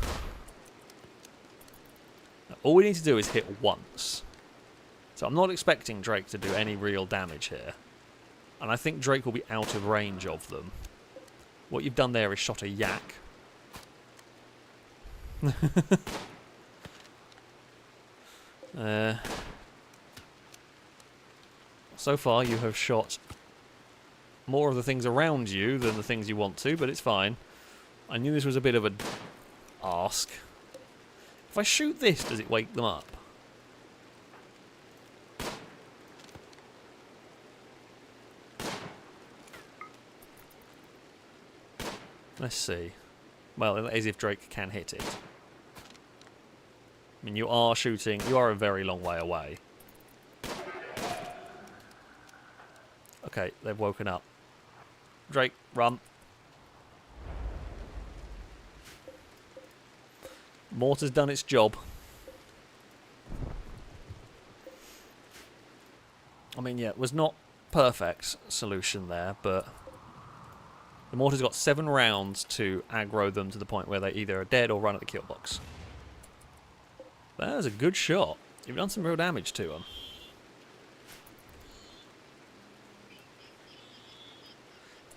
Now, all we need to do is hit once. So I'm not expecting Drake to do any real damage here. And I think Drake will be out of range of them. What you've done there is shot a yak. So far you have shot more of the things around you than the things you want to, but it's fine. I knew this was a bit of an ask. If I shoot this, does it wake them up? Let's see. Well, as if Drake can hit it. I mean, you are shooting... You are a very long way away. Okay, they've woken up. Drake, run. Mortar's done its job. I mean, yeah, it was not perfect solution there, but the mortar's got 7 rounds to aggro them to the point where they either are dead or run at the kill box. That was a good shot. You've done some real damage to them.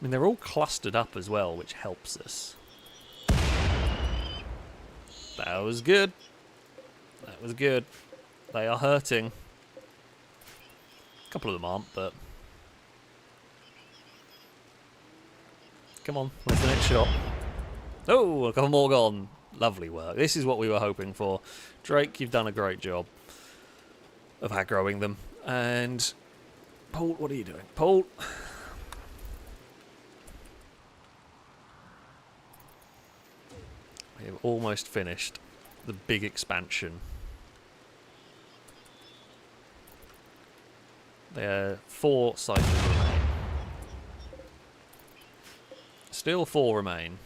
I mean, they're all clustered up as well, which helps us. That was good. That was good. They are hurting. A couple of them aren't, but... Come on, where's the next shot? Oh, a couple more gone. Lovely work. This is what we were hoping for. Drake, you've done a great job of aggroing them. And... Paul, what are you doing? Paul... We have almost finished the big expansion. There are 4 ciphers remain. Still 4 remain.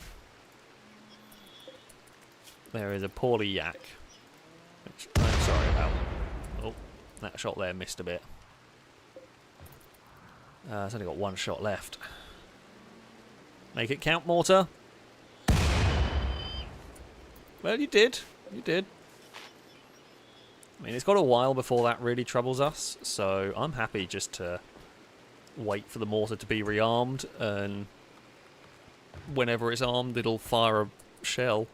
There is a poorly yak, which I'm sorry about. Oh, that shot there missed a bit. It's only got 1 shot left. Make it count, mortar. Well, you did. You did. I mean, it's got a while before that really troubles us, so I'm happy just to wait for the mortar to be rearmed, and whenever it's armed, it'll fire a shell.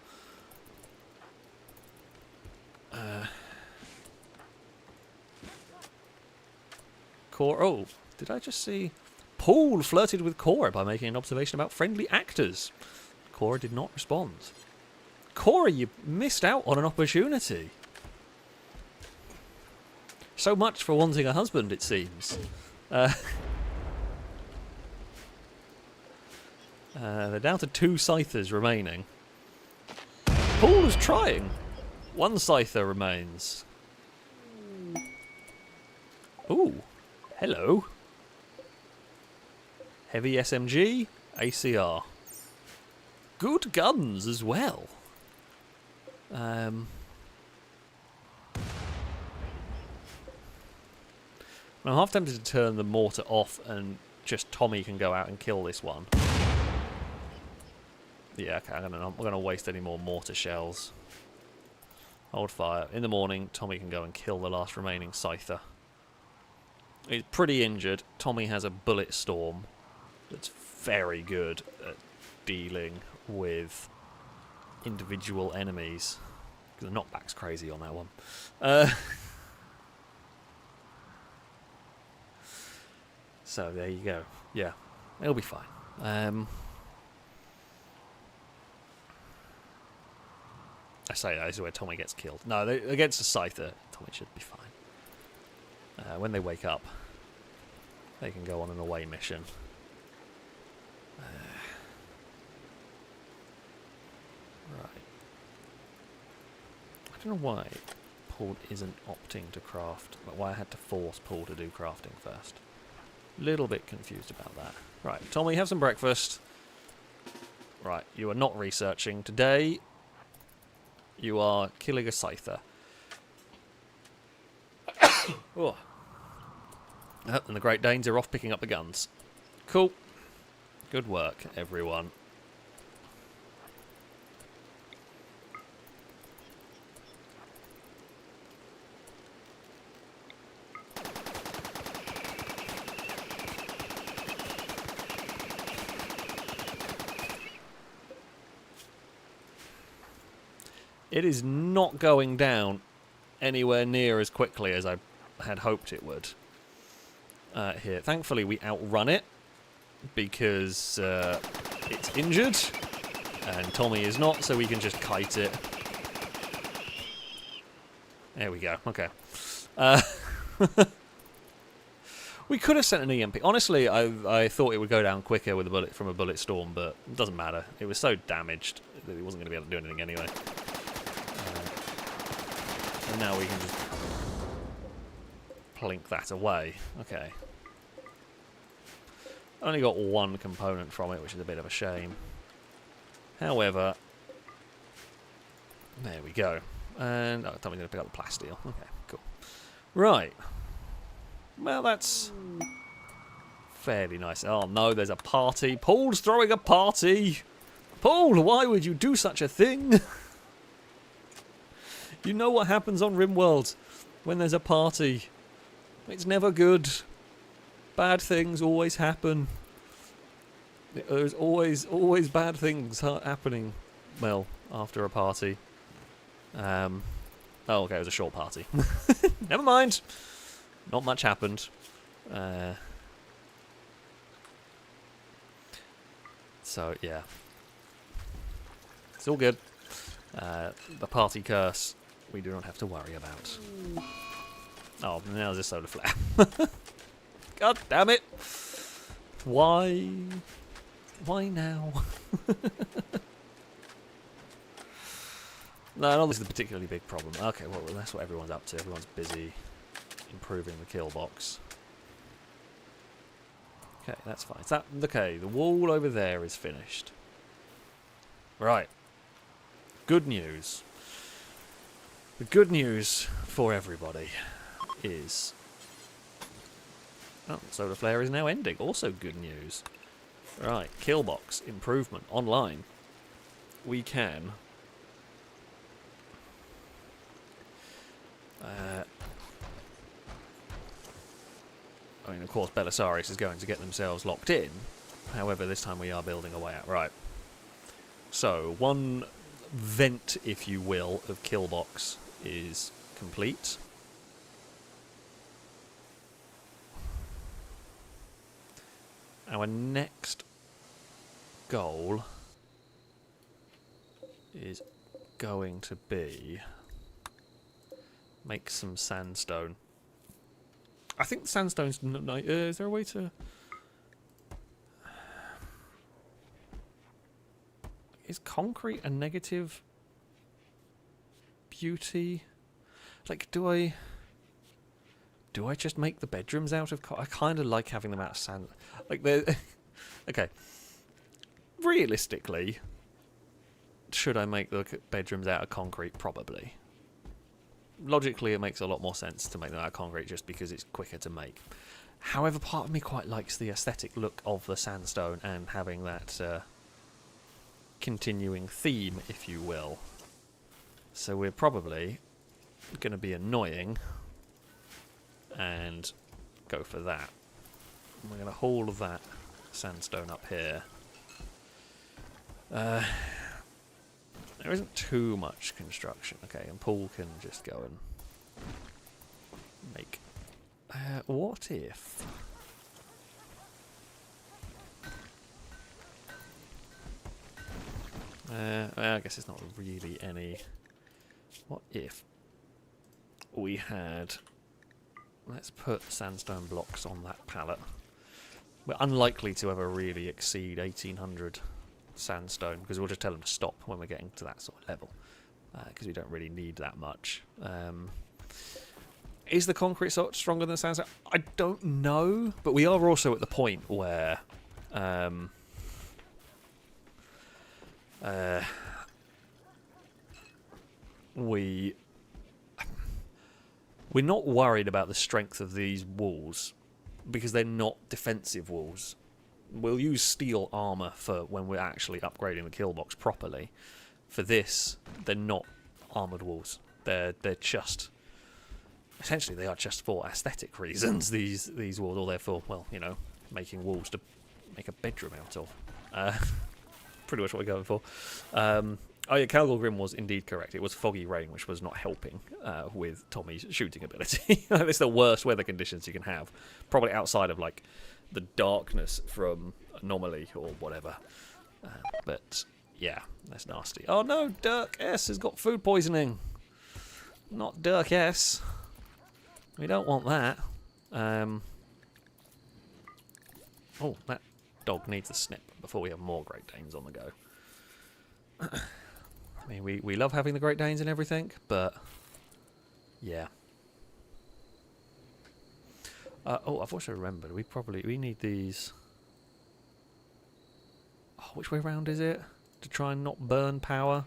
Cora. Oh, did I just see... Paul flirted with Cora by making an observation about friendly actors. Cora did not respond. Cora, you missed out on an opportunity. So much for wanting a husband, it seems. They're down to 2 scythers remaining. Paul is trying. 1 scyther remains. Ooh, hello. Heavy SMG, ACR. Good guns as well. I'm half tempted to turn the mortar off and just Tommy can go out and kill this one. Yeah, okay, I'm not going to waste any more mortar shells. Hold fire. In the morning, Tommy can go and kill the last remaining scyther. He's pretty injured. Tommy has a bullet storm that's very good at dealing with individual enemies. The knockback's crazy on that one. So there you go. Yeah, it'll be fine. I say that, this is where Tommy gets killed. No, against a scyther, Tommy should be fine. When they wake up, they can go on an away mission. Right. I don't know why Paul isn't opting to craft, but why I had to force Paul to do crafting first. Little bit confused about that. Right, Tommy, have some breakfast. Right, you are not researching. Today, you are killing a scyther. Oh. And the Great Danes are off picking up the guns. Cool. Good work, everyone. It is not going down anywhere near as quickly as I had hoped it would. Here, thankfully we outrun it because it's injured and Tommy is not, so we can just kite it. There we go. Okay. We could have sent an EMP. Honestly, I thought it would go down quicker with a bullet from a bullet storm, but it doesn't matter. It was so damaged that it wasn't going to be able to do anything anyway. And now we can just plink that away. Okay. Only got one component from it, which is a bit of a shame. However, there we go. And oh, I'm going to pick up the plasteel. Okay, cool. Right. Well, that's fairly nice. Oh no, there's a party. Paul's throwing a party. Paul, why would you do such a thing? You know what happens on Rimworld when there's a party. It's never good. Bad things always happen. There's always bad things happening. Well, after a party. Oh, okay, it was a short party. Never mind. Not much happened. So, yeah. It's all good. The party curse, we do not have to worry about. Oh, now there's a solar flare. God damn it! Why? Why now? No, this is a particularly big problem. Okay, well, that's what everyone's up to. Everyone's busy improving the kill box. Okay, that's fine. Is that okay? The wall over there is finished. Right. Good news. The good news for everybody is... oh, solar flare is now ending. Also good news. Right, kill box improvement online. We can... I mean, of course, Belisarius is going to get themselves locked in. However, this time we are building a way out. Right. So, one vent, if you will, of Killbox is complete. Our next goal is going to be make some sandstone. I think the sandstone's... is there a way to... is concrete a negative beauty? Like, do I just make the bedrooms out of... I kind of like having them out of sand. Like, they're... okay. Realistically, should I make the bedrooms out of concrete? Probably. Logically, it makes a lot more sense to make them out of concrete just because it's quicker to make. However, part of me quite likes the aesthetic look of the sandstone and having that continuing theme, if you will. So we're probably going to be annoying and go for that. We're going to haul that sandstone up here. There isn't too much construction. Okay, and Paul can just go and make... what if... well, I guess it's not really any... What if we had... Let's put sandstone blocks on that pallet. We're unlikely to ever really exceed 1800 sandstone, because we'll just tell them to stop when we're getting to that sort of level, because we don't really need that much. Is the concrete sort stronger than the sandstone? I don't know, but we are also at the point where we're not worried about the strength of these walls because they're not defensive walls. We'll use steel armour for when we're actually upgrading the kill box properly. For this, they're not armoured walls. They're just... essentially, they are just for aesthetic reasons, these walls. Or they're for, well, you know, making walls to make a bedroom out of. Pretty much what we're going for. Oh yeah, Calgor Grim was indeed correct. It was foggy rain, which was not helping with Tommy's shooting ability. It's the worst weather conditions you can have. Probably outside of, like, the darkness from Anomaly or whatever. But, yeah, that's nasty. Oh no, Dirk S has got food poisoning. Not Dirk S. We don't want that. Oh, that dog needs a snip before we have more Great Danes on the go. I mean, we love having the Great Danes and everything, but yeah. Oh, I've also remembered, we need these... Oh, which way round is it? To try and not burn power?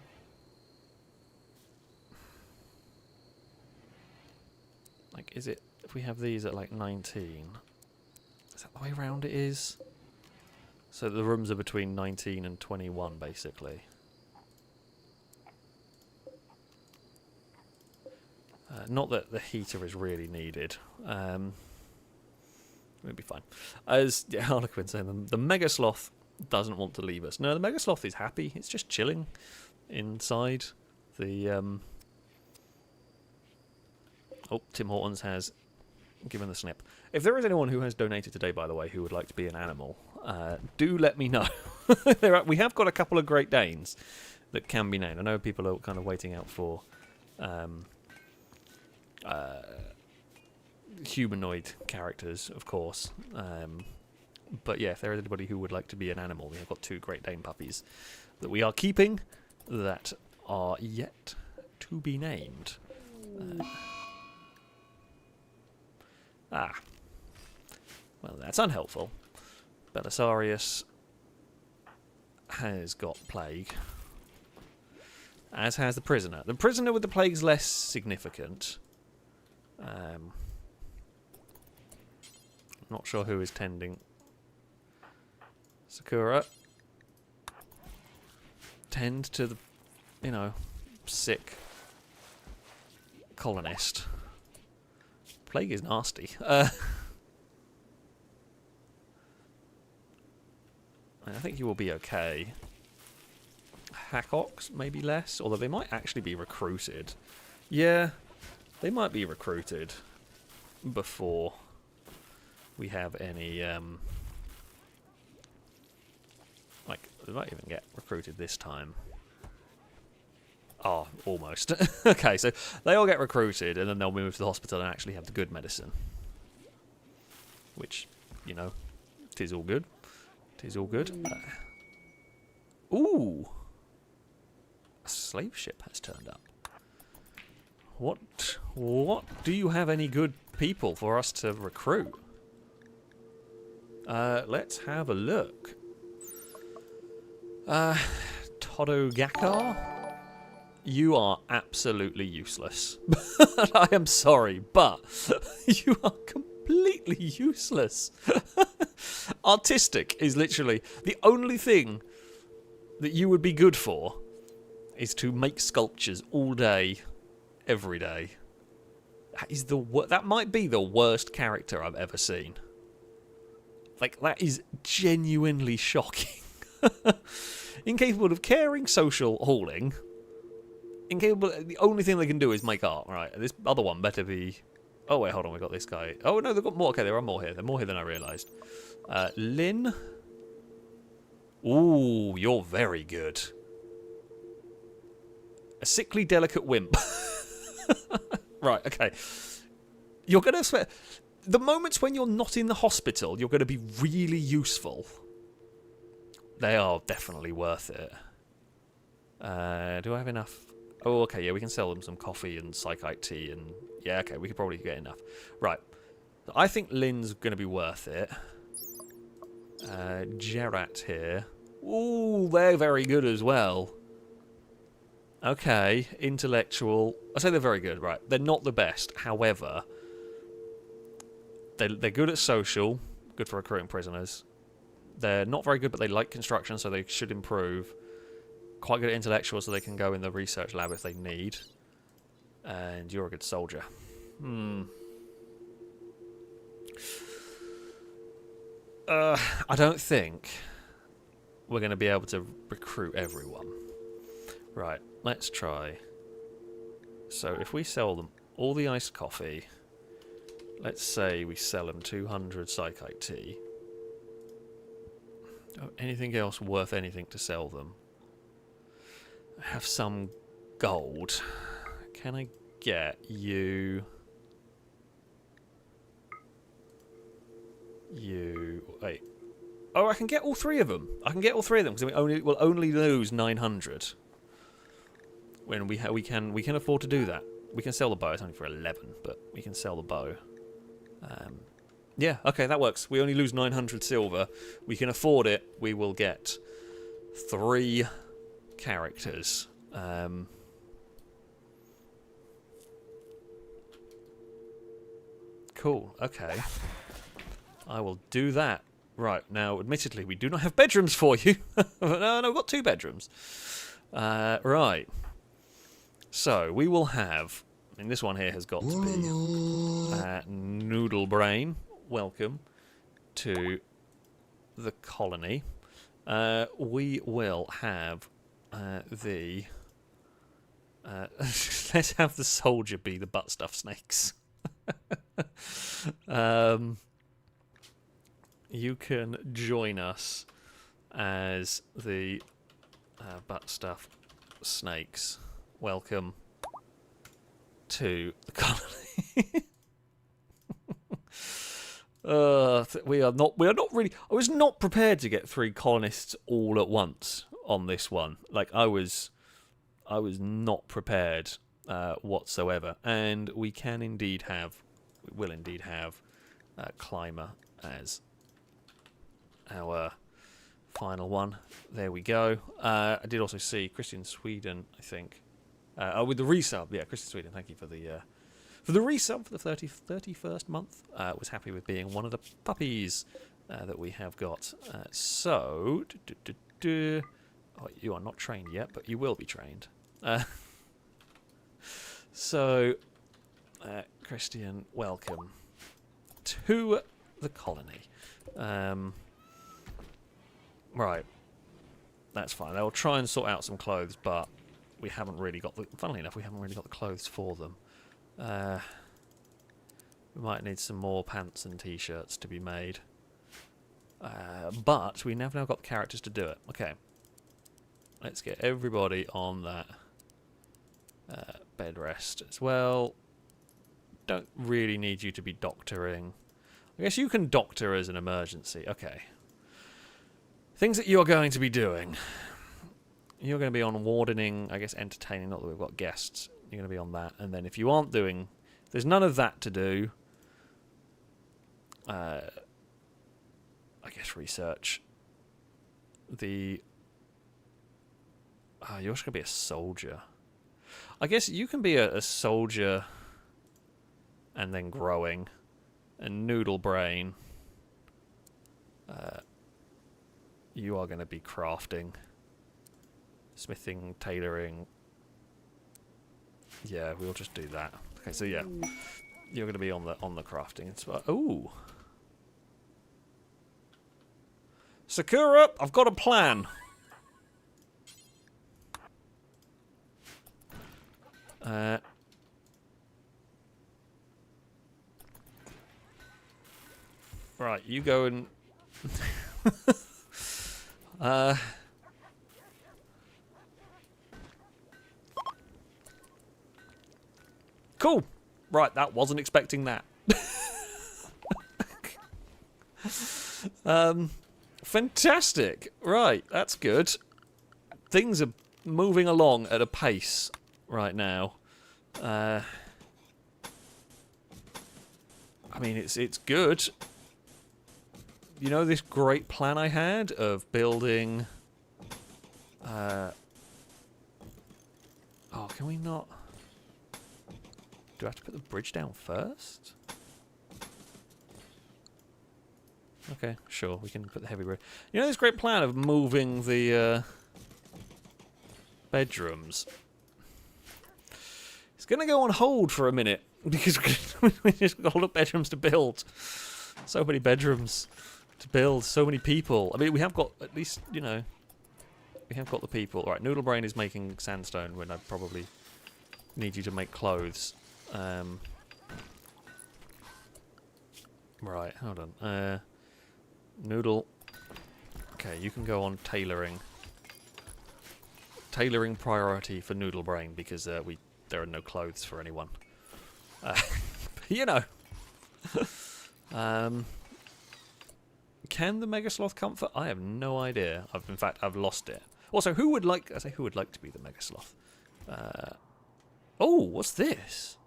Like, is it... If we have these at, like, 19... Is that the way round it is? So the rooms are between 19 and 21, basically. Not that the heater is really needed. It'll be fine. As Harlequin saying, the Mega Sloth doesn't want to leave us. No, the Mega Sloth is happy. It's just chilling inside the... Oh, Tim Hortons has given the snip. If there is anyone who has donated today, by the way, who would like to be an animal, do let me know. We have got a couple of Great Danes that can be named. I know people are kind of waiting out for... humanoid characters, of course, but yeah, if there is anybody who would like to be an animal, we have got 2 Great Dane puppies that we are keeping that are yet to be named. Well, that's unhelpful. Belisarius has got plague, as has the prisoner. The prisoner with the plague is less significant. Not sure who is tending. Sakura. Tend to the, sick colonist. Plague is nasty. I think he will be okay. Hackox, maybe less, although they might actually be recruited. Yeah, they might be recruited before we have any, like, they might even get recruited this time. Oh, almost. Okay, so they all get recruited, and then they'll move to the hospital and actually have the good medicine. Which, tis all good. Tis all good. Ooh! A slave ship has turned up. What do you have any good people for us to recruit? Let's have a look. Todogakar? You are absolutely useless. I am sorry, but you are completely useless. Artistic is literally the only thing that you would be good for is to make sculptures all day, every day. That might be the worst character I've ever seen. Like, that is genuinely shocking. Incapable of caring, social, hauling. Incapable. The only thing they can do is make art. Right, this other one better be... Oh, wait, hold on, we got this guy. Oh, no, they've got more. Okay, there are more here. There are more here than I realised. Lynn. Ooh, you're very good. A sickly, delicate wimp. Right, okay. You're going to spend... The moments when you're not in the hospital, you're going to be really useful. They are definitely worth it. Do I have enough? Oh, okay, yeah, we can sell them some coffee and psychite tea and... Yeah, okay, we could probably get enough. Right. I think Lynn's going to be worth it. Gerat here. Ooh, they're very good as well. Okay, intellectual. I say they're very good, right. They're not the best, however... They're good at social, good for recruiting prisoners. They're not very good, but they like construction, so they should improve. Quite good at intellectual, so they can go in the research lab if they need. And you're a good soldier. I don't think we're going to be able to recruit everyone. Right, let's try. So if we sell them all the iced coffee... Let's say we sell them 200 psychite tea. Oh, anything else worth anything to sell them? I have some gold. Can I get you... Wait. Oh, I can get all three of them. I can get all three of them because we'll only lose 900. When we can afford to do that. We can sell the bow. It's only for 11, but we can sell the bow. Yeah, okay, that works. We only lose 900 silver. We can afford it. We will get 3 characters. Cool, okay. I will do that. Right, now, admittedly, we do not have bedrooms for you. No, we've got 2 bedrooms. Right. So, we will have... I mean, this one here has got to be Noodle Brain. Welcome to the colony. We will have the... let's have the soldier be the butt stuff snakes. You can join us as the butt stuff snakes. Welcome to the colony. We are not really. I was not prepared to get 3 colonists all at once on this one. Like I was not prepared whatsoever. And we will indeed have Climber as our final one. There we go. I did also see Christian Sweden, I think. With the resub, yeah, Christian Sweden. Thank you for the resub for the 31st month. Was happy with being one of the puppies that we have got. So, oh, you are not trained yet, but you will be trained. So, Christian, welcome to the colony. Right, that's fine. They'll try and sort out some clothes, but we haven't really got the. Funnily enough, we haven't really got the clothes for them. We might need some more pants and t-shirts to be made. But we have now got the characters to do it. Okay. Let's get everybody on that bed rest as well. Don't really need you to be doctoring. I guess you can doctor as an emergency. Okay. Things that you're going to be doing. You're going to be on wardening, I guess entertaining, not that we've got guests. You're going to be on that. And then if you aren't doing... There's none of that to do. I guess research. You're just going to be a soldier. I guess you can be a soldier and then growing. And Noodle Brain. You are going to be crafting. Smithing, tailoring. Yeah, we'll just do that. Okay, so yeah. You're going to be on the crafting. Ooh. Sakura, I've got a plan. Right, you go and... Cool. Right, that wasn't expecting that. Fantastic. Right, that's good. Things are moving along at a pace right now. I mean, it's good. You know this great plan I had of building... oh, can we not... Do I have to put the bridge down first? Okay, sure, we can put the heavy bridge. You know this great plan of moving the bedrooms? It's going to go on hold for a minute because we just got a lot of bedrooms to build. So many bedrooms to build, so many people. I mean, we have got at least, you know, we have got the people. All right, Noodle Brain is making sandstone when I probably need you to make clothes. Right, hold on. Noodle. Okay, you can go on tailoring. Tailoring priority for Noodle Brain because there are no clothes for anyone. You know. can the Mega Sloth comfort? I have no idea. In fact, I've lost it. Also, who would like to be the Mega Sloth? Oh, what's this?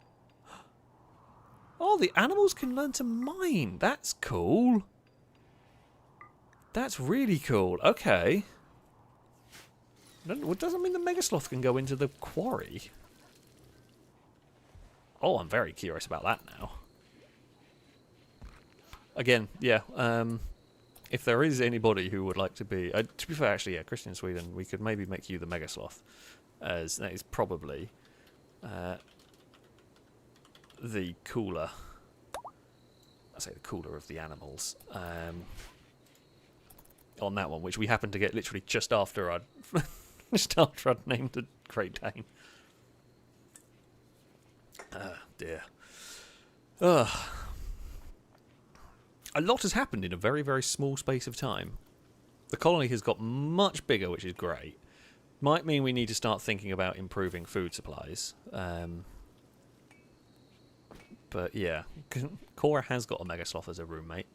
Oh, the animals can learn to mine. That's cool. That's really cool. Okay. It doesn't mean the Mega Sloth can go into the quarry. Oh, I'm very curious about that now. Again, yeah. If there is anybody who would like to be... to be fair, actually, yeah, Christian Sweden, we could maybe make you the Mega Sloth. As that is probably the cooler... I say the cooler of the animals. On that one, which we happened to get literally just after I'd... just after I'd named the Great Dane. Dear. A lot has happened in a very, very small space of time. The colony has got much bigger, which is great. Might mean we need to start thinking about improving food supplies. But yeah, Cora has got a Mega Sloth as a roommate.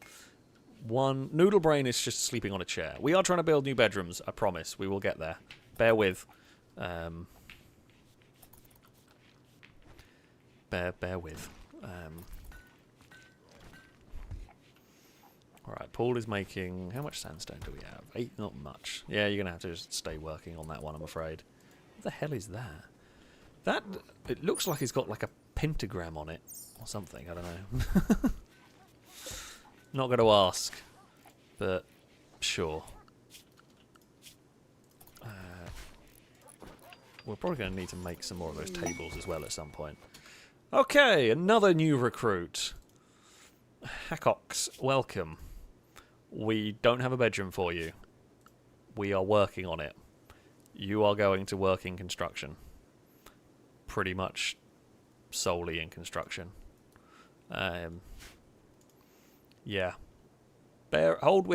Noodle Brain is just sleeping on a chair. We are trying to build new bedrooms, I promise. We will get there. Bear with. Bear with. Alright, Paul is making... How much sandstone do we have? 8, not much. Yeah, you're going to have to just stay working on that one, I'm afraid. What the hell is that? That... It looks like it's got like a pentagram on it. Or something, I don't know. Not going to ask. But, sure. We're probably going to need to make some more of those tables as well at some point. Okay, another new recruit. Hackox, welcome. We don't have a bedroom for you. We are working on it. You are going to work in construction. Pretty much solely in construction. Yeah. Hold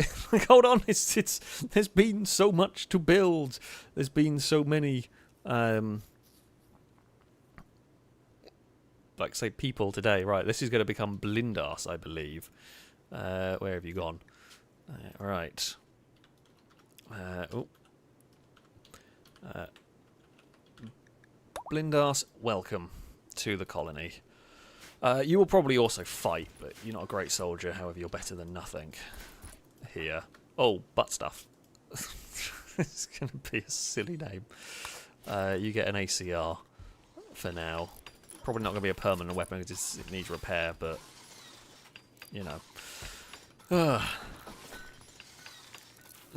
on. There's been so much to build. There's been so many, like say people today. Right. This is going to become Blindas, I believe. Where have you gone? Right. Blindas, welcome to the colony. You will probably also fight, but you're not a great soldier. However, you're better than nothing. Here. Oh, butt stuff. It's going to be a silly name. You get an ACR for now. Probably not going to be a permanent weapon because it needs repair, but you know.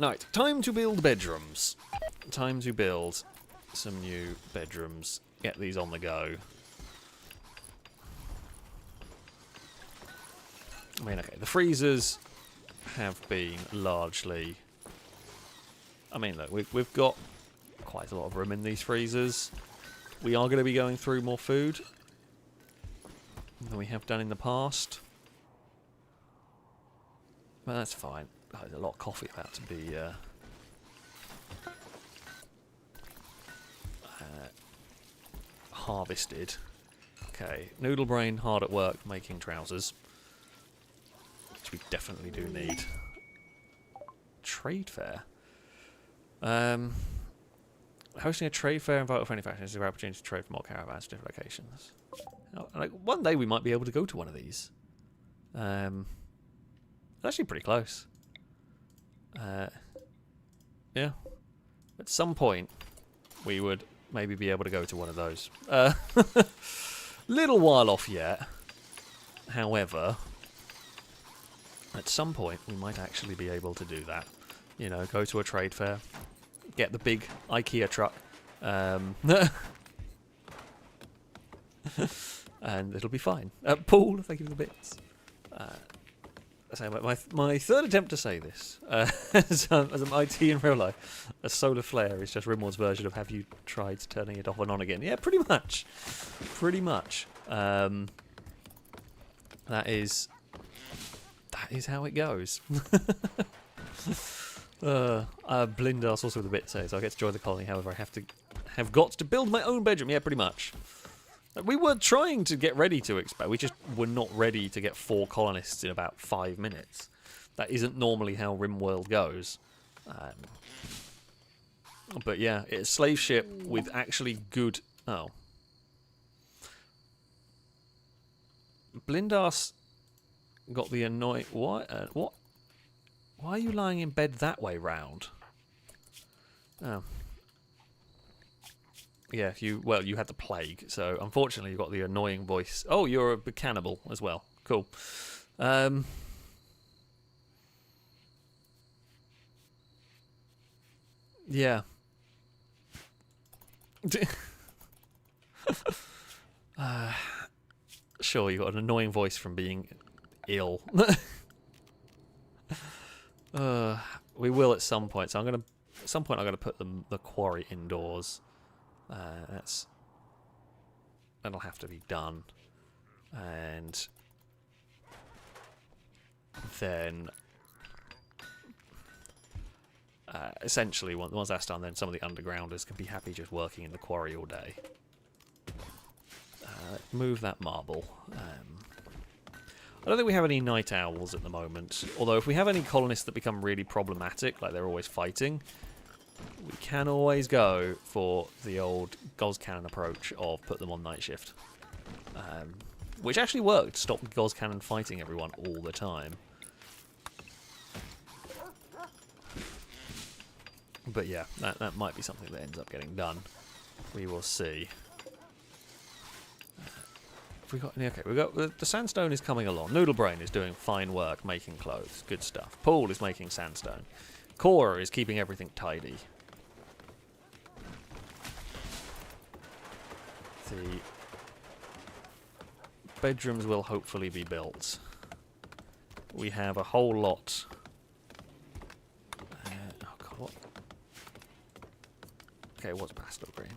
Right, time to build bedrooms. Time to build some new bedrooms. Get these on the go. I mean, okay, the freezers have been largely... I mean, look, we've got quite a lot of room in these freezers. We are going to be going through more food than we have done in the past. But that's fine. Oh, there's a lot of coffee about to be harvested. Okay, Noodle Brain hard at work making trousers. Which we definitely do need. Trade fair? Hosting a trade fair and vital for manufacturers is a rare opportunity to trade for more caravans to different locations. Like, one day we might be able to go to one of these. It's actually pretty close. Yeah. At some point, we would maybe be able to go to one of those. Little while off yet. However, at some point, we might actually be able to do that. You know, go to a trade fair, get the big IKEA truck, and it'll be fine. Paul, thank you for the bits. My third attempt to say this, as an IT in real life, a solar flare is just Rimworld's version of have you tried turning it off and on again? Yeah, pretty much. Pretty much. That is how it goes. Blindas also with a bit says I get to join the colony, however I have got to build my own bedroom. Yeah, pretty much. We were trying to get ready to expand. We just were not ready to get 4 colonists in about 5 minutes. That isn't normally how Rimworld goes. But yeah, it's a slave ship with actually good... Oh. Blindas got the annoying... What? What? Why are you lying in bed that way round? Oh. Yeah, you had the plague, so unfortunately you got the annoying voice. Oh, you're a cannibal as well. Cool. Yeah. Sure, you got an annoying voice from being ill. We will at some point. So at some point I'm gonna put the quarry indoors. That'll have to be done, and then essentially once that's done, then some of the undergrounders can be happy just working in the quarry all day. Move that marble. I don't think we have any night owls at the moment, although if we have any colonists that become really problematic, like they're always fighting, we can always go for the old Gauss Cannon approach of put them on night shift. Which actually worked, stop Gauss Cannon fighting everyone all the time. But yeah, that might be something that ends up getting done. We will see. Okay, the sandstone is coming along. Noodlebrain is doing fine work making clothes. Good stuff. Paul is making sandstone. Cora is keeping everything tidy. The bedrooms will hopefully be built. We have a whole lot. Oh god, what? Okay, what's pastel green?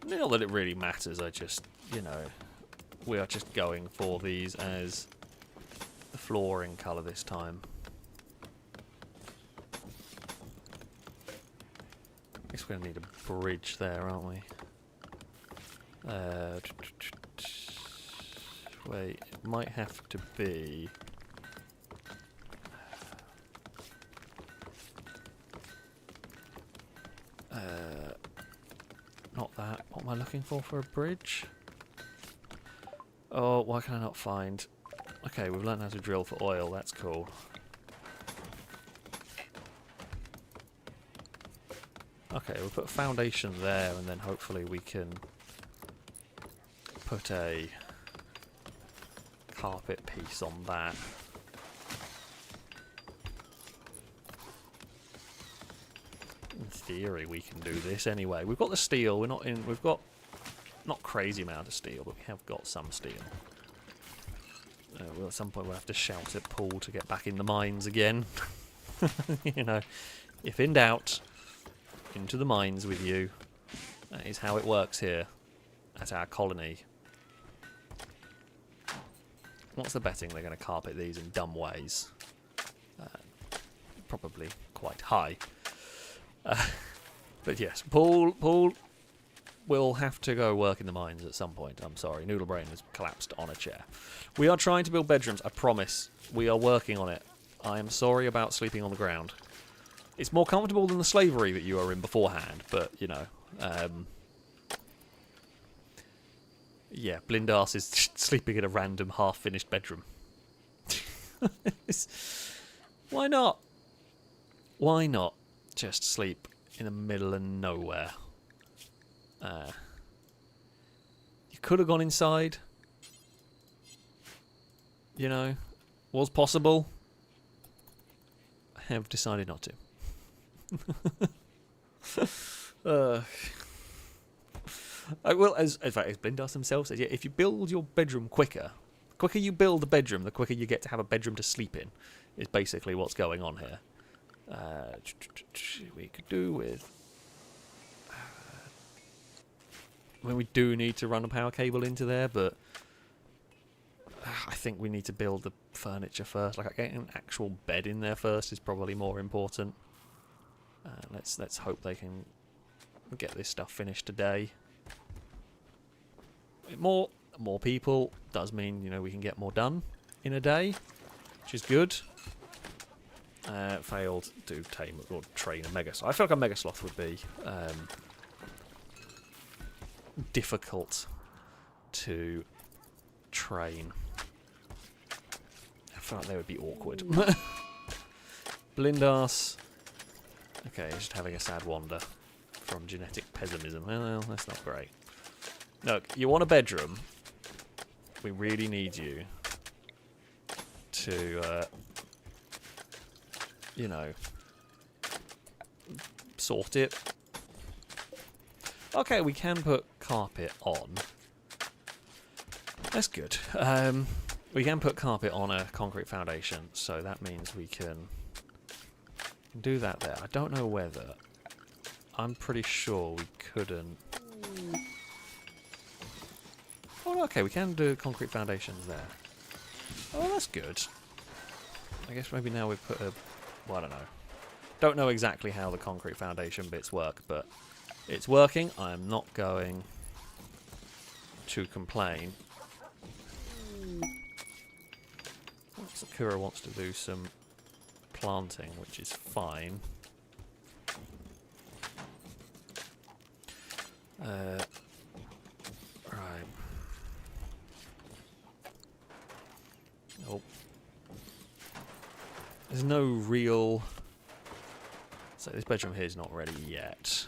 Not that it really matters, I just, you know, we are just going for these as the flooring colour this time. I guess we're going to need a bridge there, aren't we? Wait, it might have to be... not that. What am I looking for a bridge? Oh, why can I not find... Okay, we've learned how to drill for oil, that's cool. Okay, we'll put a foundation there and then hopefully we can put a carpet piece on that. In theory we can do this anyway. We've got the steel, we've got not crazy amount of steel, but we have got some steel. Well, at some point we'll have to shout at Paul to get back in the mines again. You know, if in doubt, into the mines with you. That is how it works here at our colony. What's the betting they're going to carpet these in dumb ways? Probably quite high. But yes, Paul will have to go work in the mines at some point. I'm sorry, Noodlebrain has collapsed on a chair. We are trying to build bedrooms, I promise. We are working on it. I am sorry about sleeping on the ground. It's more comfortable than the slavery that you were in beforehand, but, you know. Yeah, Blindas is sleeping in a random half-finished bedroom. Why not? Why not just sleep in the middle of nowhere? You could have gone inside. You know, was possible. I have decided not to. I will, in fact, as Blindas himself says, yeah, if you build your bedroom quicker, the quicker you build the bedroom, the quicker you get to have a bedroom to sleep in, is basically what's going on here. We could do with... I mean, we do need to run a power cable into there, but I think we need to build the furniture first. Like, getting an actual bed in there first is probably more important. Let's hope they can get this stuff finished today. More people does mean, you know, we can get more done in a day, which is good. Failed to tame or train a mega sloth. I feel like a mega sloth would be difficult to train. I feel like they would be awkward. Blindass. Okay, just having a sad wander from genetic pessimism. Well, that's not great. Look, you want a bedroom. We really need you to, you know, sort it. Okay, we can put carpet on. That's good. We can put carpet on a concrete foundation, so that means we can do that there. I don't know whether. I'm pretty sure we couldn't. Oh, okay, we can do concrete foundations there. Oh, that's good. I guess maybe now we've put a... Well, I don't know. Don't know exactly how the concrete foundation bits work, but it's working. I'm not going to complain. Sakura wants to do some planting, which is fine. Right. Oh. There's no real... So this bedroom here is not ready yet.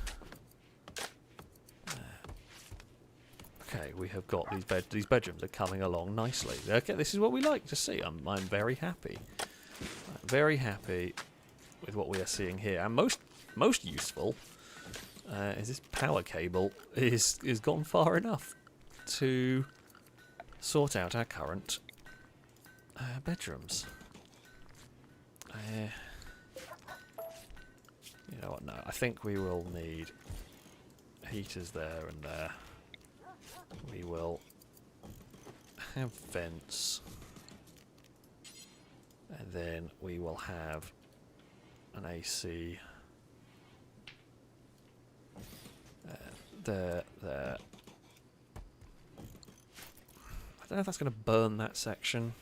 Okay, we have got these bedrooms are coming along nicely. Okay, this is what we like to see. I'm very happy. I'm very happy with what we are seeing here. And most useful is this power cable is gone far enough to sort out our current bedrooms. You know what? No, I think we will need heaters there and there. We will have vents, and then we will have an AC there. I don't know if that's going to burn that section.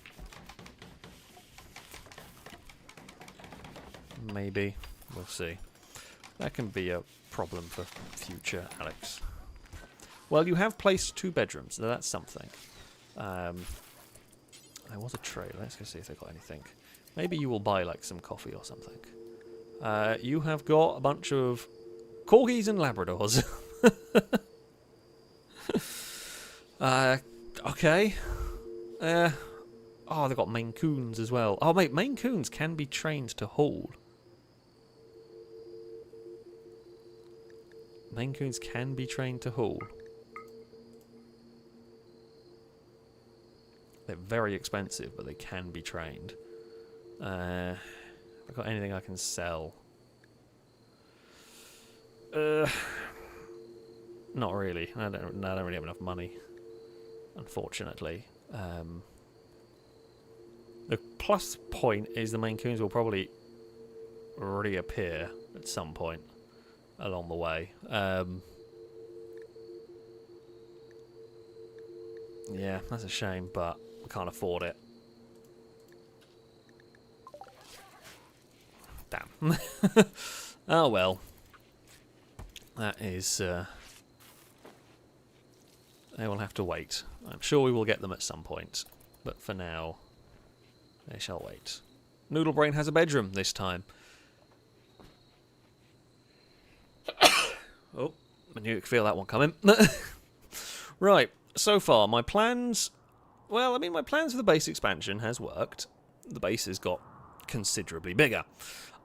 Maybe. We'll see. That can be a problem for future Alex. Well, you have placed 2 bedrooms, so that's something. There was a tray. Let's go see if they've got anything. Maybe you will buy, like, some coffee or something. You have got a bunch of corgis and Labradors. Okay. Oh, they've got Maine Coons as well. Oh, mate, Maine Coons can be trained to haul. Maine Coons can be trained to haul. They're very expensive, but they can be trained. Have I got anything I can sell? Not really. I don't really have enough money, unfortunately. The plus point is the Maine Coons will probably reappear at some point along the way. Yeah, that's a shame, but we can't afford it. Damn. Oh well. That is... they will have to wait. I'm sure we will get them at some point, but for now, they shall wait. Noodle Brain has a bedroom this time. Oh, I knew you could feel that one coming. Right, so far, my plans... Well, I mean, my plans for the base expansion has worked. The base has got considerably bigger.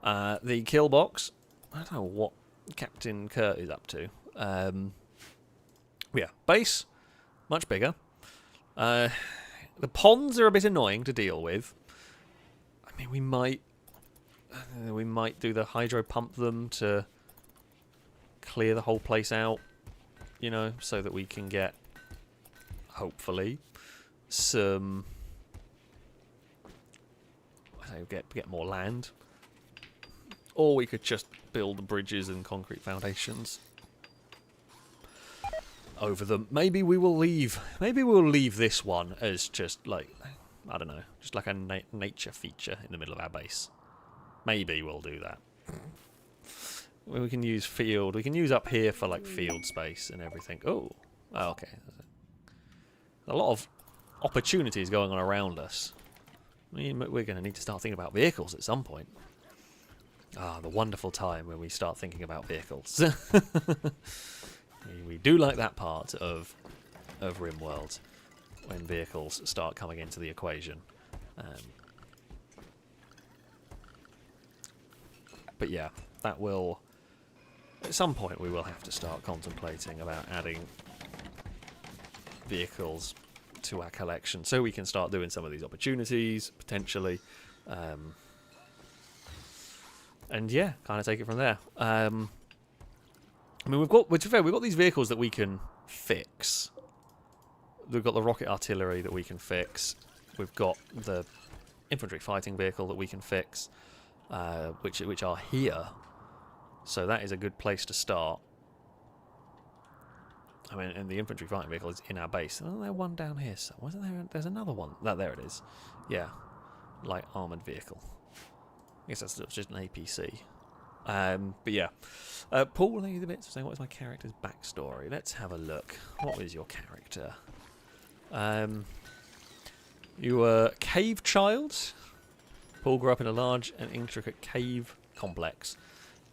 The kill box, I don't know what Captain Kurt is up to. Yeah, base, much bigger. The ponds are a bit annoying to deal with. I mean, we might do the hydro pump them to clear the whole place out, you know, so that we can get, hopefully, some, I don't know, get more land. Or we could just build bridges and concrete foundations over them. Maybe we will leave. Maybe we'll leave this one as just like, I don't know, just like a nature feature in the middle of our base. Maybe we'll do that. We can use field. We can use up here for like field space and everything. Oh, okay. A lot of opportunities going on around us. I mean, we're going to need to start thinking about vehicles at some point. Ah, the wonderful time when we start thinking about vehicles. We do like that part of Rimworld, when vehicles start coming into the equation. But yeah, that will... At some point we will have to start contemplating about adding vehicles to our collection so we can start doing some of these opportunities, potentially. And yeah, kind of take it from there. I mean, we've got these vehicles that we can fix. We've got the rocket artillery that we can fix. We've got the infantry fighting vehicle that we can fix, which are here. So that is a good place to start. I mean, and the infantry fighting vehicle is in our base. Oh, there's one down here. So wasn't there? There's another one. There it is. Yeah, light armored vehicle. I guess that's just an APC. But yeah, Paul, the bits of saying, what is my character's backstory? Let's have a look. What is your character? You were cave child. Paul grew up in a large and intricate cave complex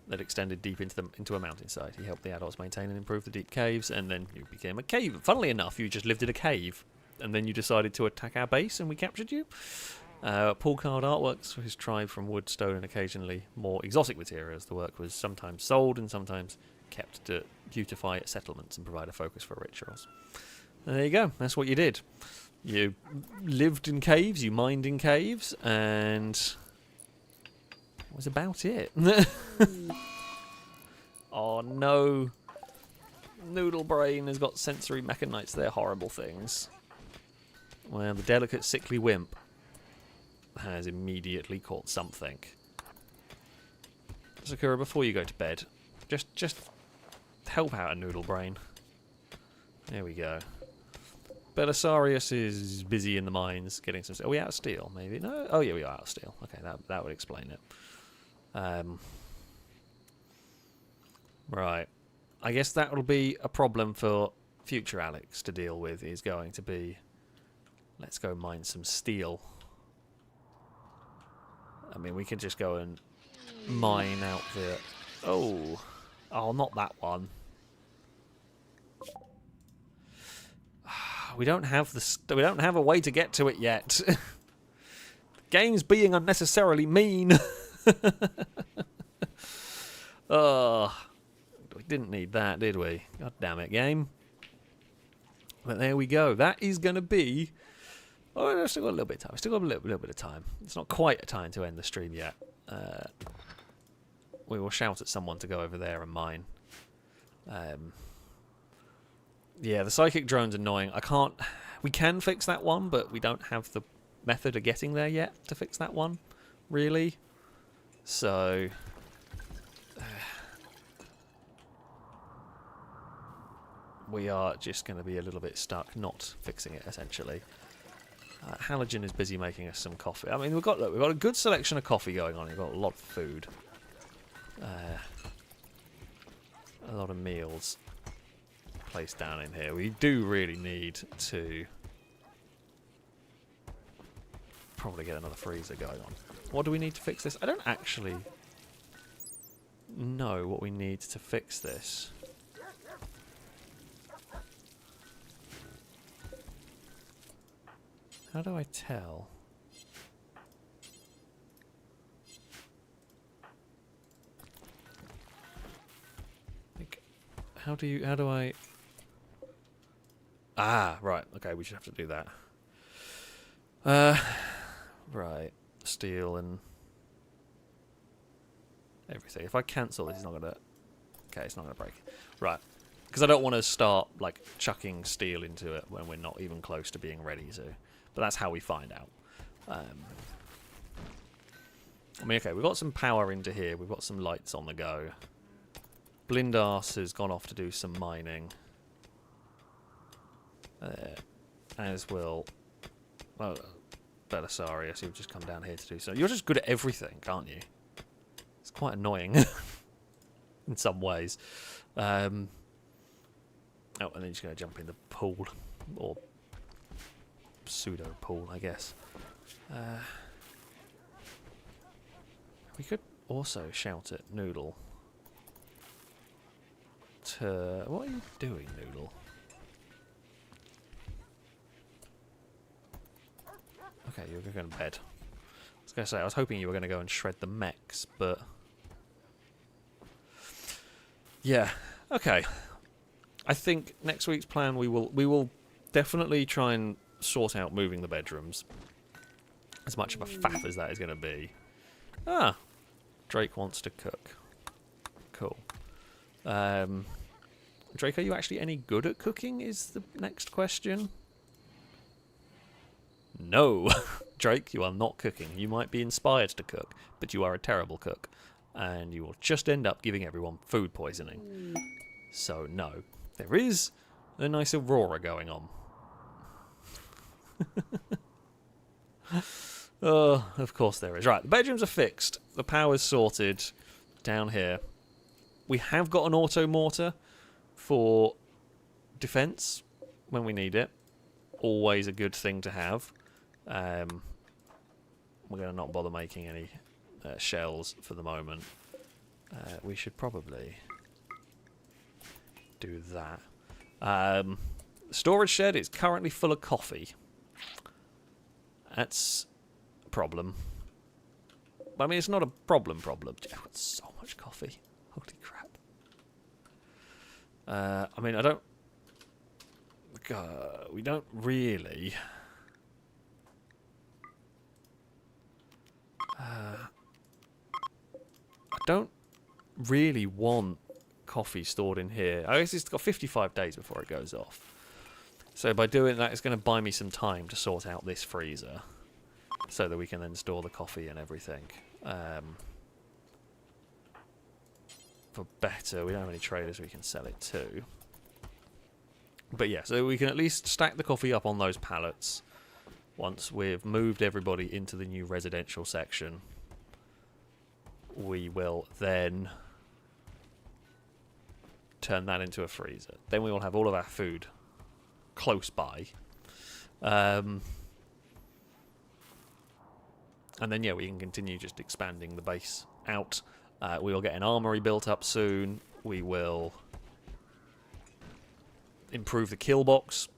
that extended deep into a mountainside. He helped the adults maintain and improve the deep caves, and then you became a cave. Funnily enough, you just lived in a cave, and then you decided to attack our base, and we captured you. Paul carved artworks for his tribe from wood, stone, and occasionally more exotic materials. The work was sometimes sold and sometimes kept to beautify settlements and provide a focus for rituals. And there you go. That's what you did. You lived in caves, you mined in caves, and that was about it. Oh no. Noodle Brain has got sensory mechanites. They're horrible things. Well, the delicate, sickly wimp has immediately caught something. Sakura, before you go to bed, just help out a Noodle Brain. There we go. Belisarius is busy in the mines getting some... Are we out of steel, maybe? No? Oh, yeah, we are out of steel. Okay, that would explain it. Right. I guess that will be a problem for future Alex to deal with, is going to be... Let's go mine some steel. I mean, we could just go and mine out the... Oh, not that one. We don't have we don't have a way to get to it yet. The game's being unnecessarily mean. Oh, we didn't need that, did we? God damn it, game. But there we go. That is going to be... Oh, we've still got a little bit of time. We've still got a little bit of time. It's not quite a time to end the stream yet. We will shout at someone to go over there and mine. Yeah, the psychic drone's annoying. We can fix that one, but we don't have the method of getting there yet to fix that one, really. So... we are just going to be a little bit stuck not fixing it, essentially. Halogen is busy making us some coffee. I mean, we've got a good selection of coffee going on. We've got a lot of food. A lot of meals placed down in here. We do really need to probably get another freezer going on. What do we need to fix this? I don't actually know what we need to fix this. How do I tell? Like, how do I... Ah, right. Okay, we should have to do that. Right. Steel and everything. If I cancel this, it's not gonna... Okay, it's not gonna break. Right. Because I don't want to start, like, chucking steel into it when we're not even close to being ready to. But that's how we find out. I mean, okay, we've got some power into here. We've got some lights on the go. Blindarse has gone off to do some mining. As will... Well, Belisarius, you've just come down here to do so. You're just good at everything, aren't you? quite annoying in some ways. Oh, and then you're just going to jump in the pool, or pseudo pool, I guess. We could also shout at Noodle to... What are you doing, Noodle? Okay, you're going to bed. I was going to say, I was hoping you were going to go and shred the mechs, but... Yeah, okay. I think next week's plan, we will definitely try and sort out moving the bedrooms. As much of a faff as that is going to be. Ah! Drake wants to cook. Cool. Drake, are you actually any good at cooking is the next question. No! Drake, you are not cooking. You might be inspired to cook, but you are a terrible cook. And you will just end up giving everyone food poisoning. So, no. There is a nice aurora going on. Oh, of course there is. Right, the bedrooms are fixed. The power's sorted down here. We have got an auto mortar for defense when we need it. Always a good thing to have. We're going to not bother making any shells for the moment. We should probably do that. The storage shed is currently full of coffee. That's a problem. I mean, it's not a problem. I've got so much coffee. Holy crap. I mean, I don't... we don't really... I don't really want coffee stored in here. I guess it's got 55 days before it goes off. So by doing that, it's going to buy me some time to sort out this freezer. So that we can then store the coffee and everything. For better, we don't have any traders we can sell it to. But yeah, so we can at least stack the coffee up on those pallets. Once we've moved everybody into the new residential section, we will then turn that into a freezer. Then we will have all of our food close by. And then, yeah, we can continue just expanding the base out. We will get an armory built up soon. We will improve the kill box.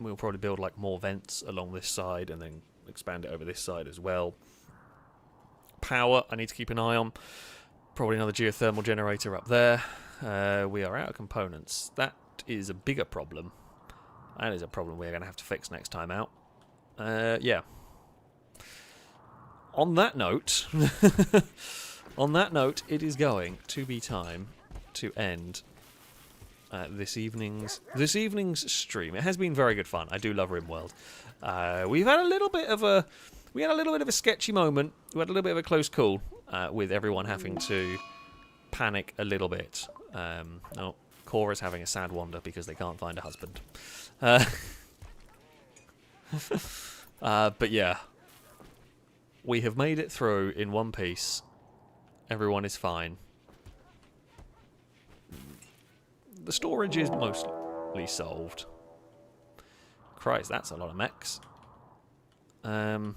We'll probably build like more vents along this side and then expand it over this side as well. Power, I need to keep an eye on. Probably another geothermal generator up there. We are out of components. That is a bigger problem. That is a problem we're going to have to fix next time out. Yeah. On that note, it is going to be time to end this evening's stream. It has been very good fun. I do love Rimworld. We've had a little bit of a sketchy moment. We had a little bit of a close call with everyone having to panic a little bit. Oh, Cora's having a sad wander because they can't find a husband. But yeah, we have made it through in one piece. Everyone is fine. The storage is mostly solved. Christ, that's a lot of mechs. Right,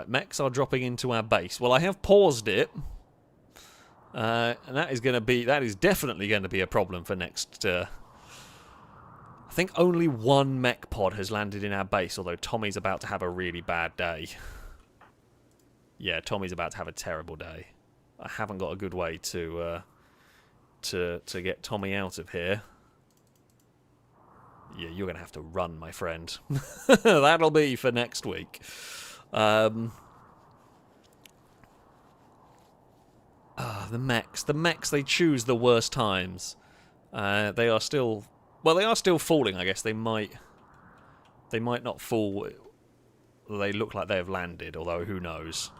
mechs are dropping into our base. Well, I have paused it. And that is definitely going to be a problem for next... I think only one mech pod has landed in our base, although Tommy's about to have a really bad day. Yeah, Tommy's about to have a terrible day. I haven't got a good way to get Tommy out of here. Yeah, you're going to have to run, my friend. That'll be for next week. The mechs. The mechs, they choose the worst times. They are still falling, I guess. They might not fall. They look like they have landed, although who knows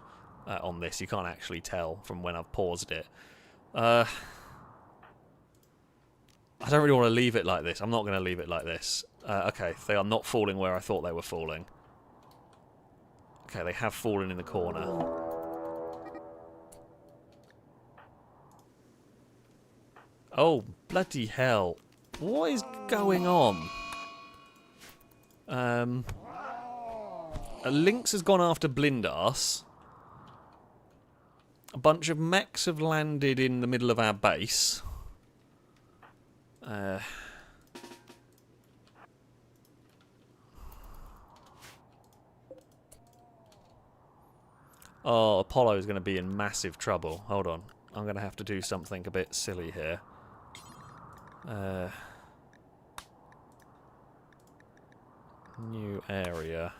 on this. You can't actually tell from when I've paused it. I don't really want to leave it like this. I'm not going to leave it like this. Okay, they are not falling where I thought they were falling. Okay, they have fallen in the corner. Oh, bloody hell. What is going on? A Lynx has gone after Blindass. A bunch of mechs have landed in the middle of our base. Oh, Apollo is going to be in massive trouble. Hold on. I'm going to have to do something a bit silly here. New area.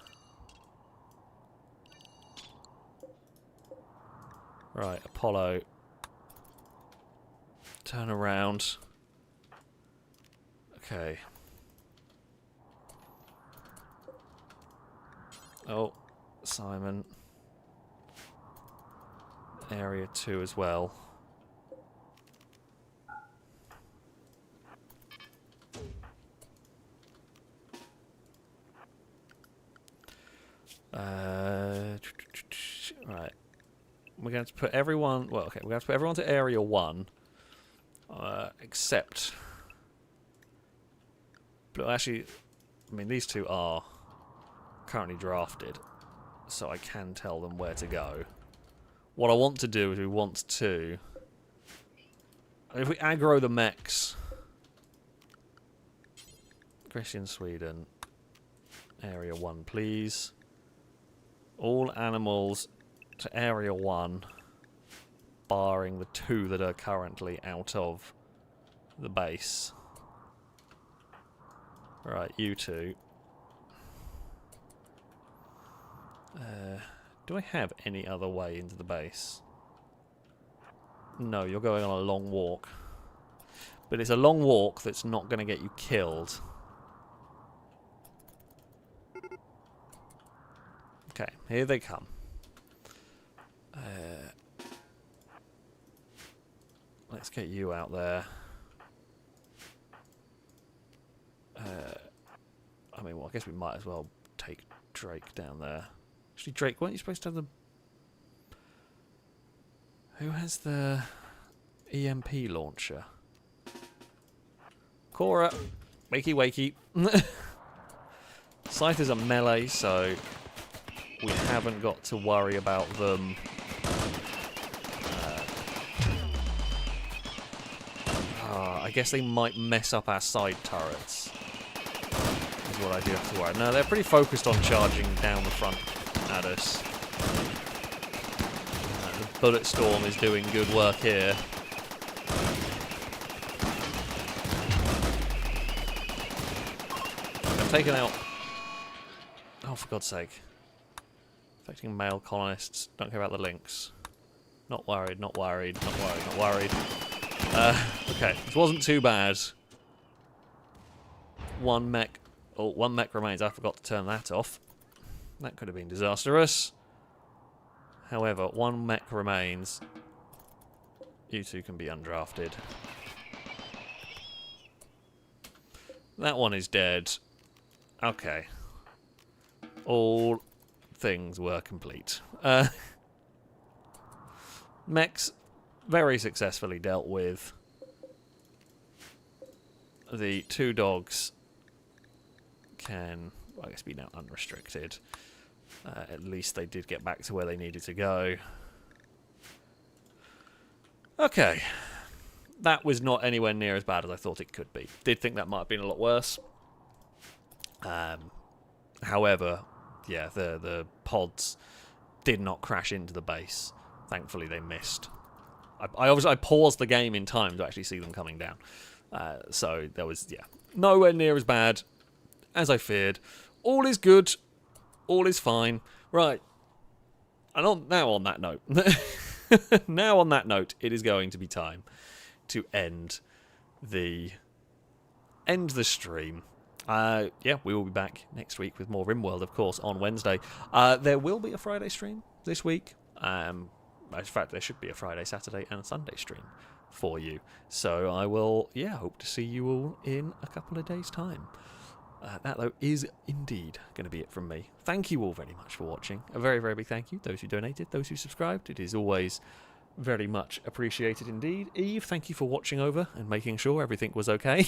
Right, Apollo. Turn around. Okay. Oh, Simon. Area 2 as well. Right. We're going to put everyone... Well, okay, we're going to put everyone to Area 1. Except... But actually, I mean, these two are currently drafted. So I can tell them where to go. What I want to do is we want to... If we aggro the mechs... Christian Sweden. Area 1, please. All animals to Area 1, barring the 2 that are currently out of the base. Right, you two. Do I have any other way into the base? No, you're going on a long walk. But it's a long walk that's not going to get you killed. Okay, here they come. Let's get you out there. I mean, well, I guess we might as well take Drake down there. Actually, Drake, weren't you supposed to have the... Who has the EMP launcher? Cora, wakey wakey. Scythe is a melee, so we haven't got to worry about them. I guess they might mess up our side turrets. Is what I do have to worry. No, they're pretty focused on charging down the front at us. The Bullet Storm is doing good work here. I've taken out... Oh, for God's sake. Affecting male colonists. Don't care about the Lynx. Not worried, not worried, not worried, not worried. Okay, this wasn't too bad. One mech remains. I forgot to turn that off. That could have been disastrous. However, one mech remains. You two can be undrafted. That one is dead. Okay. All things were complete. Mechs very successfully dealt with. The 2 dogs can, I guess, be now unrestricted. At least they did get back to where they needed to go. Okay. That was not anywhere near as bad as I thought it could be. Did think that might have been a lot worse. However, yeah, the pods did not crash into the base. Thankfully, they missed. I paused the game in time to actually see them coming down. So there was, yeah, nowhere near as bad as I feared. All is good. All is fine. Right. And now on that note, it is going to be time to end the stream. Yeah, we will be back next week with more Rimworld, of course, on Wednesday. There will be a Friday stream this week. In fact, there should be a Friday, Saturday, and Sunday stream for you. So I will, yeah, hope to see you all in a couple of days' time. That, though, is indeed going to be it from me. Thank you all very much for watching. A very, very big thank you. Those who donated, those who subscribed. It is always Very much appreciated indeed. Eve, thank you for watching over and making sure everything was okay.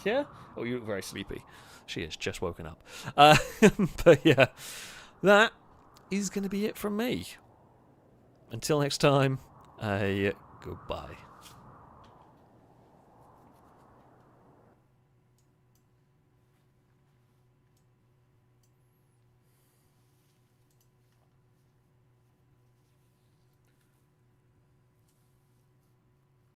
Yeah? Oh, you look very sleepy. She has just woken up. But yeah, that is going to be it from me. Until next time, goodbye.